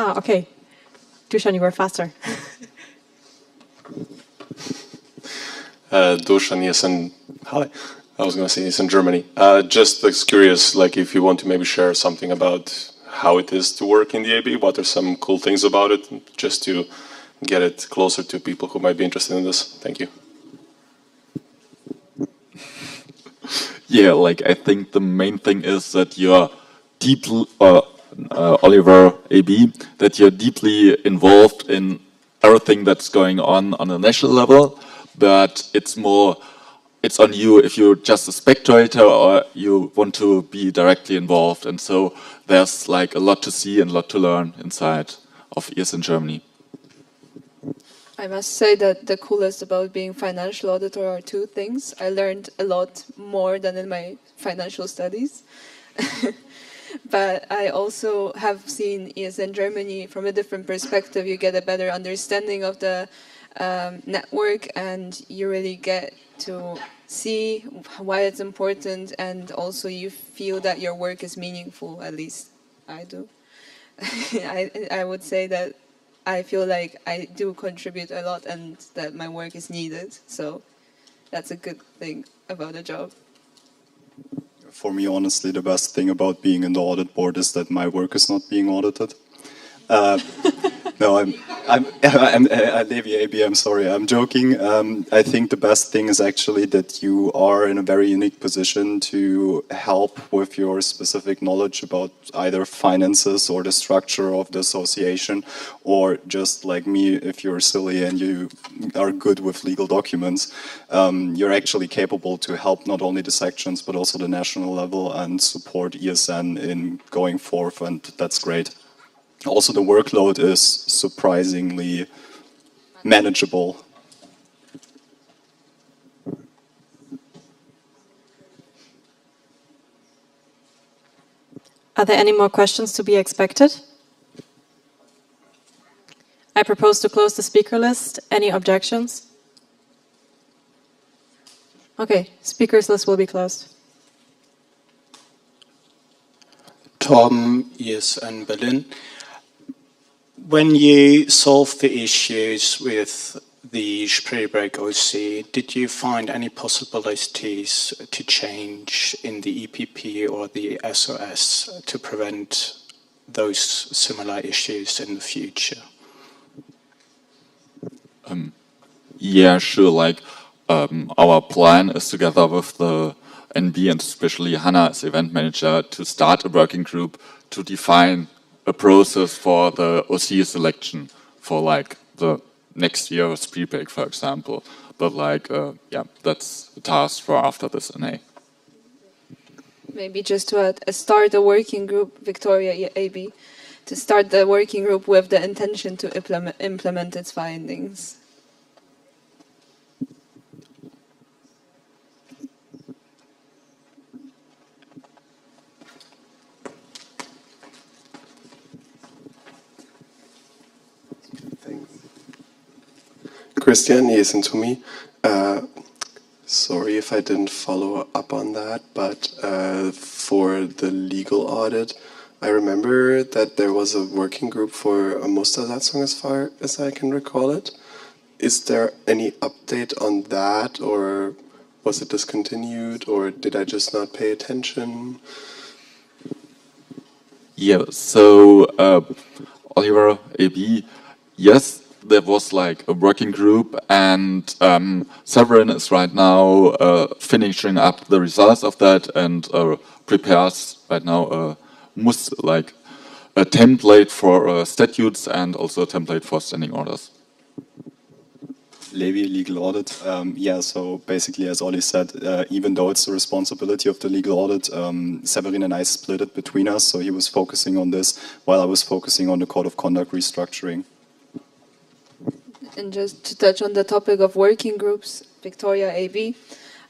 Ah, okay. Dusan, you were faster. Dusan, yes, and hi. I was going to say it's in Germany. Just curious, like if you want to maybe share something about how it is to work in the AB, what are some cool things about it, just to get it closer to people who might be interested in this. Thank you. Yeah, like I think the main thing is that you're deeply, Oliver AB, that you're deeply involved in everything that's going on a national level, but it's more it's on you if you're just a spectator or you want to be directly involved. And so there's like a lot to see and a lot to learn inside of ES in Germany. I must say that the coolest about being financial auditor are two things. I learned a lot more than in my financial studies. But I also have seen ESN Germany from a different perspective. You get a better understanding of the network, and you really get to see why it's important, and also you feel that your work is meaningful. At least I do. I would say that I feel like I do contribute a lot and that my work is needed. So that's a good thing about the job. For me, honestly, the best thing about being in the audit board is that my work is not being audited. No, Levi AB, I'm sorry, I'm joking. I think the best thing is actually that you are in a very unique position to help with your specific knowledge about either finances or the structure of the association, or just like me, if you're silly and you are good with legal documents, you're actually capable to help not only the sections but also the national level and support ESN in going forth, and that's great. Also, the workload is surprisingly manageable. Are there any more questions to be expected? I propose to close the speaker list. Any objections? Okay, speakers list will be closed. Tom, yes, and Berlin. When you solved the issues with the Spreebrek OC, did you find any possibilities to change in the EPP or the SOS to prevent those similar issues in the future? Yeah, sure. Like our plan is together with the NB and especially Hannah as event manager to start a working group to define a process for the OC selection for like the next year spree break, for example. But like, yeah, that's a task for after this NA. Maybe just to start a working group, Victoria AB, to start the working group with the intention to implement its findings. Christian, listen to me. Sorry if I didn't follow up on that, but for the legal audit, I remember that there was a working group for a Mustersatzung as far as I can recall it. Is there any update on that, or was it discontinued, or did I just not pay attention? Yeah, so Oliver AB, yes, there was like a working group, and Severin is right now finishing up the results of that and prepares right now a template for statutes and also a template for standing orders. Levi, legal audit. Yeah, so basically, as Oli said, even though it's the responsibility of the legal audit, Severin and I split it between us. So he was focusing on this while I was focusing on the code of conduct restructuring. And just to touch on the topic of working groups, Victoria AB,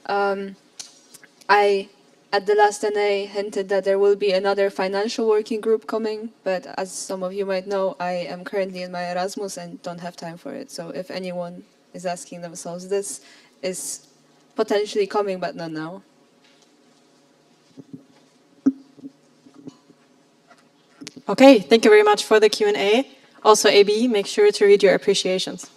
I, at the last NA, hinted that there will be another financial working group coming, but as some of you might know, I am currently in my Erasmus and don't have time for it. So if anyone is asking themselves, this is potentially coming, but not now. Okay, thank you very much for the Q&A. Also, AB, make sure to read your appreciations.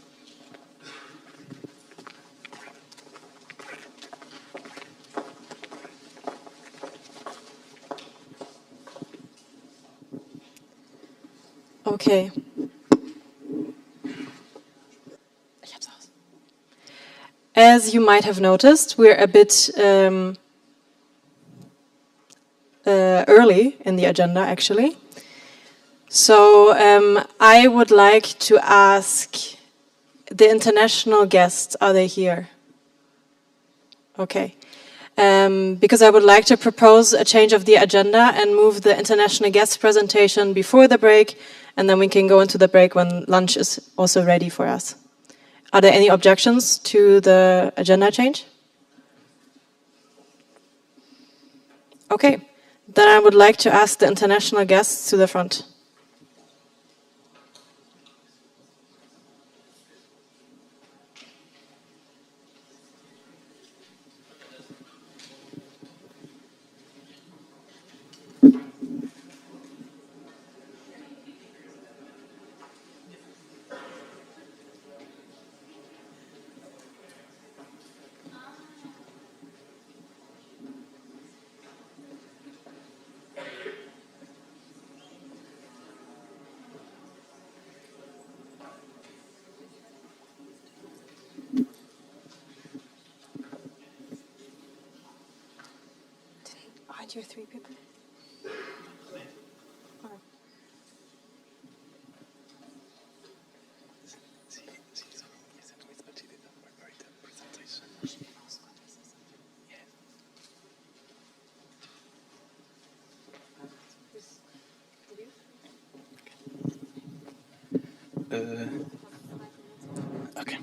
Okay. As you might have noticed, we're a bit early in the agenda, actually. So I would like to ask the international guests, are they here? Okay. Because I would like to propose a change of the agenda and move the international guest presentation before the break, and then we can go into the break when lunch is also ready for us. Are there any objections to the agenda change? Okay. Then I would like to ask the international guests to the front. Aren't you three people? Okay.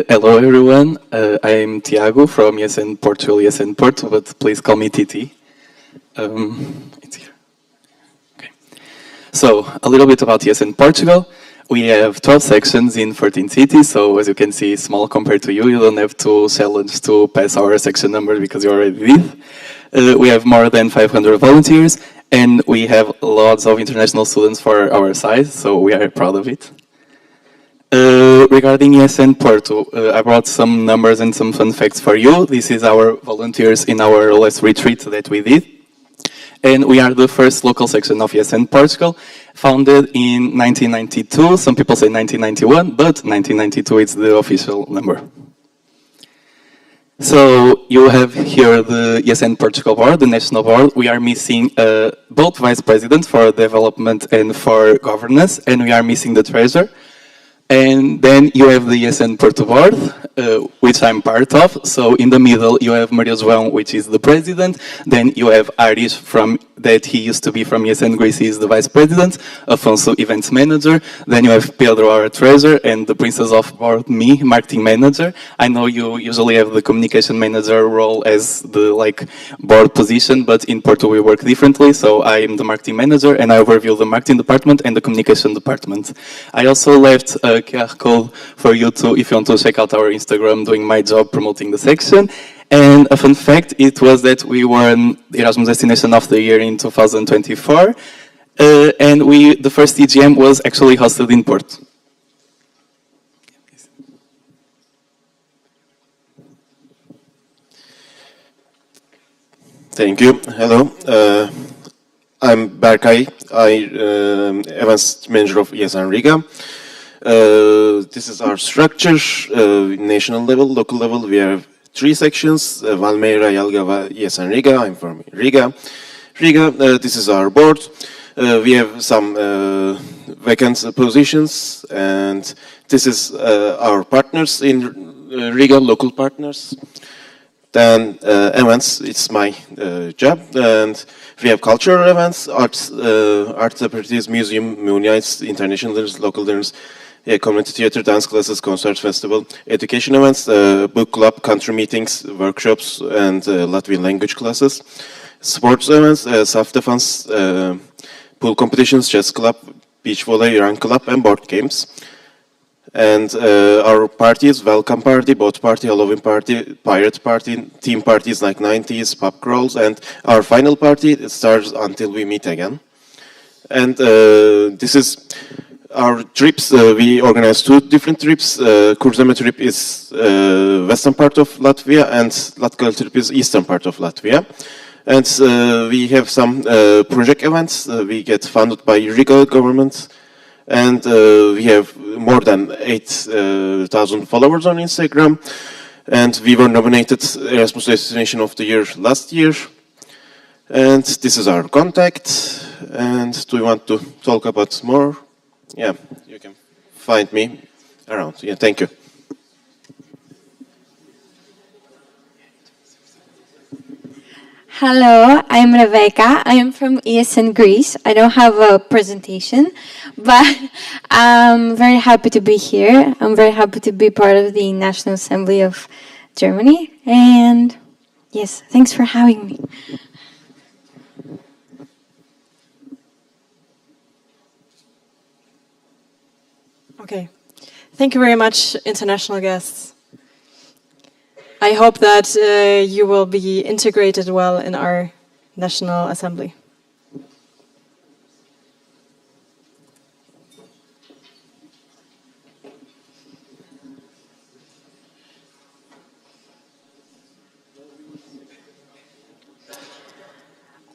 Hello everyone, I'm Tiago from ESN Portugal, ESN Porto, but please call me TT. It's here. Okay. So, a little bit about ESN Portugal. We have 12 sections in 14 cities, so as you can see, small compared to you. You don't have to challenge to pass our section number because you already did. We have more than 500 volunteers, and we have lots of international students for our side, so we are proud of it. Regarding ESN Porto, I brought some numbers and some fun facts for you. This is our volunteers in our last retreat that we did. And we are the first local section of ESN Portugal, founded in 1992. Some people say 1991, but 1992 is the official number. So you have here the ESN Portugal board, the national board. We are missing both vice presidents for development and for governance, and we are missing the treasurer. And then you have the ESN Porto board, which I'm part of. So in the middle, you have Maria João, which is the president. Then you have Aris, that he used to be from ESN Greece, he is the vice president. Afonso, events manager. Then you have Pedro, our treasurer, and the princess of board, me, marketing manager. I know you usually have the communication manager role as the board position, but in Porto we work differently. So I am the marketing manager, and I overview the marketing department and the communication department. I also left a QR code for you to, if you want to check out our Instagram, doing my job promoting the section. And a fun fact, it was that we won the Erasmus Destination of the Year in 2024. And the first EGM was actually hosted in Porto. Thank you. Hello. I'm Berkay. I'm events manager of ESN Riga. This is our structure, national level, local level. We have 3 sections, Valmiera, Jelgava, ESN Riga. I'm from Riga. This is our board. We have some vacant positions, and this is our partners in Riga, local partners. Then events, it's my job, and we have cultural events, arts activities, museum, nights, international dinners, local dinners, community theater, dance classes, concerts, festival, education events, book club, country meetings, workshops, and Latvian language classes, sports events, self-defense, pool competitions, chess club, beach volley, run club, and board games. And our parties, welcome party, boat party, Halloween party, pirate party, theme parties like 90s, pub crawls, and our final party, it starts until we meet again. And this is our trips. We organize 2 different trips. Kurzeme trip is western part of Latvia, and Latgale trip is eastern part of Latvia. And we have some project events. We get funded by Riga government. And we have more than 8,000 followers on Instagram. And we were nominated Erasmus Destination of the Year last year. And this is our contact. And do you want to talk about more? Yeah, you can find me around. Yeah, thank you. Hello, I'm Rebecca. I am from ESN Greece. I don't have a presentation, but I'm very happy to be here. I'm very happy to be part of the National Assembly of Germany. And yes, thanks for having me. Okay. Thank you very much, international guests. I hope that you will be integrated well in our National Assembly.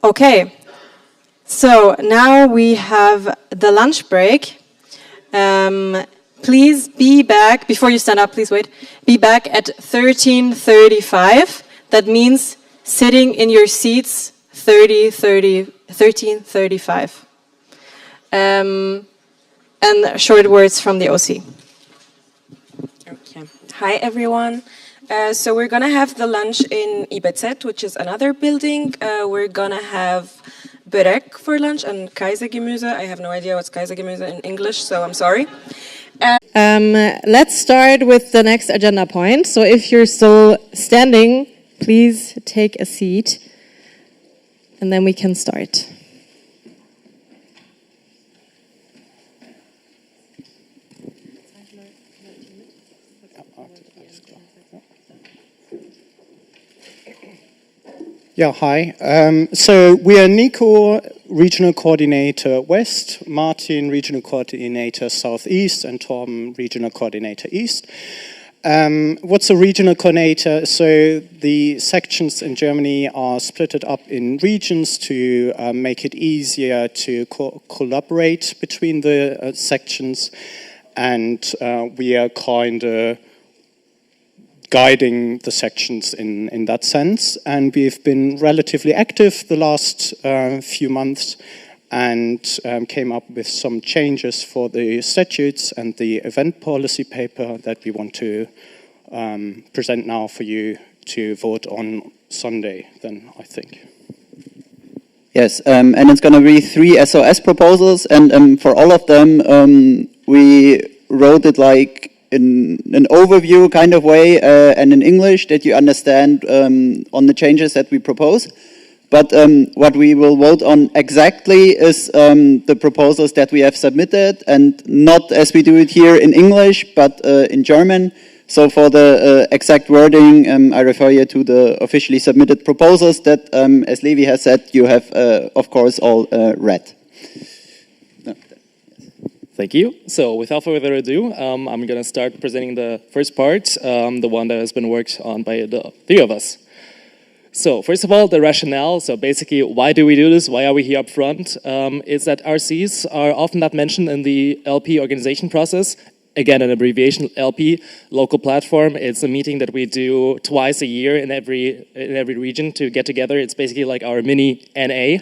Okay, so now we have the lunch break. Please be back, before you stand up, please wait, be back at 13:35. That means sitting in your seats 13:35. And short words from the OC. Okay. Hi, everyone. So we're going to have the lunch in IBZ, which is another building. We're going to have Börek for lunch and Kaisergemüse. I have no idea what's Kaisergemüse in English, so I'm sorry. Let's start with the next agenda point. So if you're still standing, please take a seat, and then we can start. Yeah, hi. So we are Nico, Regional Coordinator West, Martin, Regional Coordinator Southeast, and Torben, Regional Coordinator East. What's a regional coordinator? So the sections in Germany are splitted up in regions to make it easier to collaborate between the sections, and we are kind of guiding the sections in that sense. And we've been relatively active the last few months and came up with some changes for the statutes and the event policy paper that we want to present now for you to vote on Sunday, then, I think. Yes, and it's going to be 3 SOS proposals, and for all of them, we wrote it like in an overview kind of way and in English that you understand on the changes that we propose. But what we will vote on exactly is the proposals that we have submitted, and not as we do it here in English, but in German. So for the exact wording, I refer you to the officially submitted proposals that, as Levi has said, you have, of course, all read. Thank you. So without further ado, I'm going to start presenting the first part, the one that has been worked on by the 3 of us. So first of all, the rationale. So basically, why do we do this? Why are we here up front? Is that RCs are often not mentioned in the LP organization process. Again, an abbreviation, LP, local platform. It's a meeting that we do twice a year in every region to get together. It's basically like our mini NA.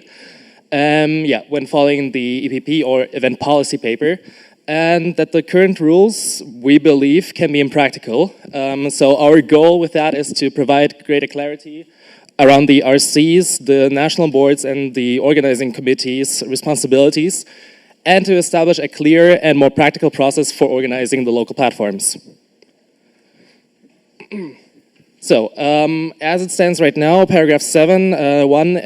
When following the EPP or event policy paper, and that the current rules, we believe, can be impractical. So our goal with that is to provide greater clarity around the RCs, the national boards, and the organizing committees' responsibilities, and to establish a clear and more practical process for organizing the local platforms. So, as it stands right now, paragraph 7.1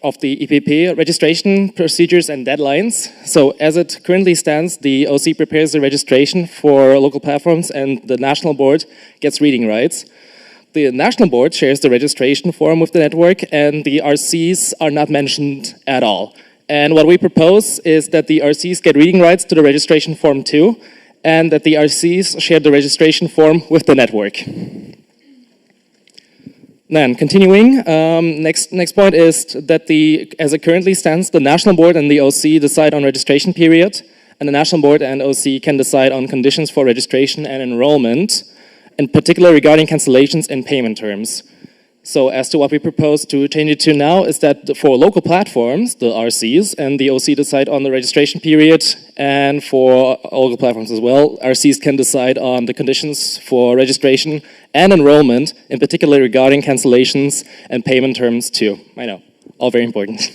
of the EPP, registration procedures and deadlines. So, as it currently stands, the OC prepares the registration for local platforms and the national board gets reading rights. The national board shares the registration form with the network, and the RCs are not mentioned at all. And what we propose is that the RCs get reading rights to the registration form too, and that the RCs share the registration form with the network. Then, continuing, next point is that as it currently stands, the national board and the OC decide on registration period, and the national board and OC can decide on conditions for registration and enrollment, in particular regarding cancellations and payment terms. So as to what we propose to change it to now is that for local platforms, the RCs and the OC decide on the registration period, and for local platforms as well, RCs can decide on the conditions for registration and enrollment, in particular regarding cancellations and payment terms too. I know, all very important.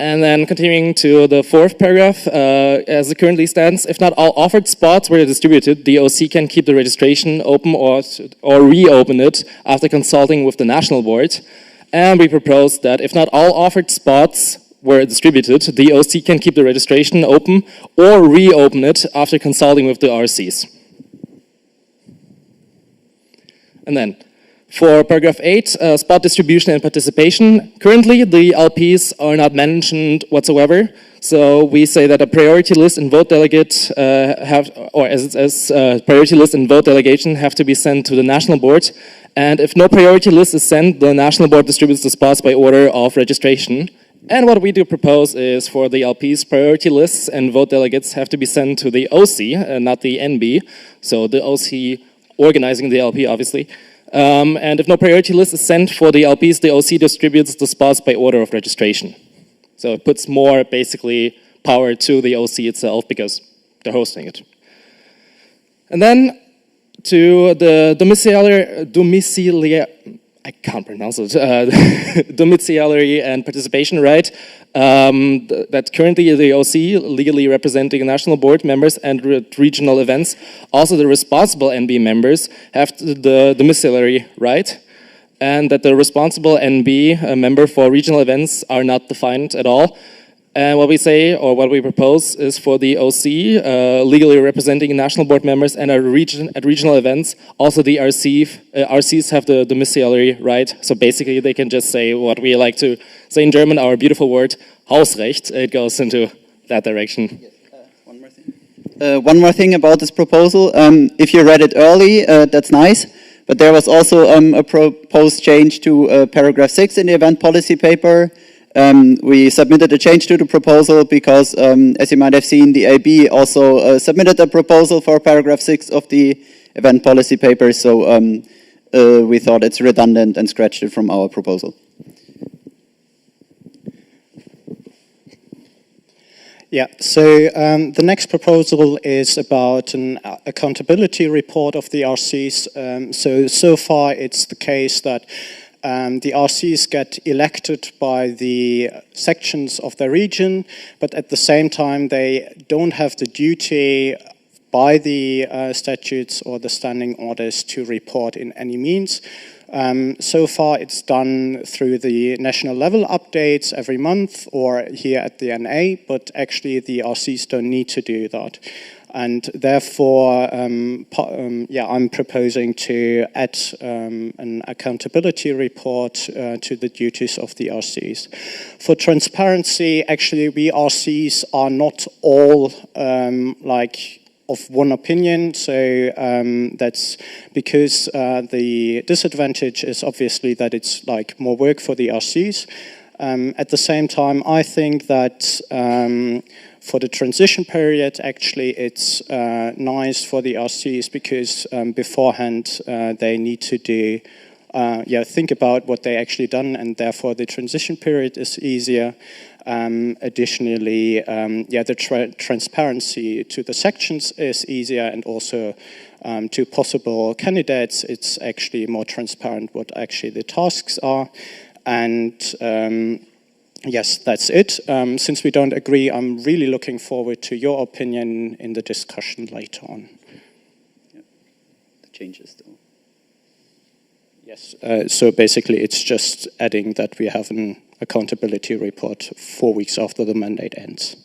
And then continuing to the fourth paragraph, as it currently stands, if not all offered spots were distributed, the OC can keep the registration open or reopen it after consulting with the national board. And we propose that if not all offered spots were distributed, the OC can keep the registration open or reopen it after consulting with the RCs. And then, for paragraph 8, spot distribution and participation. Currently, the LPs are not mentioned whatsoever. So we say that a priority list and vote delegate priority list and vote delegation have to be sent to the national board. And if no priority list is sent, the national board distributes the spots by order of registration. And what we do propose is for the LPs, priority lists and vote delegates have to be sent to the OC, not the NB. So the OC organizing the LP, obviously. And if no priority list is sent for the LPs, the OC distributes the spots by order of registration. So it puts more, basically, power to the OC itself because they're hosting it. And then to the domiciliary and participation right, that currently the OC, legally representing national board members and regional events, also the responsible NB members have the domiciliary right, and that the responsible NB member for regional events are not defined at all. And what we say, or what we propose, is for the OC, legally representing national board members and at regional events, also the RCs have the domiciliary right. So basically they can just say what we like to say in German, our beautiful word, Hausrecht. It goes into that direction. Yes, one more thing. One more thing about this proposal. If you read it early, that's nice. But there was also a proposed change to paragraph 6 in the event policy paper. We submitted a change to the proposal because, as you might have seen, the AB also submitted a proposal for paragraph 6 of the event policy paper, so we thought it's redundant and scratched it from our proposal. Yeah, so the next proposal is about an accountability report of the RCs. So far it's the case that the RCs get elected by the sections of their region, but at the same time they don't have the duty by the statutes or the standing orders to report in any means. So far it's done through the national level updates every month or here at the NA, but actually the RCs don't need to do that. And therefore, I'm proposing to add an accountability report to the duties of the RCs. For transparency, actually, we RCs are not all of one opinion, so that's because the disadvantage is obviously that it's like more work for the RCs. At the same time, I think that for the transition period, actually, it's nice for the RCs because beforehand they need to do, think about what they actually done, and therefore the transition period is easier. Additionally, the transparency to the sections is easier, and also to possible candidates, it's actually more transparent what actually the tasks are. And yes, that's it. Since we don't agree, I'm really looking forward to your opinion in the discussion later on. Yeah. The changes, though. Yes. So basically, it's just adding that we have an accountability report 4 weeks after the mandate ends.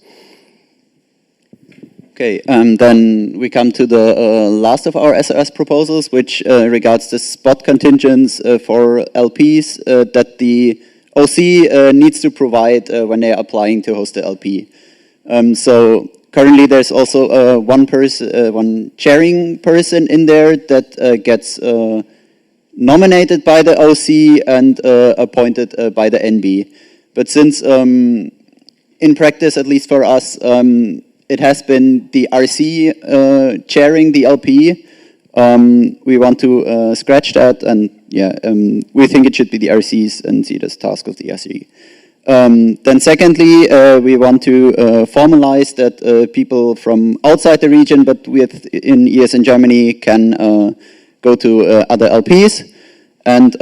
Okay, then we come to the last of our SRS proposals, which regards the spot contingents for LPs that the OC needs to provide when they are applying to host the LP. So currently there's also one chairing person in there that gets nominated by the OC and appointed by the NB. But since in practice, at least for us, it has been the RC chairing the LP, We want to scratch that, and yeah, we think it should be the RCs and see it as a task of the RC. Then secondly, we want to formalize that people from outside the region, but in ES in Germany, can go to other LPs. And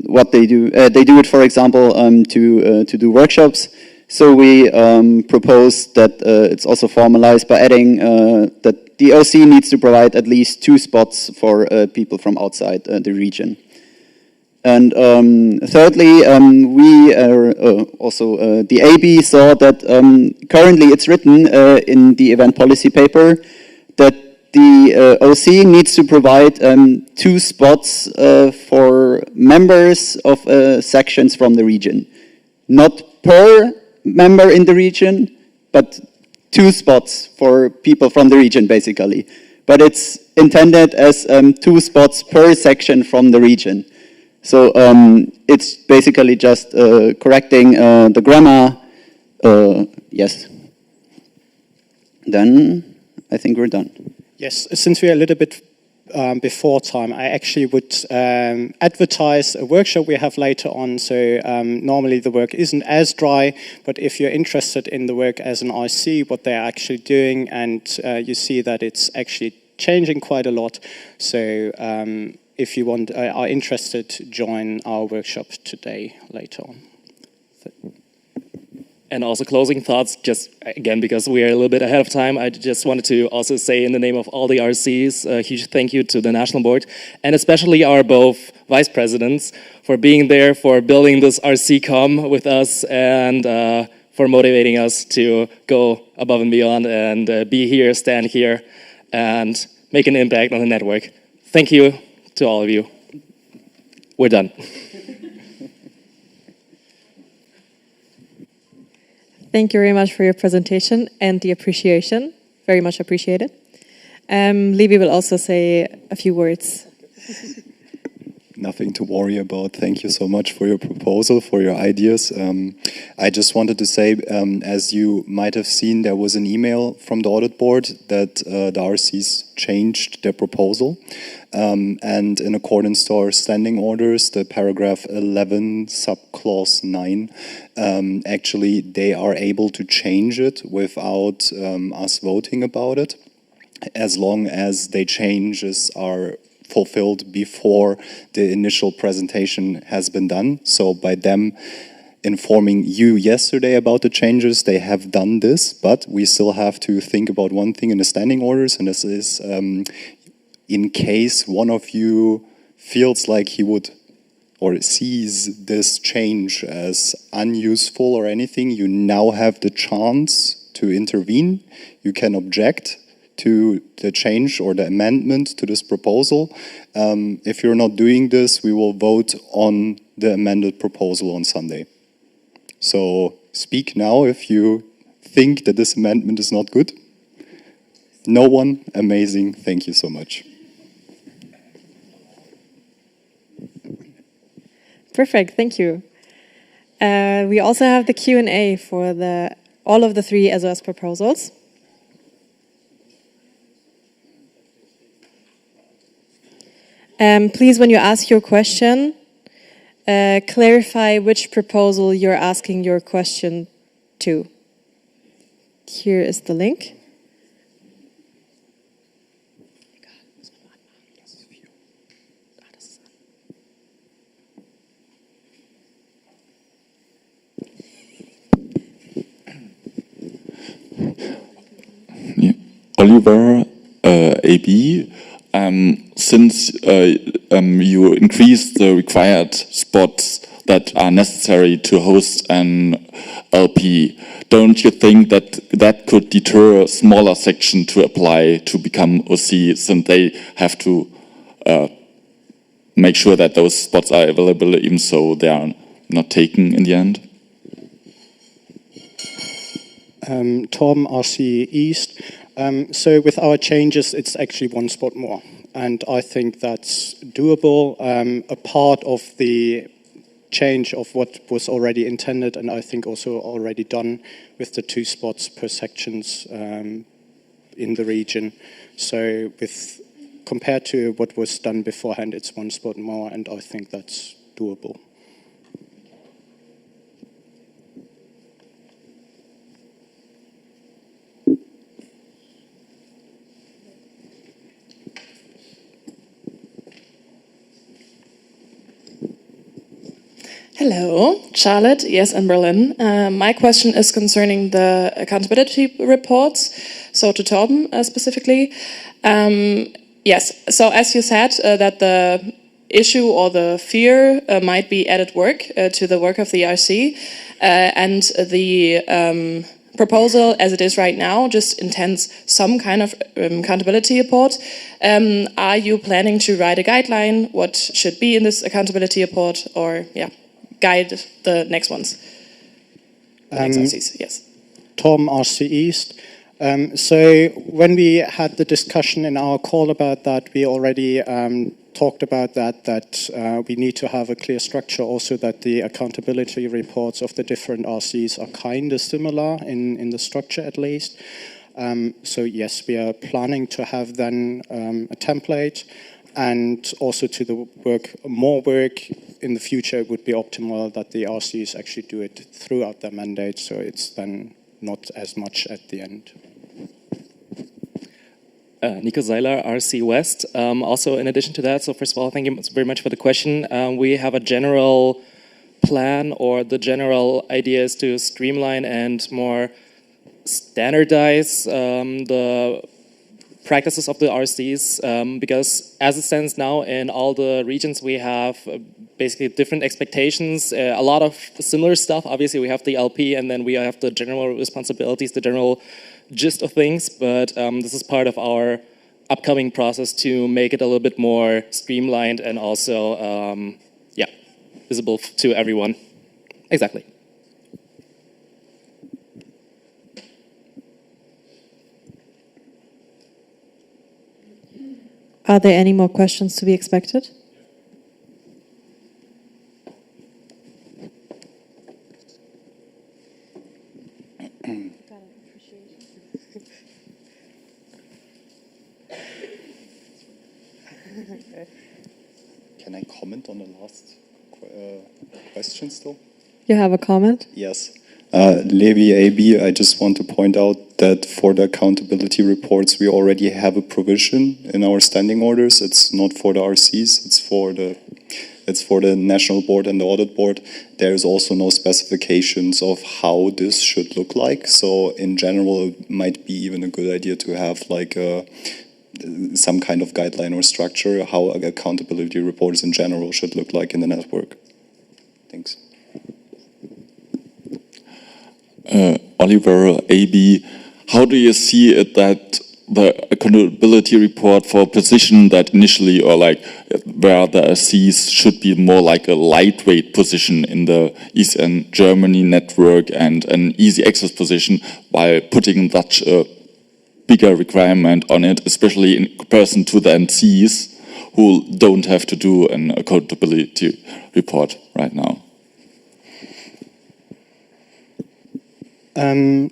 what they do it, for example, to do workshops. So we propose that it's also formalized by adding that the OC needs to provide at least 2 spots for people from outside the region. And thirdly, we are also the AB saw that currently it's written in the event policy paper that the OC needs to provide 2 spots for members of sections from the region. Not per member in the region, but 2 spots for people from the region, basically. But it's intended as 2 spots per section from the region. So it's basically just correcting the grammar. Yes. Then I think we're done. Yes, since we are a little bit before time, I actually would advertise a workshop we have later on. So normally the work isn't as dry, but if you're interested in the work as an IC, what they're actually doing, and you see that it's actually changing quite a lot. So if you are interested, join our workshop today, later on. And also closing thoughts, just again, because we are a little bit ahead of time, I just wanted to also say in the name of all the RCs, a huge thank you to the National Board, and especially our both Vice Presidents for being there, for building this RC.com with us, and for motivating us to go above and beyond and be here, stand here, and make an impact on the network. Thank you to all of you. We're done. Thank you very much for your presentation and the appreciation. Very much appreciated. Libby will also say a few words. Nothing to worry about. Thank you so much for your proposal, for your ideas. I just wanted to say, as you might have seen, there was an email from the audit board that the RCs changed their proposal. And in accordance to our standing orders, the paragraph 11, subclause 9, actually they are able to change it without us voting about it, as long as the changes are fulfilled before the initial presentation has been done. So by them informing you yesterday about the changes, they have done this, but we still have to think about one thing in the standing orders, and this is in case one of you feels like he would or sees this change as unuseful or anything, you now have the chance to intervene. You can object to the change or the amendment to this proposal. If you're not doing this, we will vote on the amended proposal on Sunday. So speak now if you think that this amendment is not good. No one? Amazing. Thank you so much. Perfect, thank you. We also have the Q&A for all of the 3 SOS proposals. Please, when you ask your question, clarify which proposal you're asking your question to. Here is the link. Oliver, AB, since you increase the required spots that are necessary to host an LP, don't you think that that could deter a smaller section to apply to become OC, since they have to make sure that those spots are available, even so they are not taken in the end? Tom, RC East. So with our changes, it's actually 1 spot more. And I think that's doable. A part of the change of what was already intended, and I think also already done with the 2 spots per sections in the region. So with compared to what was done beforehand, it's one spot more, and I think that's doable. Hello, Charlotte, yes, in Berlin. My question is concerning the accountability reports, so to Torben specifically. Yes, so as you said, that the issue or the fear might be added work to the work of the RC, and the proposal as it is right now just intends some kind of accountability report. Are you planning to write a guideline, what should be in this accountability report, or yeah, guide the next ones? The next RCs, yes. Tom, RC East. So when we had the discussion in our call about that, we already talked about that we need to have a clear structure also, that the accountability reports of the different RCs are kind of similar in the structure at least. So yes, we are planning to have then a template, and also to the more work in the future, it would be optimal that the RCs actually do it throughout their mandate, so it's then not as much at the end. Nico Seiler, RC West. Also, in addition to that, so first of all, thank you very much for the question. We have a general plan, or the general idea is to streamline and more standardize the practices of the RCs, because as it stands now in all the regions we have basically different expectations, a lot of similar stuff. Obviously we have the LP and then we have the general responsibilities, the general gist of things, but this is part of our upcoming process to make it a little bit more streamlined and also yeah, visible to everyone. Exactly. Are there any more questions to be expected? Can I comment on the last question still? You have a comment? Yes. Levi AB, I just want to point out that for the accountability reports, we already have a provision in our standing orders. It's not for the RCs, it's for the National Board and the Audit Board. There is also no specifications of how this should look like. So in general, it might be even a good idea to have like some kind of guideline or structure how accountability reports in general should look like in the network. Thanks. Oliver, AB, how do you see it that the accountability report for a position that initially, or like where the RCs should be more like a lightweight position in the Eastern Germany network and an easy access position, while putting such a bigger requirement on it, especially in comparison to the NCs who don't have to do an accountability report right now?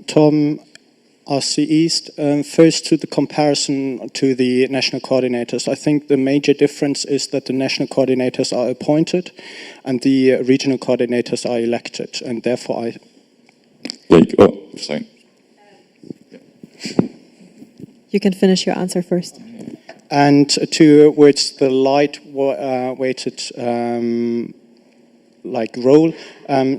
Tom, RC East, first to the comparison to the national coordinators. I think the major difference is that the national coordinators are appointed and the regional coordinators are elected, and therefore I... Like, oh, sorry. You can finish your answer first. And towards the light-weighted like role,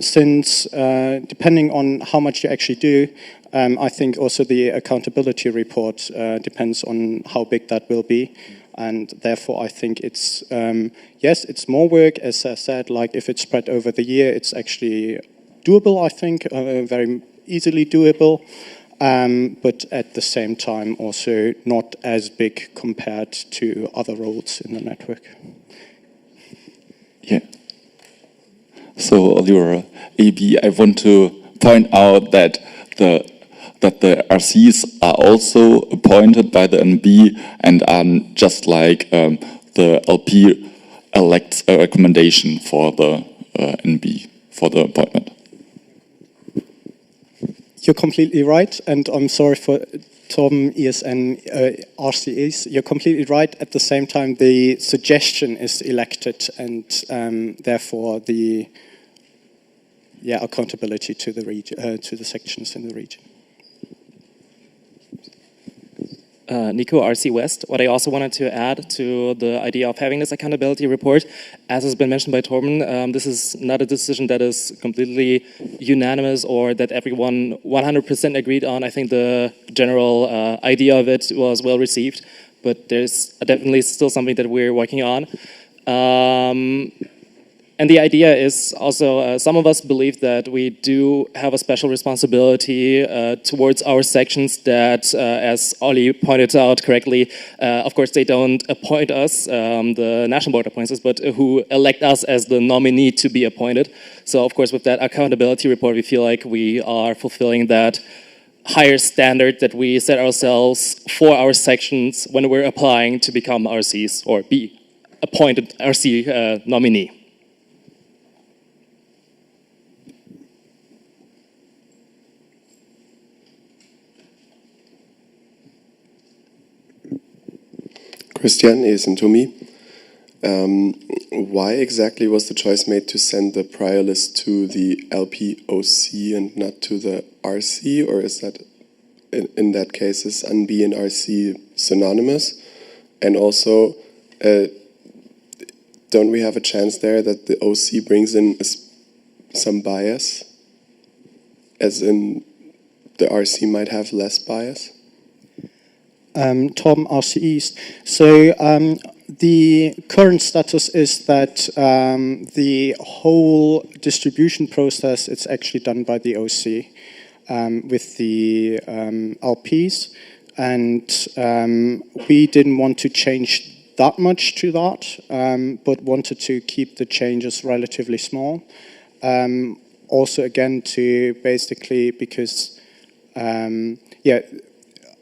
since depending on how much you actually do, I think also the accountability report depends on how big that will be, and therefore I think it's yes, it's more work, as I said. Like if it's spread over the year, it's actually doable. I think very easily doable, but at the same time also not as big compared to other roles in the network. Yeah. So, Oliver, AB, I want to point out that the RCs are also appointed by the NB and are just like the LP elects a recommendation for the NB for the appointment. You're completely right, and I'm sorry Torben, ESN, RCEs, you're completely right. At the same time, the suggestion is elected, and therefore the accountability to the region, to the sections in the region. Nico, RC West. What I also wanted to add to the idea of having this accountability report, as has been mentioned by Torben, this is not a decision that is completely unanimous or that everyone 100% agreed on. I think the general idea of it was well received, but there's definitely still something that we're working on. And the idea is also, some of us believe that we do have a special responsibility towards our sections that, as Ollie pointed out correctly, of course they don't appoint us, the national board appoints us, but who elect us as the nominee to be appointed. So of course with that accountability report we feel like we are fulfilling that higher standard that we set ourselves for our sections when we're applying to become RCs or be appointed RC nominee. Christian, listen to me. Why exactly was the choice made to send the prior list to the LPOC and not to the RC, or is that, in that case, is NB and RC synonymous? And also, don't we have a chance there that the OC brings in some bias, as in the RC might have less bias? Torben, RC East. So the current status is that the whole distribution process is actually done by the OC with the LPs, and we didn't want to change that much to that, but wanted to keep the changes relatively small. Also, again, to basically because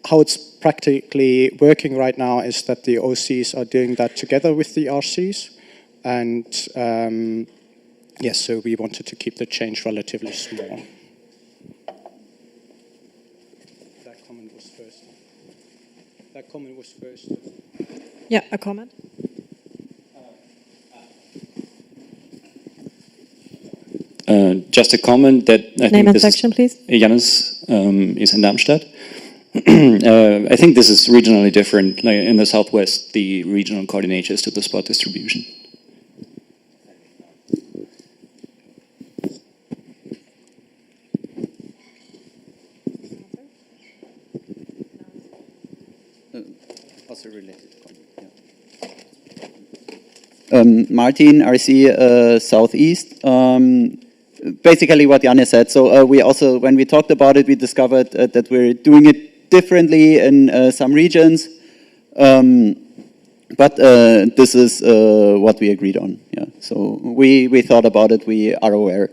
how it's practically working right now is that the OCs are doing that together with the RCs, and so we wanted to keep the change relatively small. That comment was first. That comment was first. Yeah, a comment? Just a comment that I Name think and this section, please. Janus is in Darmstadt. I think this is regionally different. Like in the southwest, the regional coordinators to the spot distribution. Also related. Martin, RC Southeast. Basically what Janne said. So we also, when we talked about it, we discovered that we're doing it differently in some regions. But this is what we agreed on. Yeah. So we thought about it. We are aware.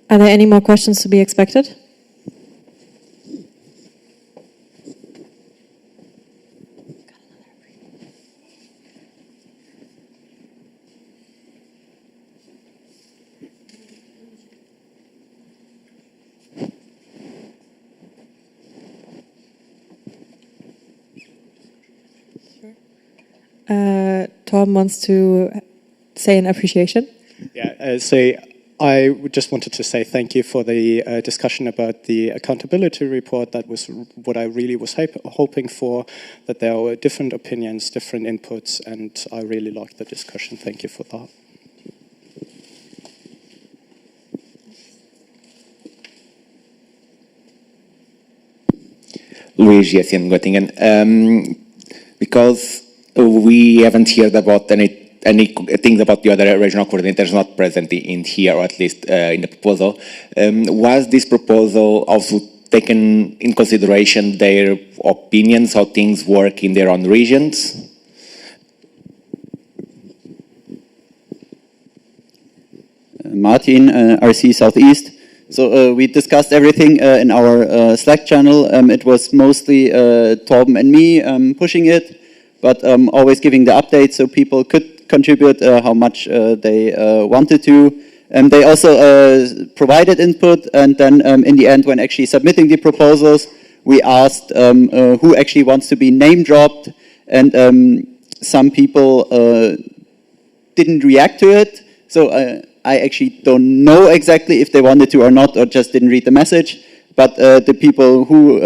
Are there any more questions to be expected? Torben wants to say an appreciation. Yeah, so I just wanted to say thank you for the discussion about the accountability report. That was what I really was hoping for, that there were different opinions, different inputs, and I really liked the discussion. Thank you for that. Luigi in Göttingen. Because we haven't heard about any things about the other regional coordinators not present in here, or at least in the proposal. Was this proposal also taken in consideration their opinions, how things work in their own regions? Martin, RC Southeast. So we discussed everything in our Slack channel. It was mostly Torben and me pushing it, but always giving the updates so people could contribute how much they wanted to. They also provided input, and then in the end, when actually submitting the proposals, we asked who actually wants to be name dropped, and some people didn't react to it. So I actually don't know exactly if they wanted to or not, or just didn't read the message. But the people who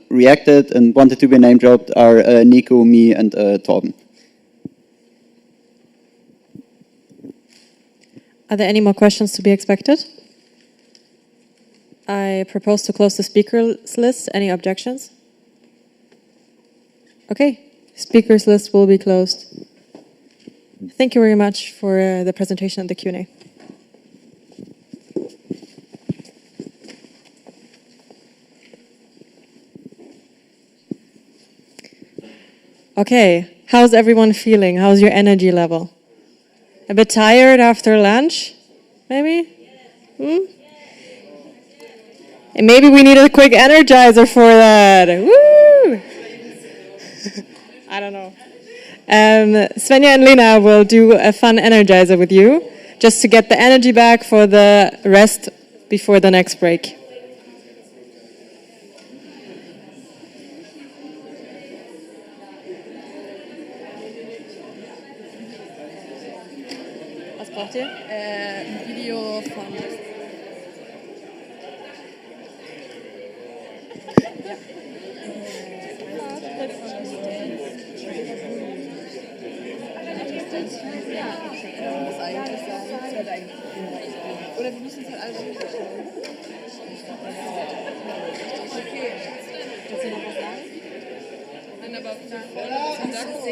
reacted and wanted to be name dropped are Nico, me, and Torben. Are there any more questions to be expected? I propose to close the speakers list. Any objections? Okay, speakers list will be closed. Thank you very much for the presentation and the Q&A. Okay, how's everyone feeling? How's your energy level? A bit tired after lunch, maybe? And maybe we need a quick energizer for that. Woo! I don't know. Svenja and Lena will do a fun energizer with you, just to get the energy back for the rest before the next break. Was braucht ihr? Ein Video von... Oder wir müssen es halt alles umstellen. Okay. Kannst du noch was sagen? Nein, aber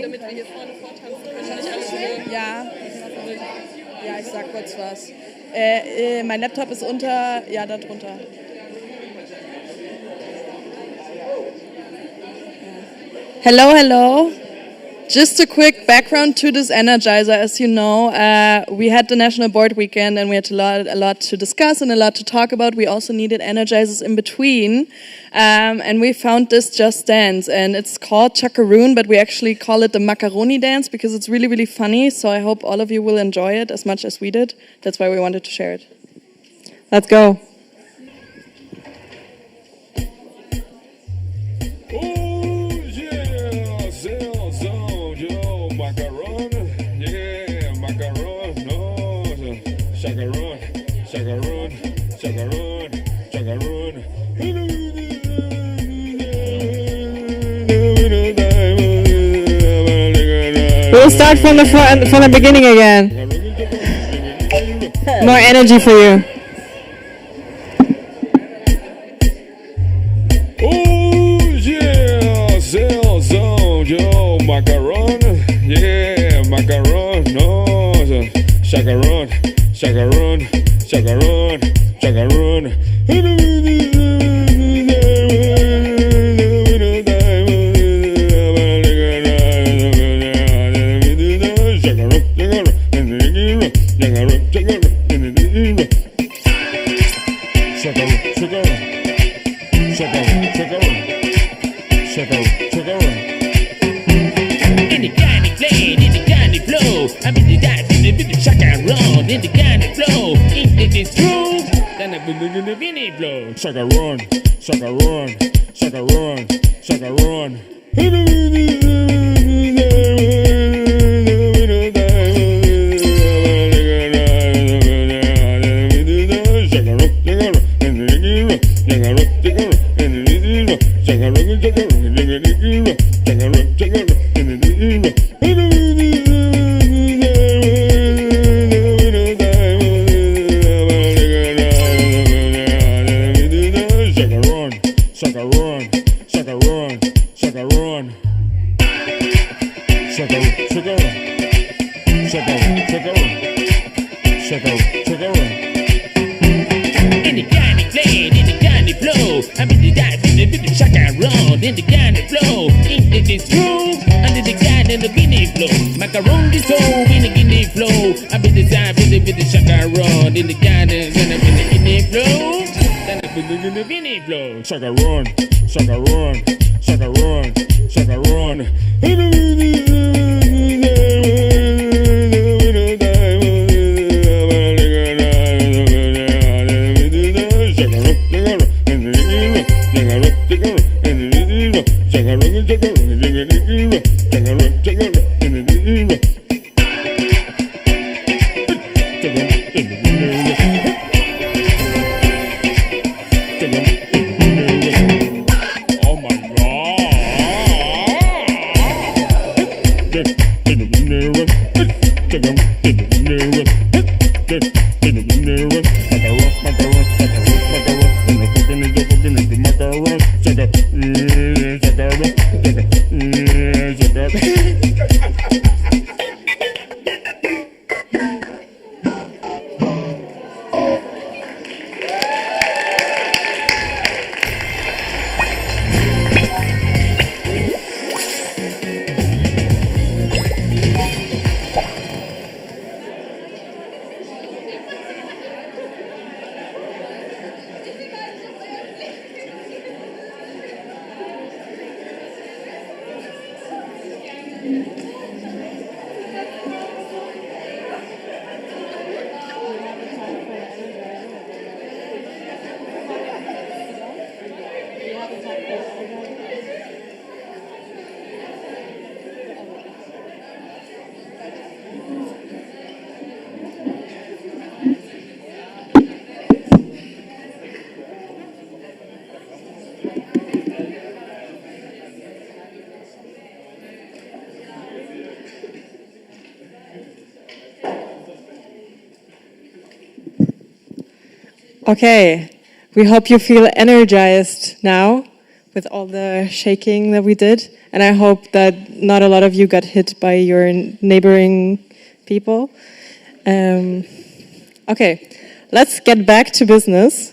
damit wir hier vorne vortanzen können. Ja. Ja, ich sag kurz was. Mein Laptop ist unter, ja, da drunter. Hello, hello. Just a quick background to this energizer. As you know, we had the National Board Weekend and we had a lot to discuss and a lot to talk about. We also needed energizers in between. And we found this Just Dance. And it's called Chakaroon, but we actually call it the Macaroni Dance because it's really, really funny. So I hope all of you will enjoy it as much as we did. That's why we wanted to share it. Let's go. We'll start from the beginning again. More energy for you. Oh yeah, Zellzone, yo, macaron, yeah, macaron, no, chacaron, chacaron, chacaron, chacaron. Chacaron, chacaron, chacaron, chacaron. Macaroni so in the guinea flow. I be the side with the chacaron in the garden, then I'm in the guinea flow. Then I put in the guinea flow. Chacaron, chacaron, chacaron, chacaron. Okay, we hope you feel energized now with all the shaking that we did, and I hope that not a lot of you got hit by your neighboring people. Okay, let's get back to business.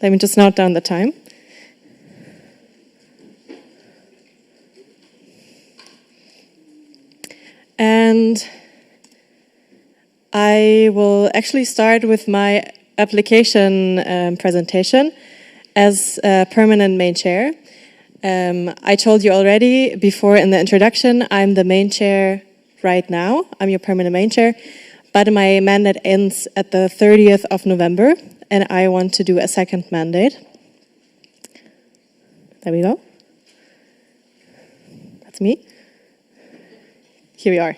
Let me just note down the time. And I will actually start with my application presentation as permanent main chair. I told you already before in the introduction, I'm the main chair right now. I'm your permanent main chair, but my mandate ends at the 30th of November, and I want to do a second mandate. There we go. That's me. Here we are.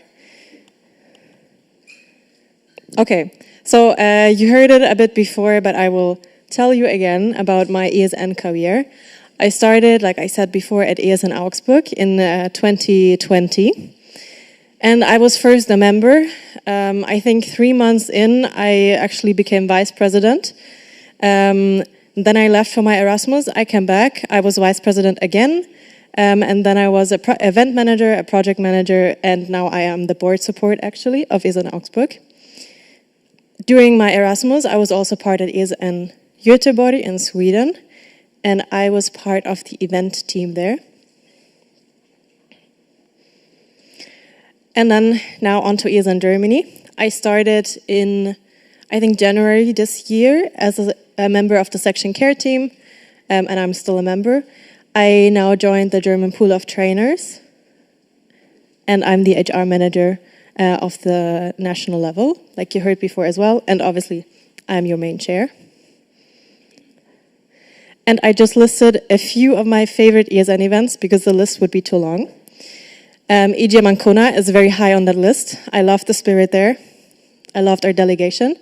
Okay. So you heard it a bit before, but I will tell you again about my ESN career. I started, like I said before, at ESN Augsburg in 2020. And I was first a member. I think 3 months in, I actually became vice president. Then I left for my Erasmus. I came back. I was vice president again. And then I was an event manager, a project manager, and now I am the board support, actually, of ESN Augsburg. During my Erasmus, I was also part of ESN Göteborg in Sweden, and I was part of the event team there. And then now on to ESN Germany. I started in, I think, January this year as a member of the section care team, and I'm still a member. I now joined the German pool of trainers, and I'm the HR manager of the national level, like you heard before as well, and obviously I'm your main chair. And I just listed a few of my favorite ESN events because the list would be too long. EG Ancona is very high on that list. I love the spirit there. I loved our delegation.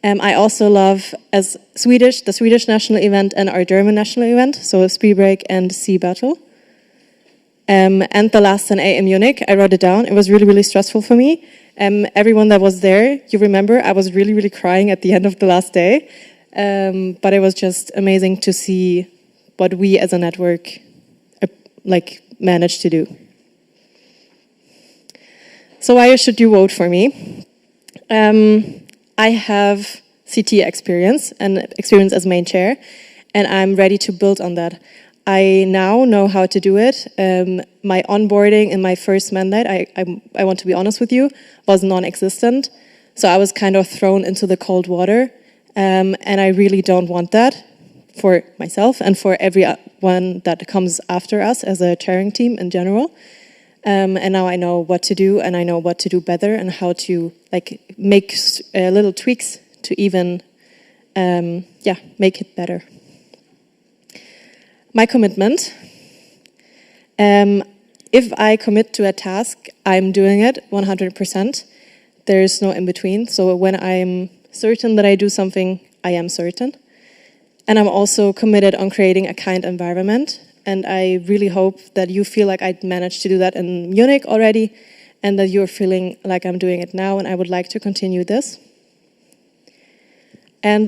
I also love the Swedish national event and our German national event, so Speed Break and Sea Battle. And the last NA in Munich, I wrote it down. It was really, really stressful for me. Everyone that was there, you remember, I was really, really crying at the end of the last day. But it was just amazing to see what we as a network managed to do. So why should you vote for me? I have CT experience and experience as main chair, and I'm ready to build on that. I now know how to do it. My onboarding in my first mandate, I want to be honest with you, was non-existent. So I was kind of thrown into the cold water, and I really don't want that for myself and for everyone that comes after us as a chairing team in general. And now I know what to do, and I know what to do better, and how to make little tweaks to even make it better. My commitment. If I commit to a task, I'm doing it 100%. There's no in between. So when I'm certain that I do something, I am certain. And I'm also committed on creating a kind environment. And I really hope that you feel like I managed to do that in Munich already. and that you're feeling like I'm doing it now, and I would like to continue this. And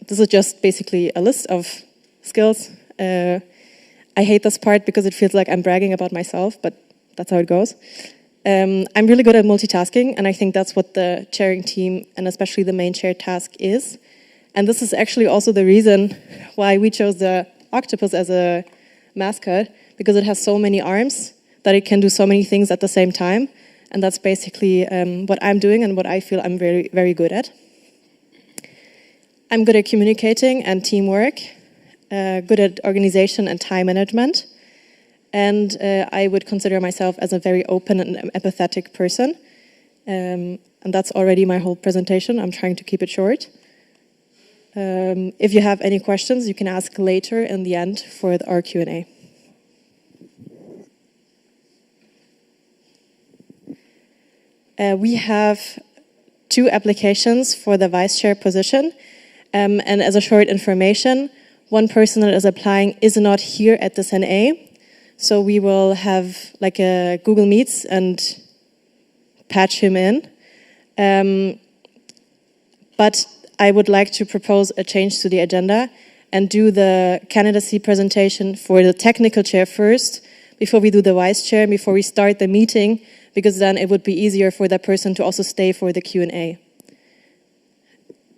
this is just basically a list of skills. I hate this part because it feels like I'm bragging about myself, but that's how it goes. I'm really good at multitasking, and I think that's what the chairing team, and especially the main chair task is. And this is actually also the reason why we chose the octopus as a mascot, because it has so many arms that it can do so many things at the same time. And that's basically what I'm doing and what I feel I'm very, very good at. I'm good at communicating and teamwork, good at organization and time management. And I would consider myself as a very open and empathetic person. And that's already my whole presentation. I'm trying to keep it short. If you have any questions, you can ask later in the end for our Q&A. We have 2 applications for the vice chair position. And as a short information, one person that is applying is not here at this NA. So we will have like a Google Meets and patch him in. But I would like to propose a change to the agenda and do the candidacy presentation for the technical chair first, before we do the vice chair, before we start the meeting, because then it would be easier for that person to also stay for the Q&A.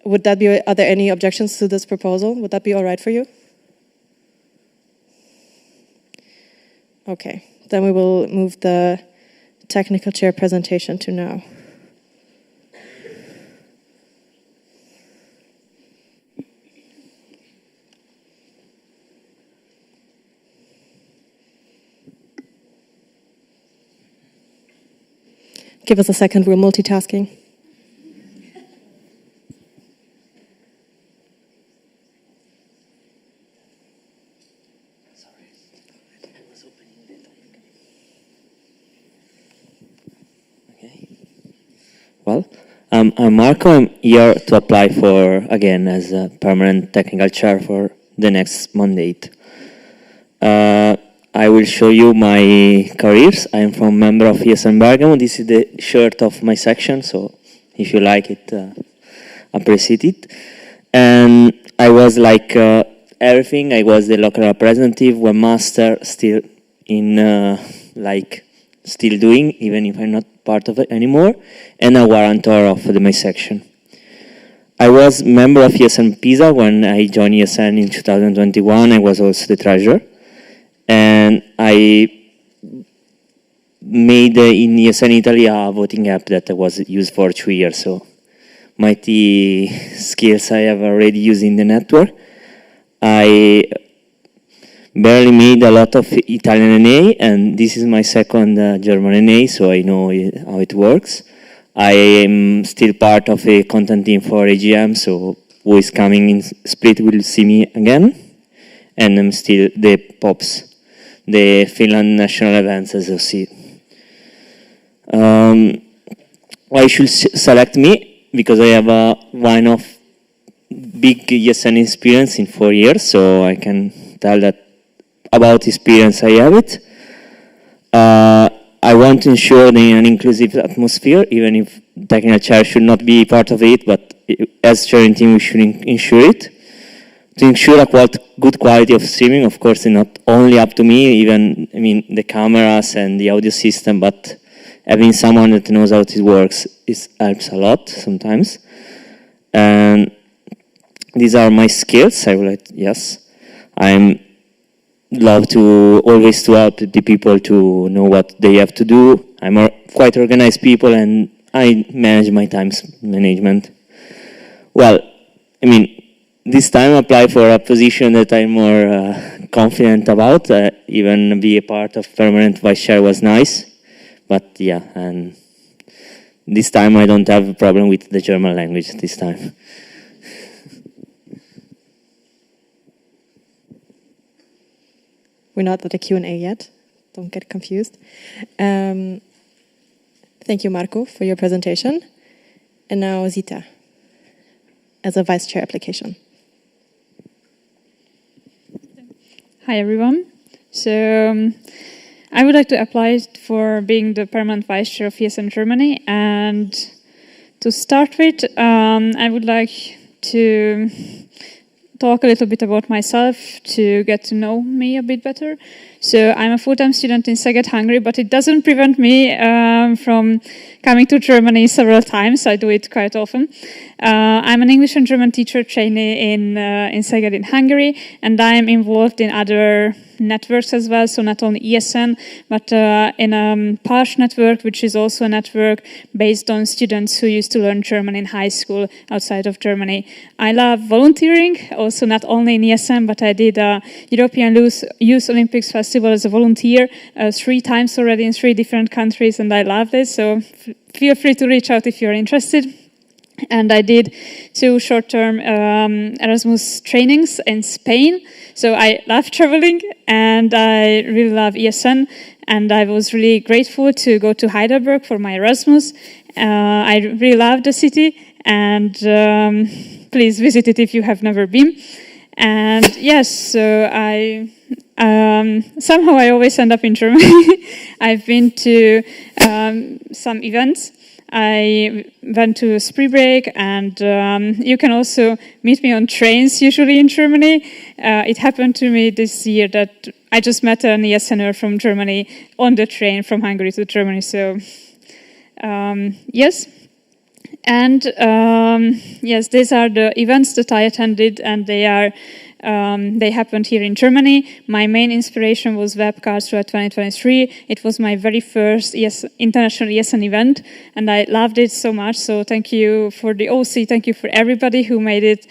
Would that be, are there any objections to this proposal? Would that be all right for you? Okay, then we will move the technical chair presentation to now. Give us a second, we're multitasking. Well, I'm Marco. I'm here to apply for, again, as a permanent technical chair for the next mandate. I will show you my careers. I am from member of ESN Bergamo. This is the shirt of my section, so if you like it, appreciate it. And I was like everything. I was the local representative, webmaster, still in still doing, even if I'm not part of it anymore, and a warrantor of my section. I was member of ESN Pisa when I joined ESN in 2021. I was also the treasurer. And I made in ESN Italy a voting app that was used for 2 years. So mighty skills I have already used in the network. I barely made a lot of Italian NA, and this is my second German NA, so I know how it works. I am still part of a content team for AGM, so who is coming in Split will see me again. And I'm still the POPs, the Finland National Events SOC. Why should select me? Because I have one of big ESN experience in 4 years, so I can tell that about experience I have it. I want to ensure an inclusive atmosphere, even if technical chair should not be part of it, but as chairing team we should ensure it. To ensure a good quality of streaming, of course, it's not only up to me, even, I mean, the cameras and the audio system, but having someone that knows how it works helps a lot sometimes. And these are my skills. I would like, yes, I'm love to always to help the people to know what they have to do. I'm quite organized people, and I manage my time management. Well, I mean, this time I apply for a position that I'm more confident about. Even be a part of permanent vice chair was nice, but yeah, and this time I don't have a problem with the German language this time. We're not at the Q&A yet, don't get confused. Thank you, Marco, for your presentation. And now Zita, as a vice chair application. Hi, everyone. So I would like to apply for being the permanent vice chair of ESN Germany. And to start with, I would like to talk a little bit about myself to get to know me a bit better. So I'm a full-time student in Szeged, Hungary, but it doesn't prevent me from coming to Germany several times. I do it quite often. I'm an English and German teacher trainee in Szeged in Hungary, and I'm involved in other networks as well, so not only ESN, but in a PARSH network, which is also a network based on students who used to learn German in high school outside of Germany. I love volunteering, also not only in ESN, but I did a European Youth Olympics Festival as a volunteer 3 times already in 3 different countries, and I love this, so feel free to reach out if you're interested. And I did 2 short-term Erasmus trainings in Spain. So I love traveling and I really love ESN. And I was really grateful to go to Heidelberg for my Erasmus. I really love the city and please visit it if you have never been. And yes, so somehow I always end up in Germany. I've been to some events. I went to Spree Break, and you can also meet me on trains, usually in Germany. It happened to me this year that I just met an ESNer from Germany on the train from Hungary to Germany, so yes. And yes, these are the events that I attended, and they happened here in Germany. My main inspiration was Webcards throughout 2023. It was my very first international ESN event, and I loved it so much. So thank you for the OC, thank you for everybody who made it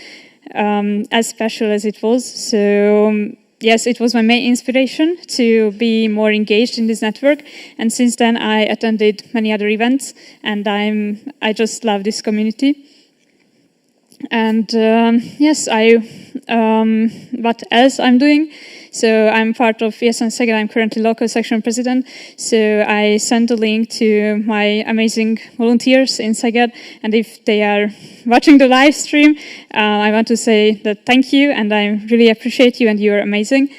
as special as it was. So yes, it was my main inspiration to be more engaged in this network. And since then, I attended many other events, and I just love this community. And yes, what else I'm doing? So I'm part of ESN Szeged. I'm currently local section president. So I sent a link to my amazing volunteers in Szeged. And if they are watching the live stream, I want to say that thank you, and I really appreciate you, and you are amazing.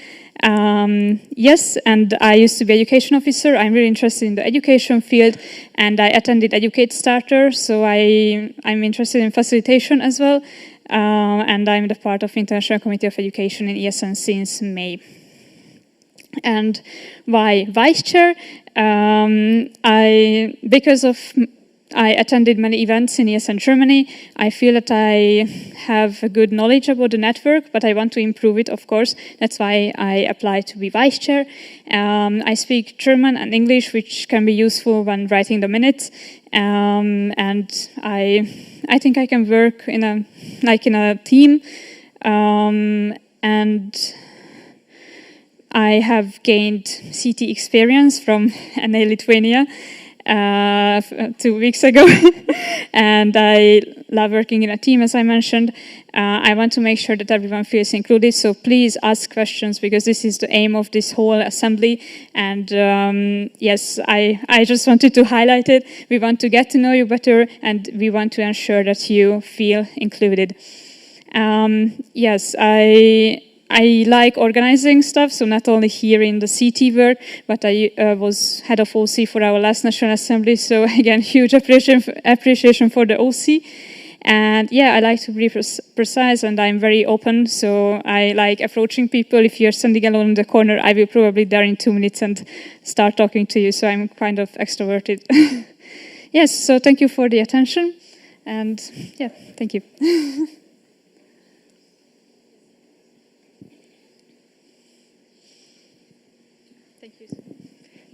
Yes, and I used to be education officer. I'm really interested in the education field, and I attended Educate Starter, so I'm interested in facilitation as well, and I'm the part of International Committee of Education in ESN since May. And why vice chair? Because I attended many events in ESN Germany. I feel that I have a good knowledge about the network, but I want to improve it, of course. That's why I applied to be vice chair. I speak German and English, which can be useful when writing the minutes. And I think I can work in a team. And I have gained CT experience from NA Lithuania 2 weeks ago, and I love working in a team, as I mentioned. I want to make sure that everyone feels included, so please ask questions, because this is the aim of this whole assembly. And yes, I just wanted to highlight it. We want to get to know you better, and we want to ensure that you feel included. Yes, I like organizing stuff, so not only here in the CT work, but I was head of OC for our last National Assembly, so again, huge appreciation for the OC. And yeah, I like to be precise, and I'm very open, so I like approaching people. If you're standing alone in the corner, I will probably be there in 2 minutes and start talking to you, so I'm kind of extroverted. Yes, so thank you for the attention, and yeah, thank you.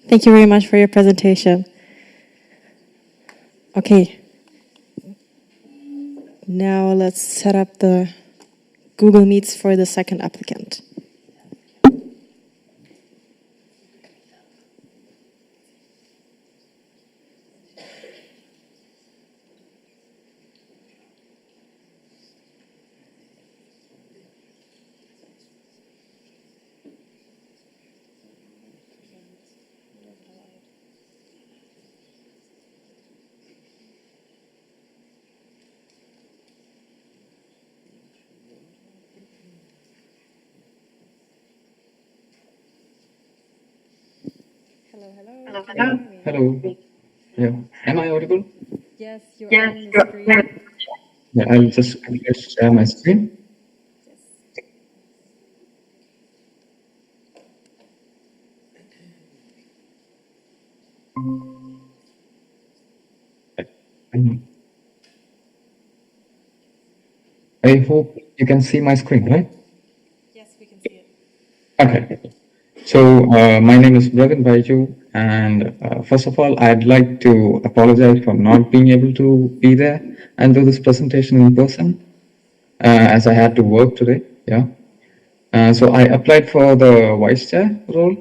Thank you very much for your presentation. Okay. Now let's set up the Google Meets for the second applicant. Hello. Yeah. Am I audible? Yes, you're Yes, on the screen. Yeah, I'll just share my screen. I hope you can see my screen, right? Yes, we can see it. Okay. So, my name is Bravin Baiju, and first of all, I'd like to apologize for not being able to be there and do this presentation in person, as I had to work today. Yeah. So I applied for the vice chair role,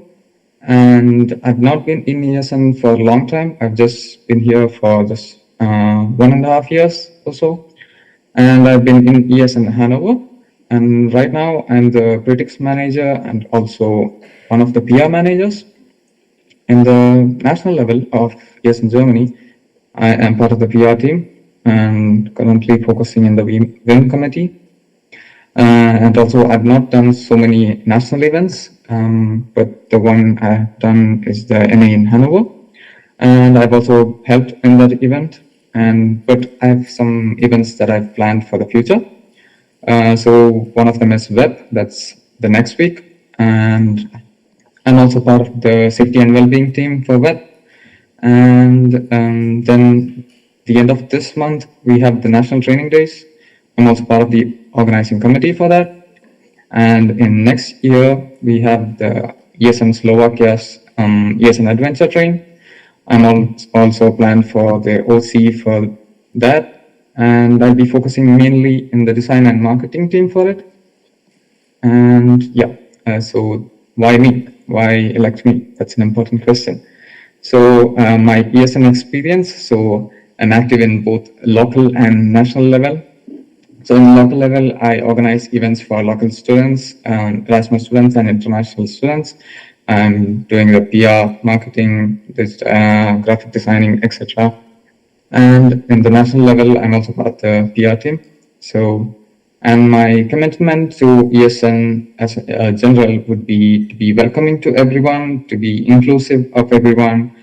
and I've not been in ESN for a long time. I've just been here for just 1.5 years or so, and I've been in ESN Hanover. And right now, I'm the critics manager and also one of the PR managers. In the national level of ESN Germany, I am part of the PR team and currently focusing in the WIM committee. And also, I've not done so many national events, but the one I've done is the NA in Hanover. And I've also helped in that event. But I have some events that I've planned for the future. So one of them is web, that's the next week. And I'm also part of the safety and well-being team for web. And then the end of this month, we have the national training days. I'm also part of the organizing committee for that. And in next year, we have the ESN Slovakia's ESN Adventure Train. I'm also planned for the OC for that. And I'll be focusing mainly in the design and marketing team for it. And yeah, so why me? Why elect me? That's an important question. So my ESN experience, so I'm active in both local and national level. So in local level, I organize events for local students, Erasmus students and international students. I'm doing the PR, marketing, graphic designing, etc. And in the national level, I'm also part of the PR team. So, and my commitment to ESN as a general would be to be welcoming to everyone, to be inclusive of everyone,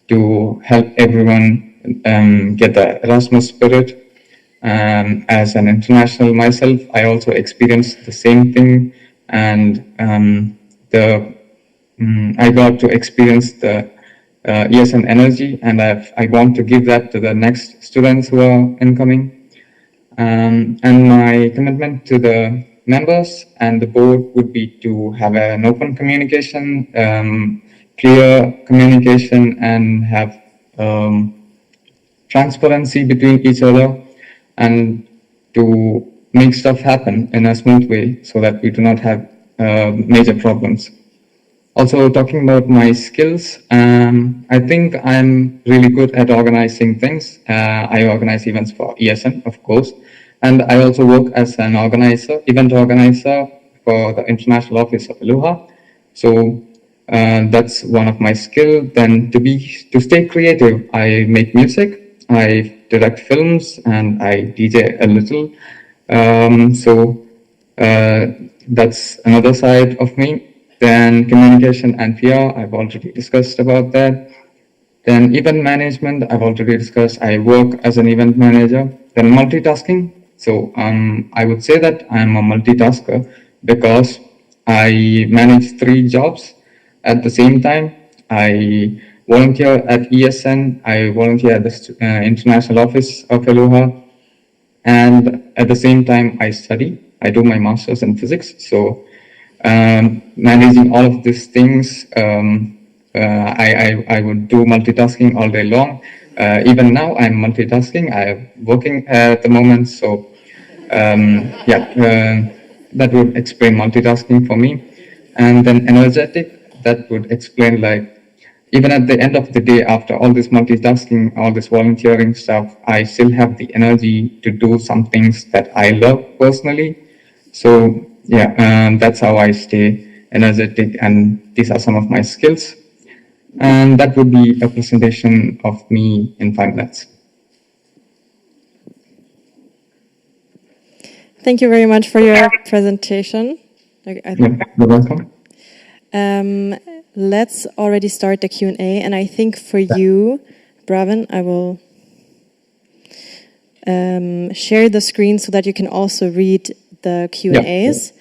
to help everyone get the Erasmus spirit. As an international myself, I also experienced the same thing, and I got to experience the ESN energy, and I want to give that to the next students who are incoming. And my commitment to the members and the board would be to have an open communication, clear communication, and have transparency between each other, and to make stuff happen in a smooth way so that we do not have major problems. Also, talking about my skills, I think I'm really good at organizing things. I organize events for ESN, of course, and I also work as an organizer, event organizer for the international office of Aloha. So that's one of my skills. Then to stay creative, I make music. I direct films and I DJ a little. That's another side of me. Then communication and PR, I've already discussed about that. Then event management, I've already discussed. I work as an event manager. Then multitasking. So I would say that I'm a multitasker because I manage 3 jobs at the same time. I volunteer at ESN, I volunteer at the International Office of Aloha, and at the same time I study. I do my master's in physics, so managing all of these things, I would do multitasking all day long. Even now I'm multitasking, I'm working at the moment, so that would explain multitasking for me. And then energetic, that would explain like, even at the end of the day, after all this multitasking, all this volunteering stuff, I still have the energy to do some things that I love personally. So that's how I stay energetic, and these are some of my skills. And that would be a presentation of me in 5 minutes. Thank you very much for your presentation. You're welcome. let's already start the Q&A. And I think for you, Bravin, I will share the screen so that you can also read the Q&As.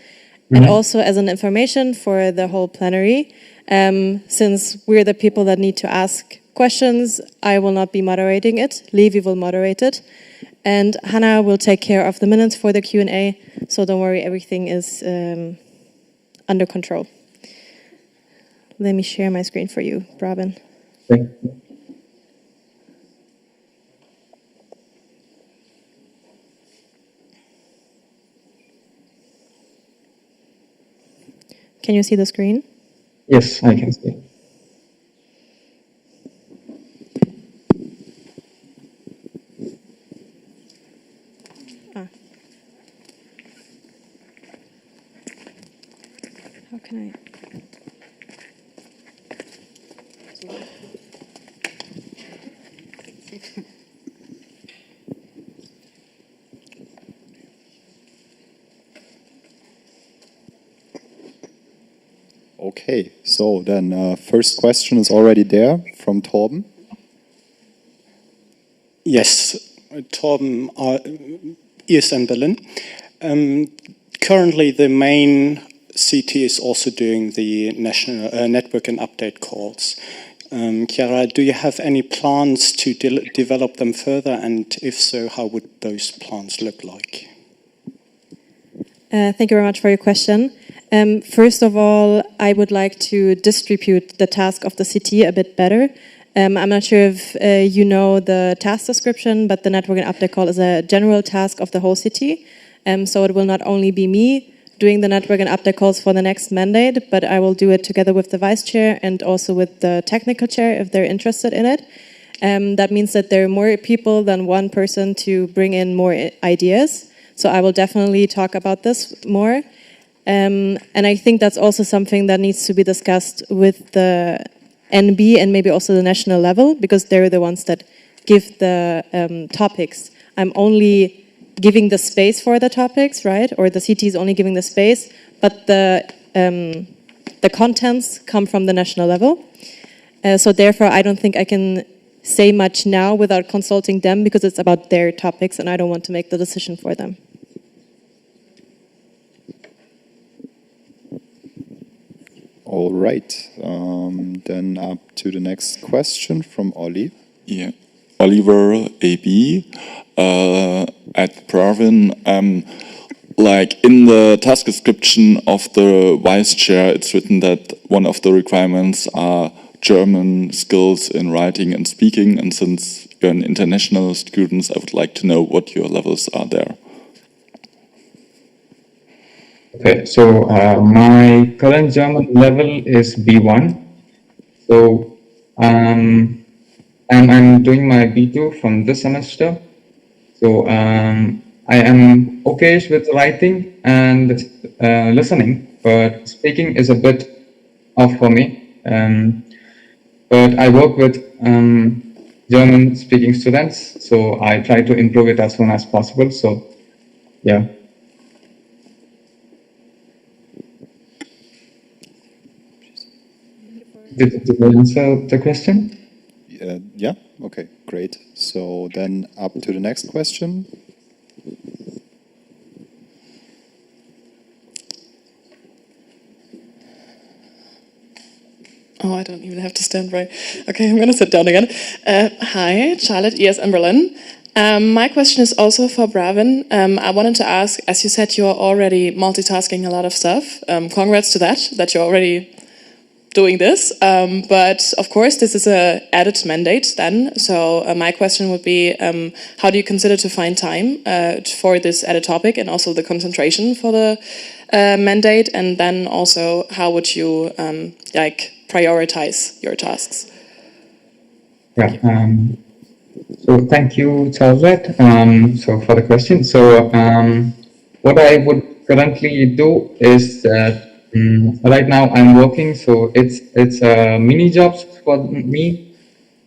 And also as an information for the whole plenary, since we're the people that need to ask questions, I will not be moderating it. Levi will moderate it. And Hannah will take care of the minutes for the Q&A. So don't worry, everything is under control. Let me share my screen for you, Bravin. Can you see the screen? Yes, I can see. How can I? Okay, so then first question is already there from Torben. Yes, Torben is in Berlin. Currently, the main CT is also doing the national network and update calls. Chiara, do you have any plans to develop them further? And if so, how would those plans look like? Thank you very much for your question. First of all, I would like to distribute the task of the CT a bit better. I'm not sure if you know the task description, but the network and update call is a general task of the whole CT. So it will not only be me doing the network and update calls for the next mandate, but I will do it together with the vice chair and also with the technical chair if they're interested in it. That means that there are more people than one person to bring in more ideas. So I will definitely talk about this more. And I think that's also something that needs to be discussed with the NB and maybe also the national level, because they're the ones that give the topics. I'm only giving the space for the topics, right? Or the CT is only giving the space, but the contents come from the national level. So therefore, I don't think I can say much now without consulting them, because it's about their topics and I don't want to make the decision for them. All right, then up to the next question from Olli. Yeah, Oliver AB at Bravin. Like in the task description of the vice chair, it's written that one of the requirements are German skills in writing and speaking. And since you're an international student, I would like to know what your levels are there. Okay, so my current German level is B1. So I'm doing my B2 from this semester. So I am okay with writing and listening, but speaking is a bit off for me. But I work with German-speaking students, so I try to improve it as soon as possible. So, yeah. Did I answer the question? Yeah, okay, great. So then up to the next question. Oh, I don't even have to stand right. Okay, I'm going to sit down again. Hi, Charlotte, ESN Berlin. My question is also for Bravin. I wanted to ask, as you said, you're already multitasking a lot of stuff. Congrats to that you're already doing this. But of course, this is an added mandate then. So my question would be, how do you consider to find time for this added topic and also the concentration for the mandate? And then also, how would you prioritize your tasks? Yeah. So thank you, Charlotte, so for the question. So what I would currently do is that right now I'm working, so it's mini jobs for me,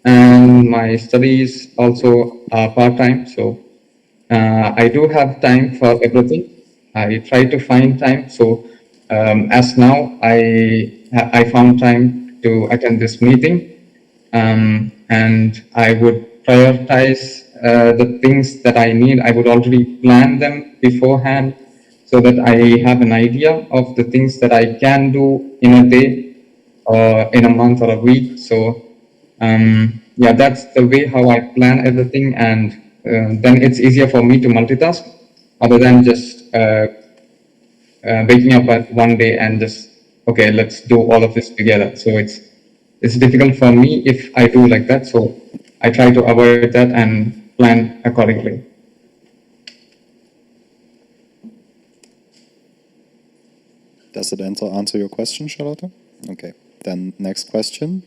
and my studies also are part-time. So I do have time for everything. I try to find time. So as now I found time to attend this meeting. And I would prioritize the things that I need. I would already plan them beforehand so that I have an idea of the things that I can do in a day or in a month or a week. So yeah, that's the way how I plan everything, and then it's easier for me to multitask other than just waking up at one day and just, okay, let's do all of this together. So it's difficult for me if I do like that. So I try to avoid that and plan accordingly. Does it answer your question, Charlotte? Okay, then next question.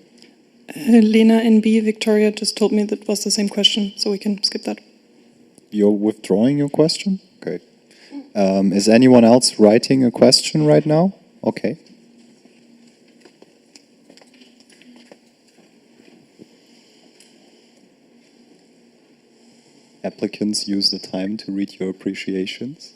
Lena NB Victoria just told me that was the same question, so we can skip that. You're withdrawing your question? Okay. Is anyone else writing a question right now? Okay. Applicants, use the time to read your appreciations.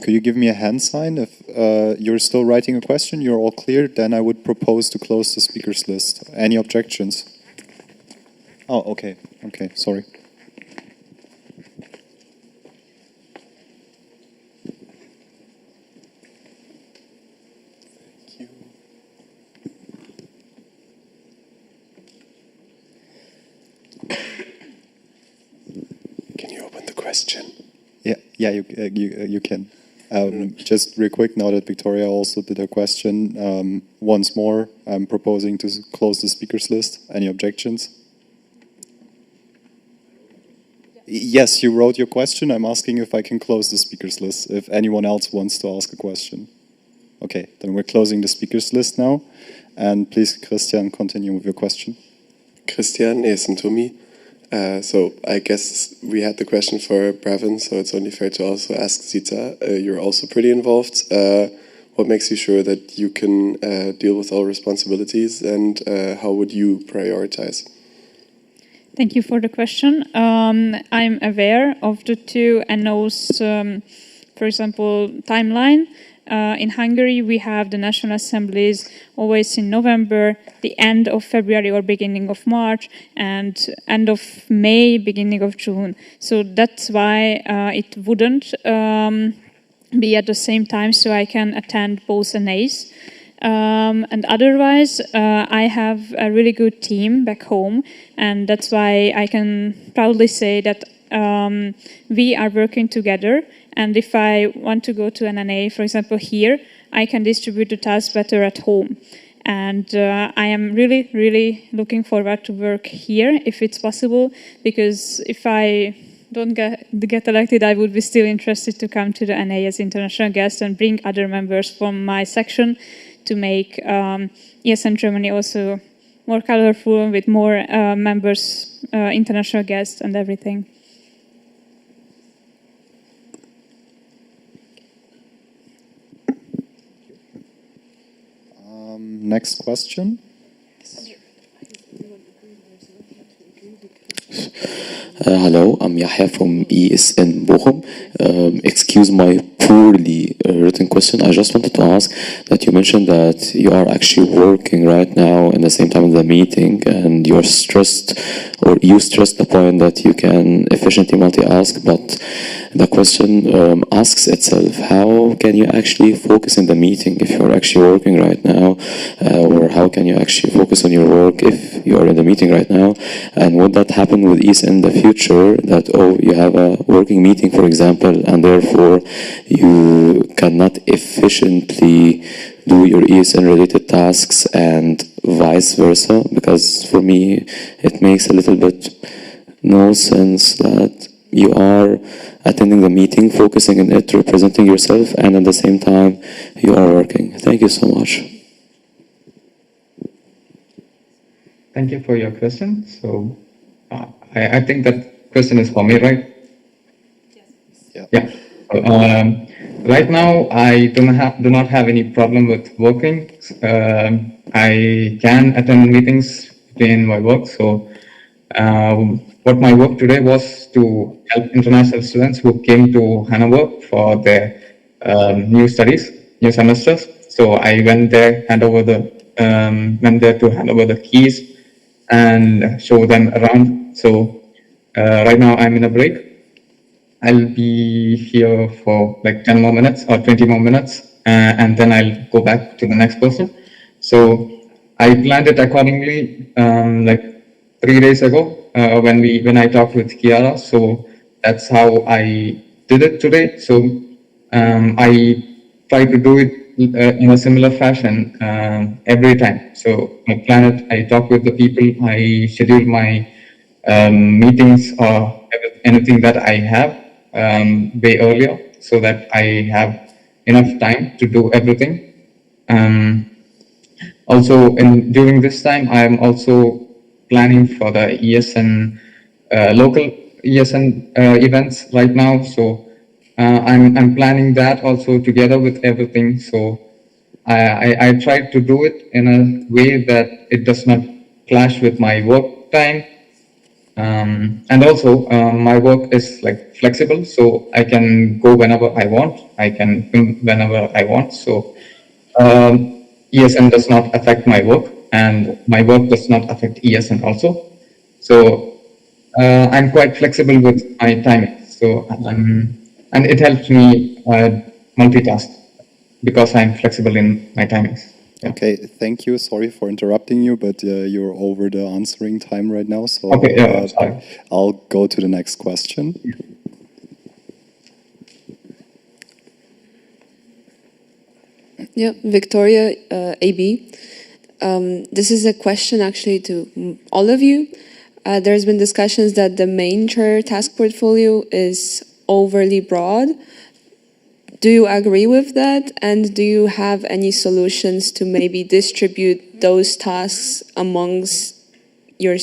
Could you give me a hand sign if you're still writing a question? You're all clear? Then I would propose to close the speakers list. Any objections? Oh, okay. Okay, sorry. Can you open the question? Yeah, you can. Just real quick, now that Victoria also did a question, once more, I'm proposing to close the speakers list. Any objections? Yes, you wrote your question. I'm asking if I can close the speakers list, if anyone else wants to ask a question. Okay, then we're closing the speakers list now. And please, Christian, continue with your question. Christian Esentomi. So I guess we had the question for Brevin, so it's only fair to also ask Zita. You're also pretty involved. What makes you sure that you can deal with all responsibilities, and how would you prioritize? Thank you for the question. I'm aware of the two NO's, for example, timeline. In Hungary, we have the National Assemblies always in November, the end of February or beginning of March, and end of May, beginning of June. So that's why it wouldn't be at the same time, so I can attend both NAs. And otherwise, I have a really good team back home, and that's why I can proudly say that we are working together. And if I want to go to an NA, for example, here, I can distribute the tasks better at home. And I am really, really looking forward to work here, if it's possible, because if I don't get elected, I would be still interested to come to the NA as international guest and bring other members from my section to make ESN Germany also more colorful with more members, international guests and everything. Next question. Hello, I'm Yahya from ESN Bochum. Excuse my poorly written question. I just wanted to ask that you mentioned that you are actually working right now in the same time of the meeting, and you're stressed, or you stressed the point that you can efficiently multi-ask, but the question asks itself, how can you actually focus in the meeting if you're actually working right now, or how can you actually focus on your work if you are in the meeting right now? And would that happen with ESN in the future, that you have a working meeting, for example, and therefore you cannot efficiently do your ESN related tasks and vice versa? Because for me it makes a little bit no sense that you are attending the meeting, focusing on it, representing yourself, and at the same time you are working. Thank you so much. Thank you for your question. So I think that question is for me, right? Yes. Yeah. Right now, I do not have any problem with working. I can attend meetings in my work. So, what my work today was to help international students who came to Hanover for their new semesters. So I went there, to hand over the keys and show them around. So right now I'm in a break. I'll be here for like 10 more minutes or 20 more minutes, and then I'll go back to the next person. So I planned it accordingly, like 3 days ago when I talked with Kiara. So that's how I did it today. So I try to do it in a similar fashion every time. So I plan it, I talk with the people, I schedule my meetings or anything that I have way earlier, so that I have enough time to do everything. Also, during this time, I am also planning for the ESN local ESN events right now. So I'm planning that also together with everything. So I try to do it in a way that it does not clash with my work time. And also my work is like flexible, so I can go whenever I want. I can film whenever I want. So ESN does not affect my work, and my work does not affect ESN also. So I'm quite flexible with my timing. So and it helps me multitask because I'm flexible in my timings. Yeah. Okay, thank you. Sorry for interrupting you, but you're over the answering time right now. So okay, yeah, sorry. I'll go to the next question. Yeah, Victoria, AB. This is a question actually to all of you. There's been discussions that the main chair task portfolio is overly broad. Do you agree with that? And do you have any solutions to maybe distribute those tasks amongst your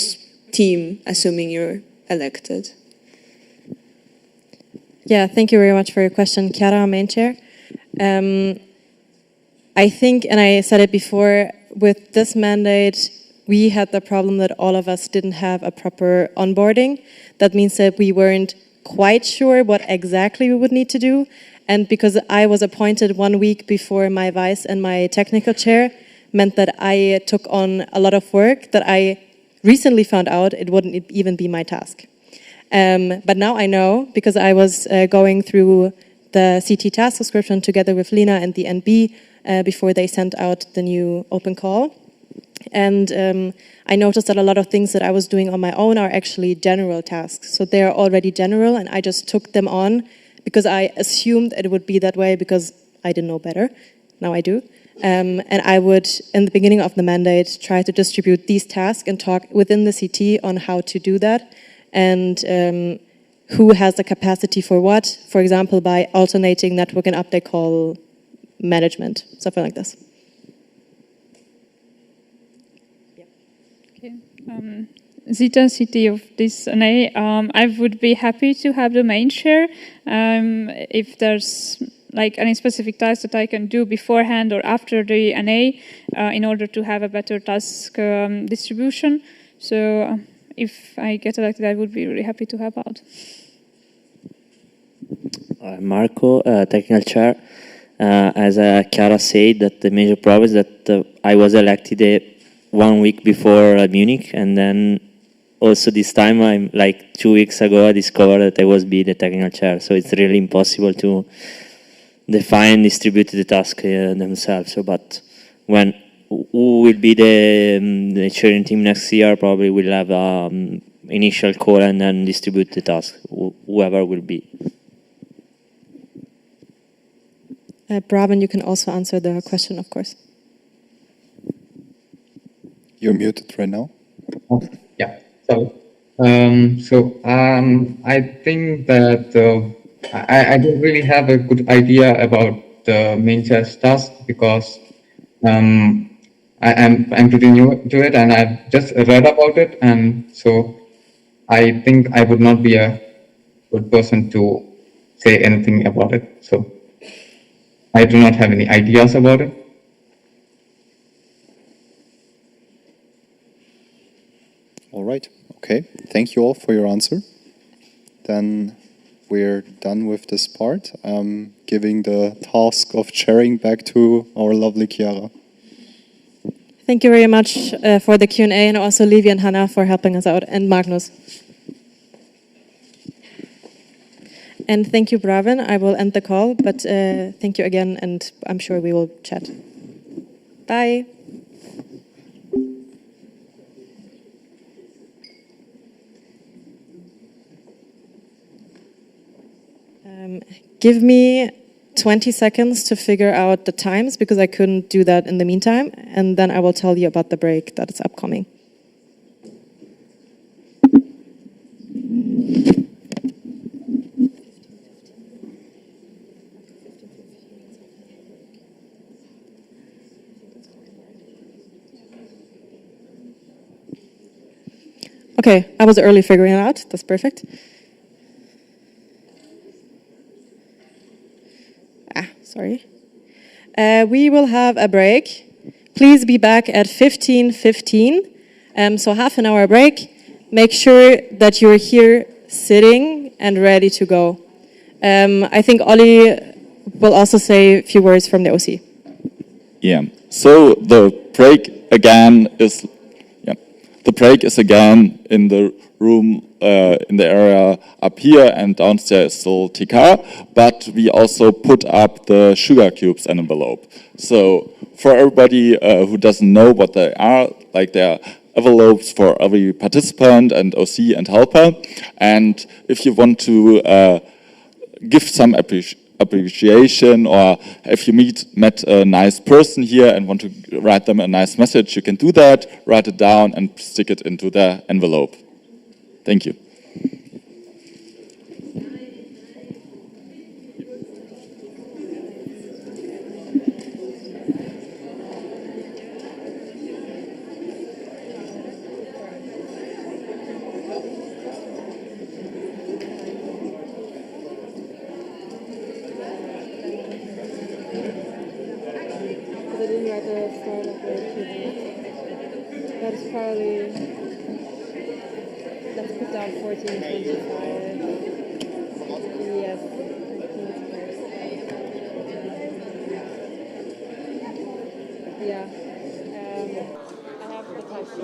team, assuming you're elected? Yeah, thank you very much for your question, Chiara, main chair. I think, and I said it before, with this mandate, we had the problem that all of us didn't have a proper onboarding. That means that we weren't quite sure what exactly we would need to do. And because I was appointed 1 week before my vice and my technical chair, meant that I took on a lot of work that I recently found out it wouldn't even be my task. But now I know, because I was going through the CT task description together with Lena and the NB before they sent out the new open call. And I noticed that a lot of things that I was doing on my own are actually general tasks. So they're already general, and I just took them on because I assumed it would be that way because I didn't know better. Now I do. And I would, in the beginning of the mandate, try to distribute these tasks and talk within the CT on how to do that. And who has the capacity for what, for example, by alternating network and update call management, something like this. Okay. Zita, city of this NA, I would be happy to have the main share. If there's like any specific task that I can do beforehand or after the NA in order to have a better task distribution. So if I get elected, I would be really happy to help out. Marco, technical chair. As Chiara said, that the major problem is that I was elected 1 week before Munich, and then also this time, I'm like 2 weeks ago, I discovered that I was be the technical chair. So it's really impossible to define and distribute the task themselves. So, but when who will be the chairing team next year, probably will have initial call and then distribute the task, whoever will be. Braben, you can also answer the question, of course. You're muted right now. Oh, yeah. So, I think that I don't really have a good idea about the main chair's task because I'm pretty new to it and I've just read about it, and so I think I would not be a good person to say anything about it. So I do not have any ideas about it. All right. Okay. Thank you all for your answer. Then we're done with this part. I'm giving the task of chairing back to our lovely Chiara. Thank you very much for the Q&A, and also Livia and Hannah for helping us out, and Magnus. And thank you, Braben. I will end the call, but thank you again, and I'm sure we will chat. Bye. Give me 20 seconds to figure out the times, because I couldn't do that in the meantime, and then I will tell you about the break that is upcoming. Okay, I was early figuring it out. That's perfect. Sorry. We will have a break. Please be back at 15:15. So half an hour break. Make sure that you're here sitting and ready to go. I think Ollie will also say a few words from the OC. Yeah. So the break again is again in the room in the area up here, and downstairs is still TK, but we also put up the sugar cubes envelope. So for everybody who doesn't know what they are, like they are envelopes for every participant and OC and helper. And if you want to give some appreciation, or if you met a nice person here and want to write them a nice message, you can do that, write it down and stick it into the envelope. Thank you. That's probably, let's put down 1425. Yes. Yeah. I have the text.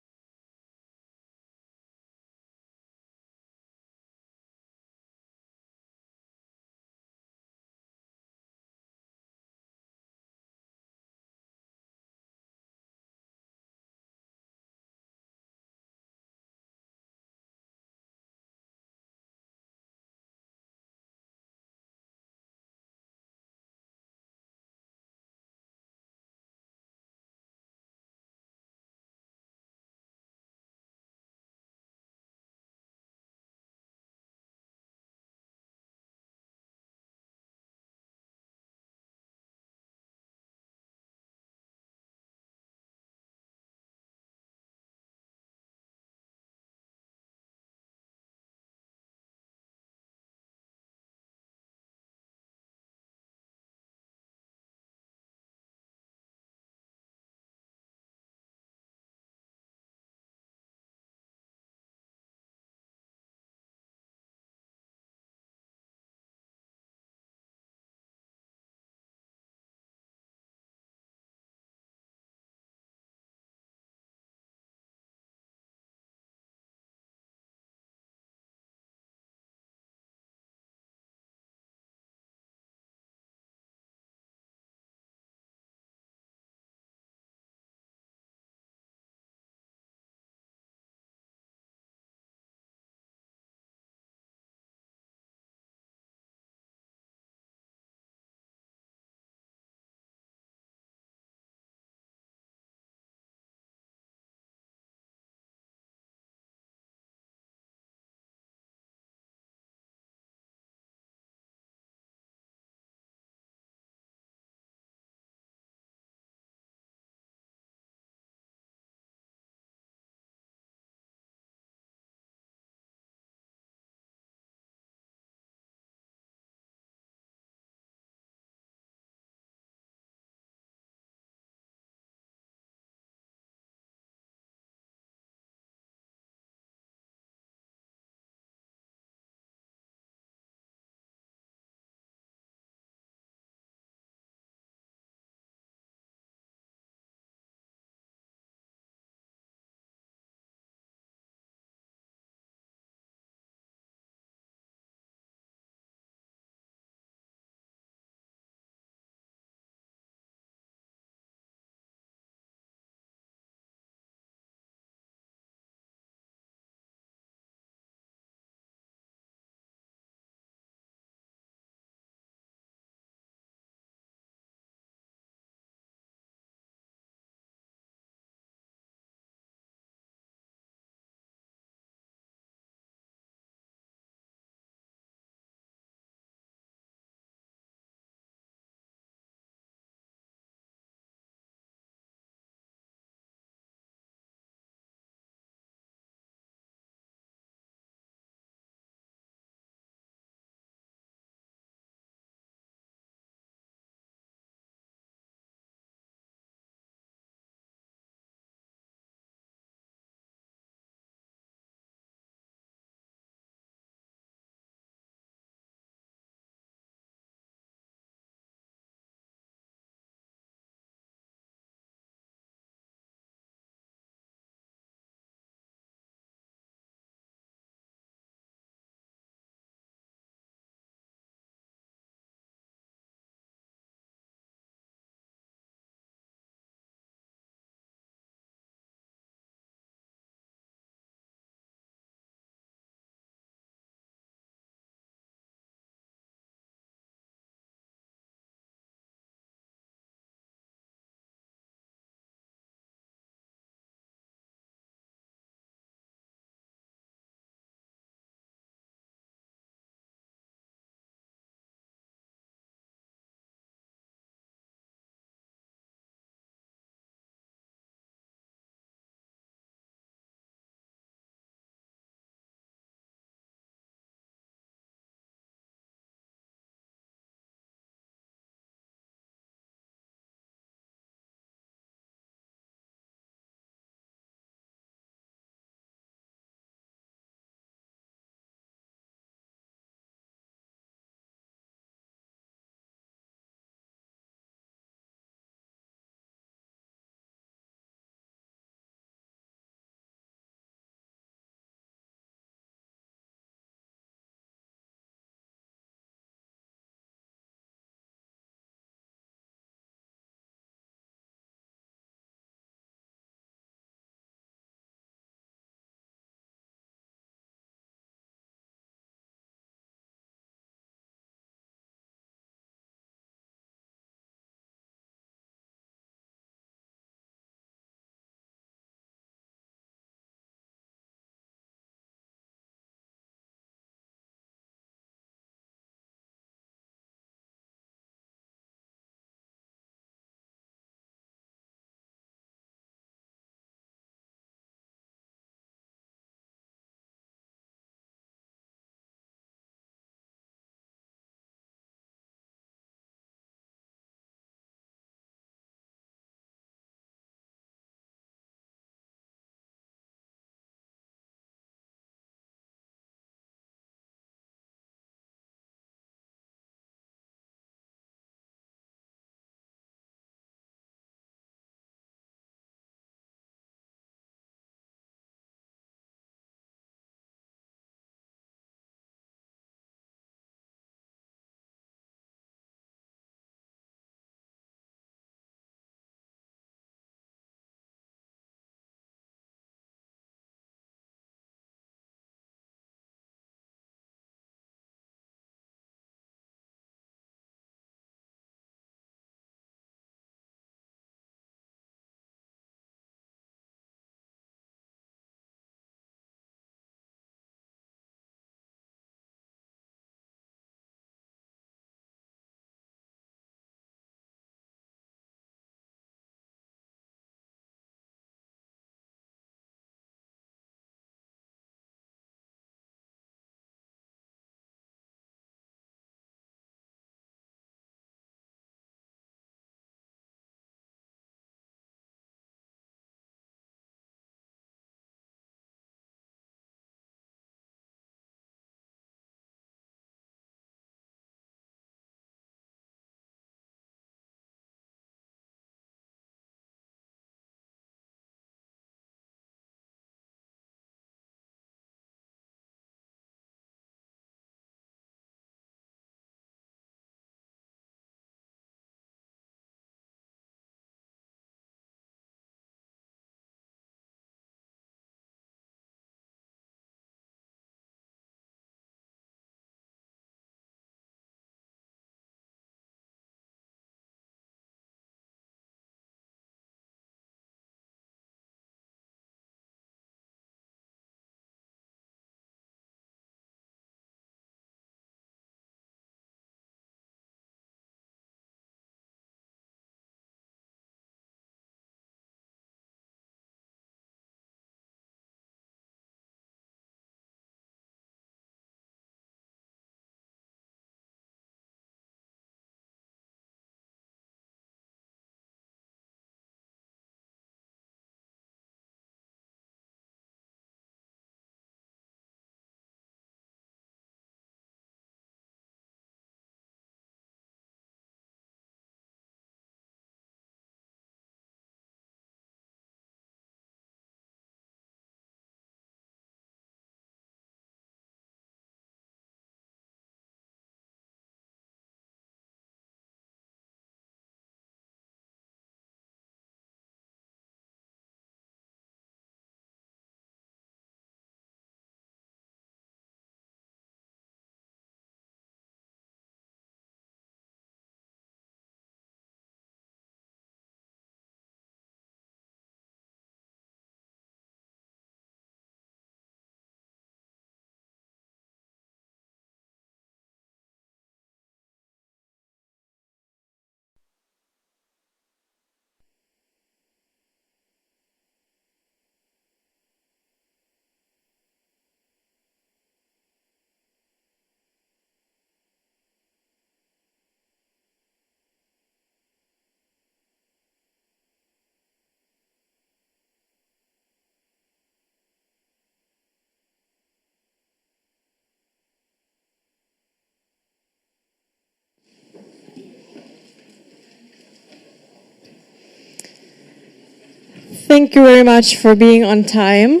thank you very much for being on time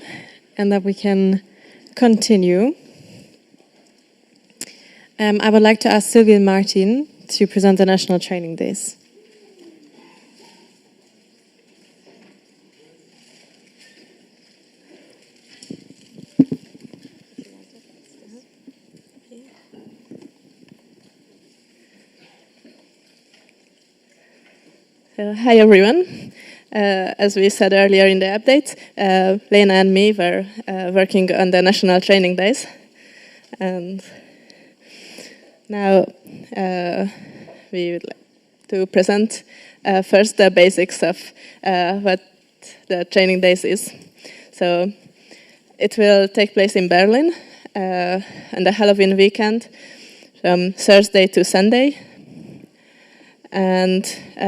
and that we can continue. I would like to ask Sylvie and Martin to present the National Training Days. Hi everyone. As we said earlier in the update, Lena and me were working on the National Training Days. And now we would like to present first the basics of what the Training Days is. So it will take place in Berlin on the Halloween weekend from Thursday to Sunday. And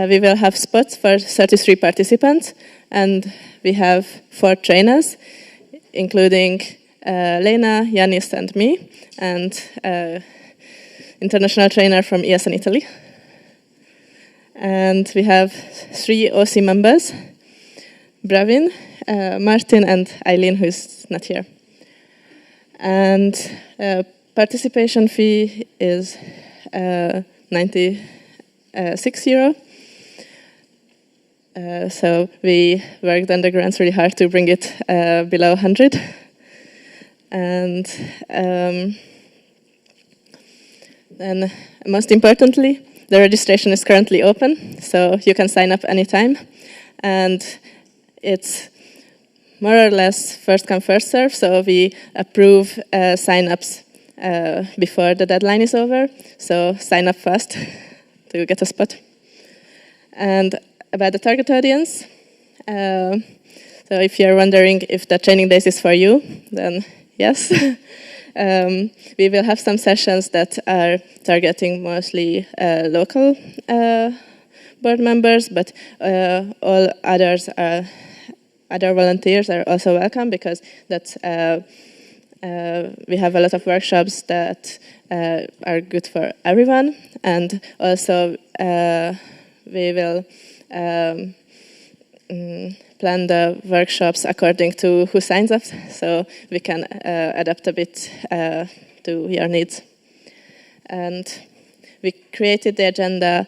we will have spots for 33 participants, and we have 4 trainers, including Lena, Yanis, and me, and international trainer from ESN Italy. And we have 3 OC members, Bravin, Martin, and Eileen, who is not here. And participation fee is 96 euro. So we worked on the grants really hard to bring it below 100. And then most importantly, the registration is currently open, so you can sign up anytime. And it's more or less first come, first serve, so we approve sign-ups before the deadline is over, so sign up fast to get a spot. And about the target audience, so if you're wondering if the Training Days is for you, then yes. We will have some sessions that are targeting mostly local board members, but all others are, other volunteers are also welcome, because that's we have a lot of workshops that are good for everyone, and also we will plan the workshops according to who signs up, so we can adapt a bit to your needs. And we created the agenda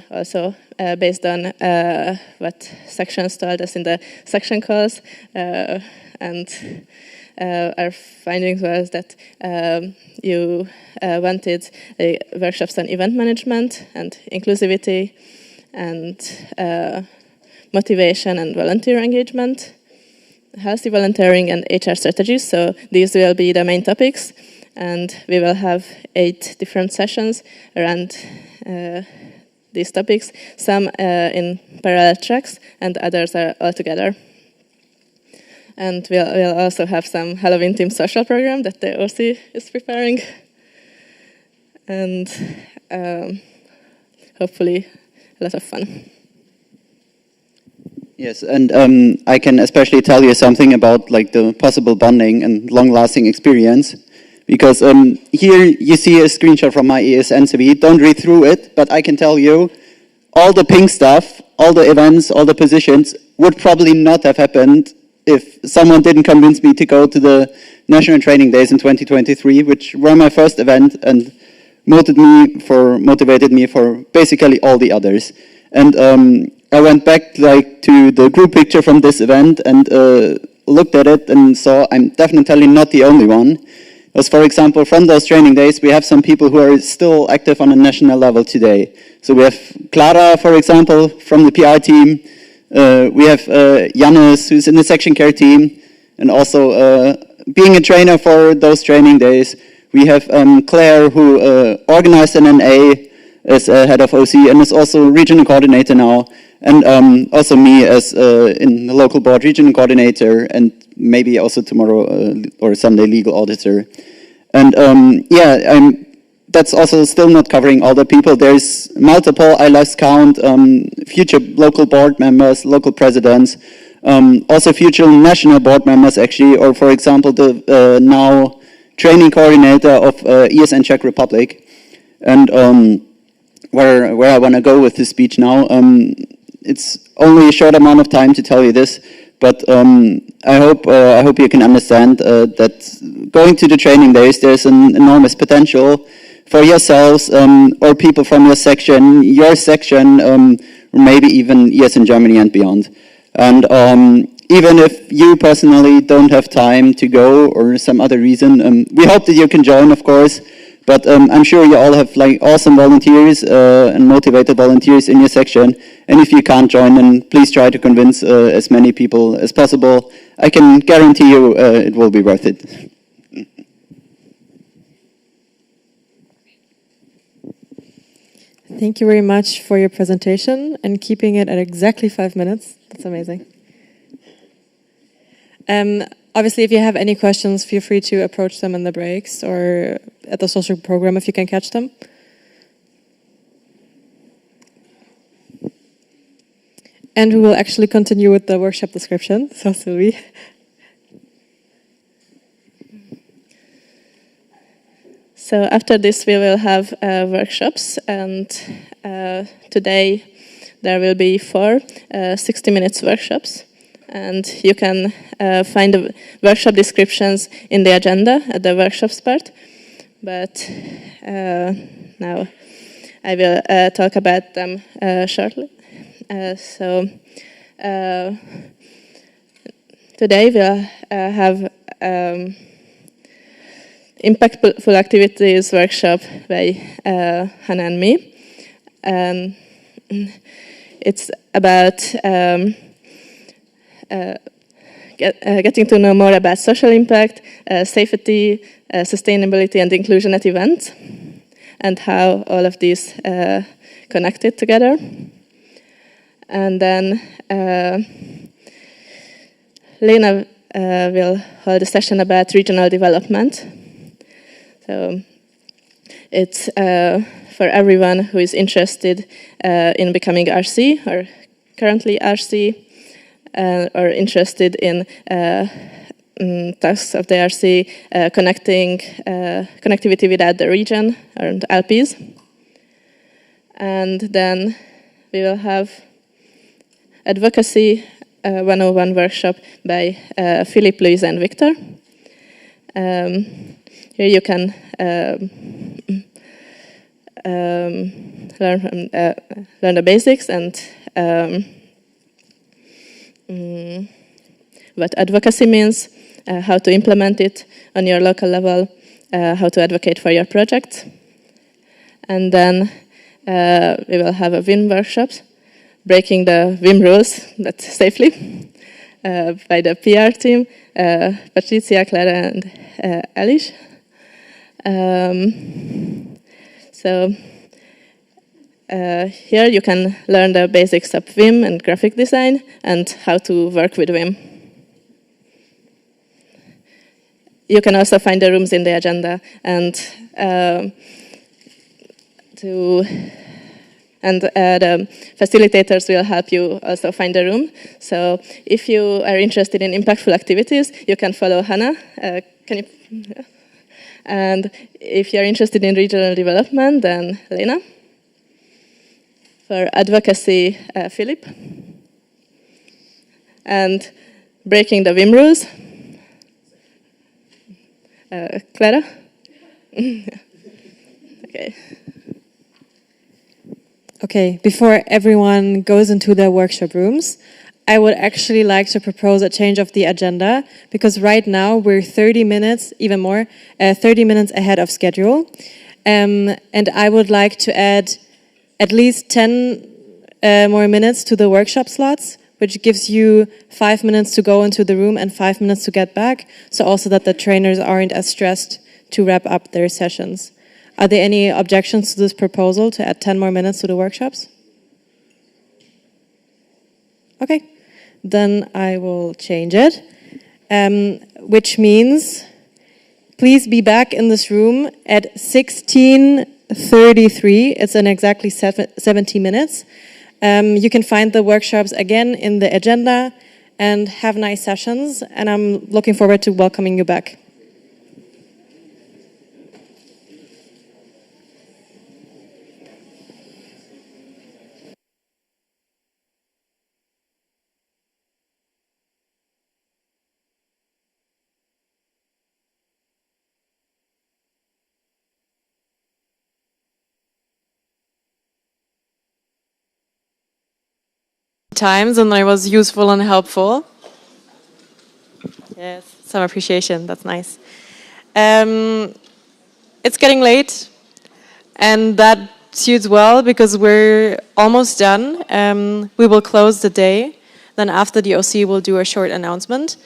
also based on what sections told us in the section calls, and our findings was that you wanted workshops on event management and inclusivity and motivation and volunteer engagement, healthy volunteering and HR strategies. So these will be the main topics, and we will have 8 different sessions around these topics, some in parallel tracks and others are all together. And we'll also have some Halloween themed social program that the OC is preparing. And hopefully a lot of fun. Yes, and I can especially tell you something about like the possible bonding and long-lasting experience, because here you see a screenshot from my ESN CV. Don't read through it, but I can tell you all the pink stuff, all the events, all the positions would probably not have happened if someone didn't convince me to go to the National Training Days in 2023, which were my first event and motivated me for basically all the others. And I went back like to the group picture from this event and looked at it and saw I'm definitely not the only one. Because, for example, from those training days, we have some people who are still active on a national level today. So we have Clara, for example, from the PR team. We have Janus, who's in the section care team, and also being a trainer for those training days. We have Claire, who organized an NA as head of OC and is also regional coordinator now, and also me as in the local board regional coordinator, and maybe also tomorrow or Sunday legal auditor. And that's also still not covering all the people. There's multiple, I lost count, future local board members, local presidents, also future national board members actually, or for example the now training coordinator of ESN Czech Republic. And where I want to go with this speech now, it's only a short amount of time to tell you this, But I hope you can understand that going to the training days, there's an enormous potential for yourselves or people from your section, maybe even ES in Germany and beyond. And even if you personally don't have time to go or some other reason, we hope that you can join, of course. But I'm sure you all have like awesome volunteers and motivated volunteers in your section. And if you can't join, then please try to convince as many people as possible. I can guarantee you it will be worth it. Thank you very much for your presentation and keeping it at exactly 5 minutes. That's amazing. Obviously, if you have any questions, feel free to approach them in the breaks or at the social program if you can catch them. And we will actually continue with the workshop description. So, Sylvie. So after this, we will have workshops, and today there will be 4 60 minutes workshops. And you can find the workshop descriptions in the agenda at the workshops part. But now I will talk about them shortly. Today we'll have Impactful Activities workshop by Hannah and me. It's about getting to know more about social impact, safety, sustainability and inclusion at events, and how all of these connected together. And then Lena will hold a session about regional development. So it's for everyone who is interested in becoming RC or currently RC or interested in tasks of the RC connectivity without the region or the LPs. And then we will have Advocacy 101 workshop by Philip, Louise and Victor. Here you can learn the basics and what advocacy means, how to implement it on your local level, how to advocate for your project. And then we will have a WIM workshops, breaking the WIM rules, but safely, by the PR team, Patricia, Clara and Alish. Here you can learn the basics of WIM and graphic design and how to work with WIM. You can also find the rooms in the agenda, and the facilitators will help you also find a room. So if you are interested in impactful activities, you can follow Hannah. And if you're interested in regional development, then Lena. For advocacy, Philip. And breaking the WIM rules, Clara. Okay. Okay, before everyone goes into their workshop rooms, I would actually like to propose a change of the agenda, because right now we're 30 minutes, even more, 30 minutes ahead of schedule. And I would like to add at least 10 more minutes to the workshop slots, which gives you 5 minutes to go into the room and 5 minutes to get back, so also that the trainers aren't as stressed to wrap up their sessions. Are there any objections to this proposal to add 10 more minutes to the workshops? Okay, then I will change it, which means please be back in this room at 16:33. It's in exactly 70 minutes. You can find the workshops again in the agenda, and have nice sessions, and I'm looking forward to welcoming you back. times, and it was useful and helpful. Yes, some appreciation. That's nice. It's getting late, and that suits well because we're almost done. We will close the day. Then after the OC, we'll do a short announcement.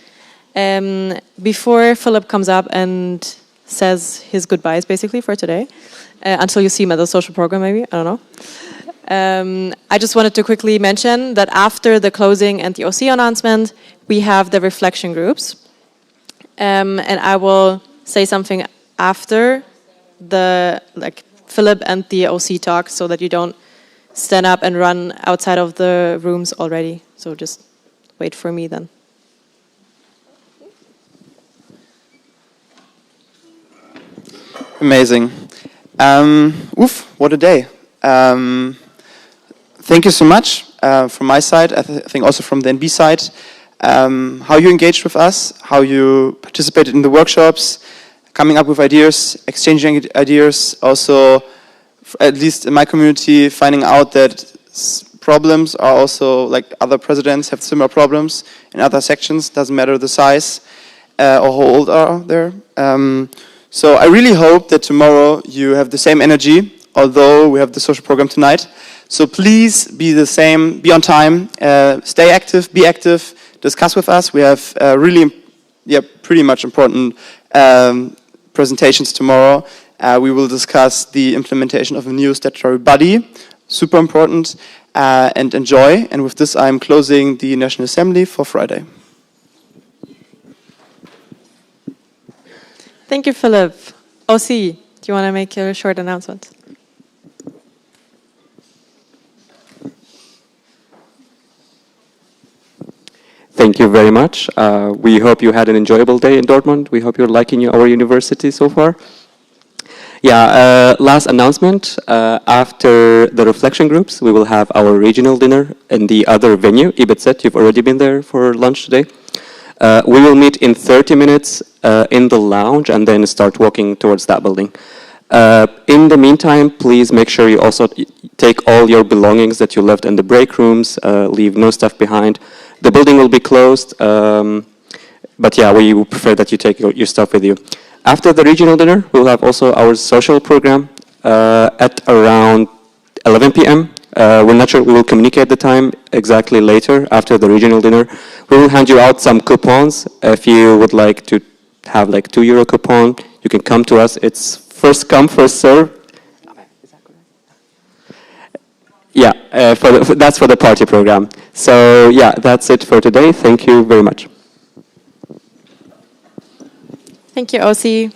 Before Philip comes up and says his goodbyes, basically, for today, until you see him at the social program, maybe, I don't know. I just wanted to quickly mention that after the closing and the OC announcement, we have the reflection groups. And I will say something after the Philip and the OC talk so that you don't stand up and run outside of the rooms already. So just wait for me then. Amazing. Oof, what a day. Thank you so much from my side, I think also from the NB side, how you engaged with us, how you participated in the workshops, coming up with ideas, exchanging ideas, also, at least in my community, finding out that problems are also, like other presidents have similar problems in other sections, doesn't matter the size or how old are there. So I really hope that tomorrow you have the same energy, although we have the social program tonight. So please be the same, be on time, stay active, be active, discuss with us. We have really, pretty much important presentations tomorrow. We will discuss the implementation of a new statutory body, super important, and enjoy. And with this, I'm closing the National Assembly for Friday. Thank you, Philip. OC, do you want to make a short announcement? Thank you very much. We hope you had an enjoyable day in Dortmund. We hope you're liking our university so far. Last announcement. After the reflection groups, we will have our regional dinner in the other venue, IBZ. You've already been there for lunch today. We will meet in 30 minutes in the lounge and then start walking towards that building. In the meantime, please make sure you also take all your belongings that you left in the break rooms, leave no stuff behind. The building will be closed, but we would prefer that you take your stuff with you. After the regional dinner, we'll have also our social program at around 11 p.m. We're not sure, we will communicate the time exactly later after the regional dinner. We will hand you out some coupons. If you would like to have like €2 coupon, you can come to us. It's first come, first serve. That's for the party program. So that's it for today. Thank you very much. Thank you, OC.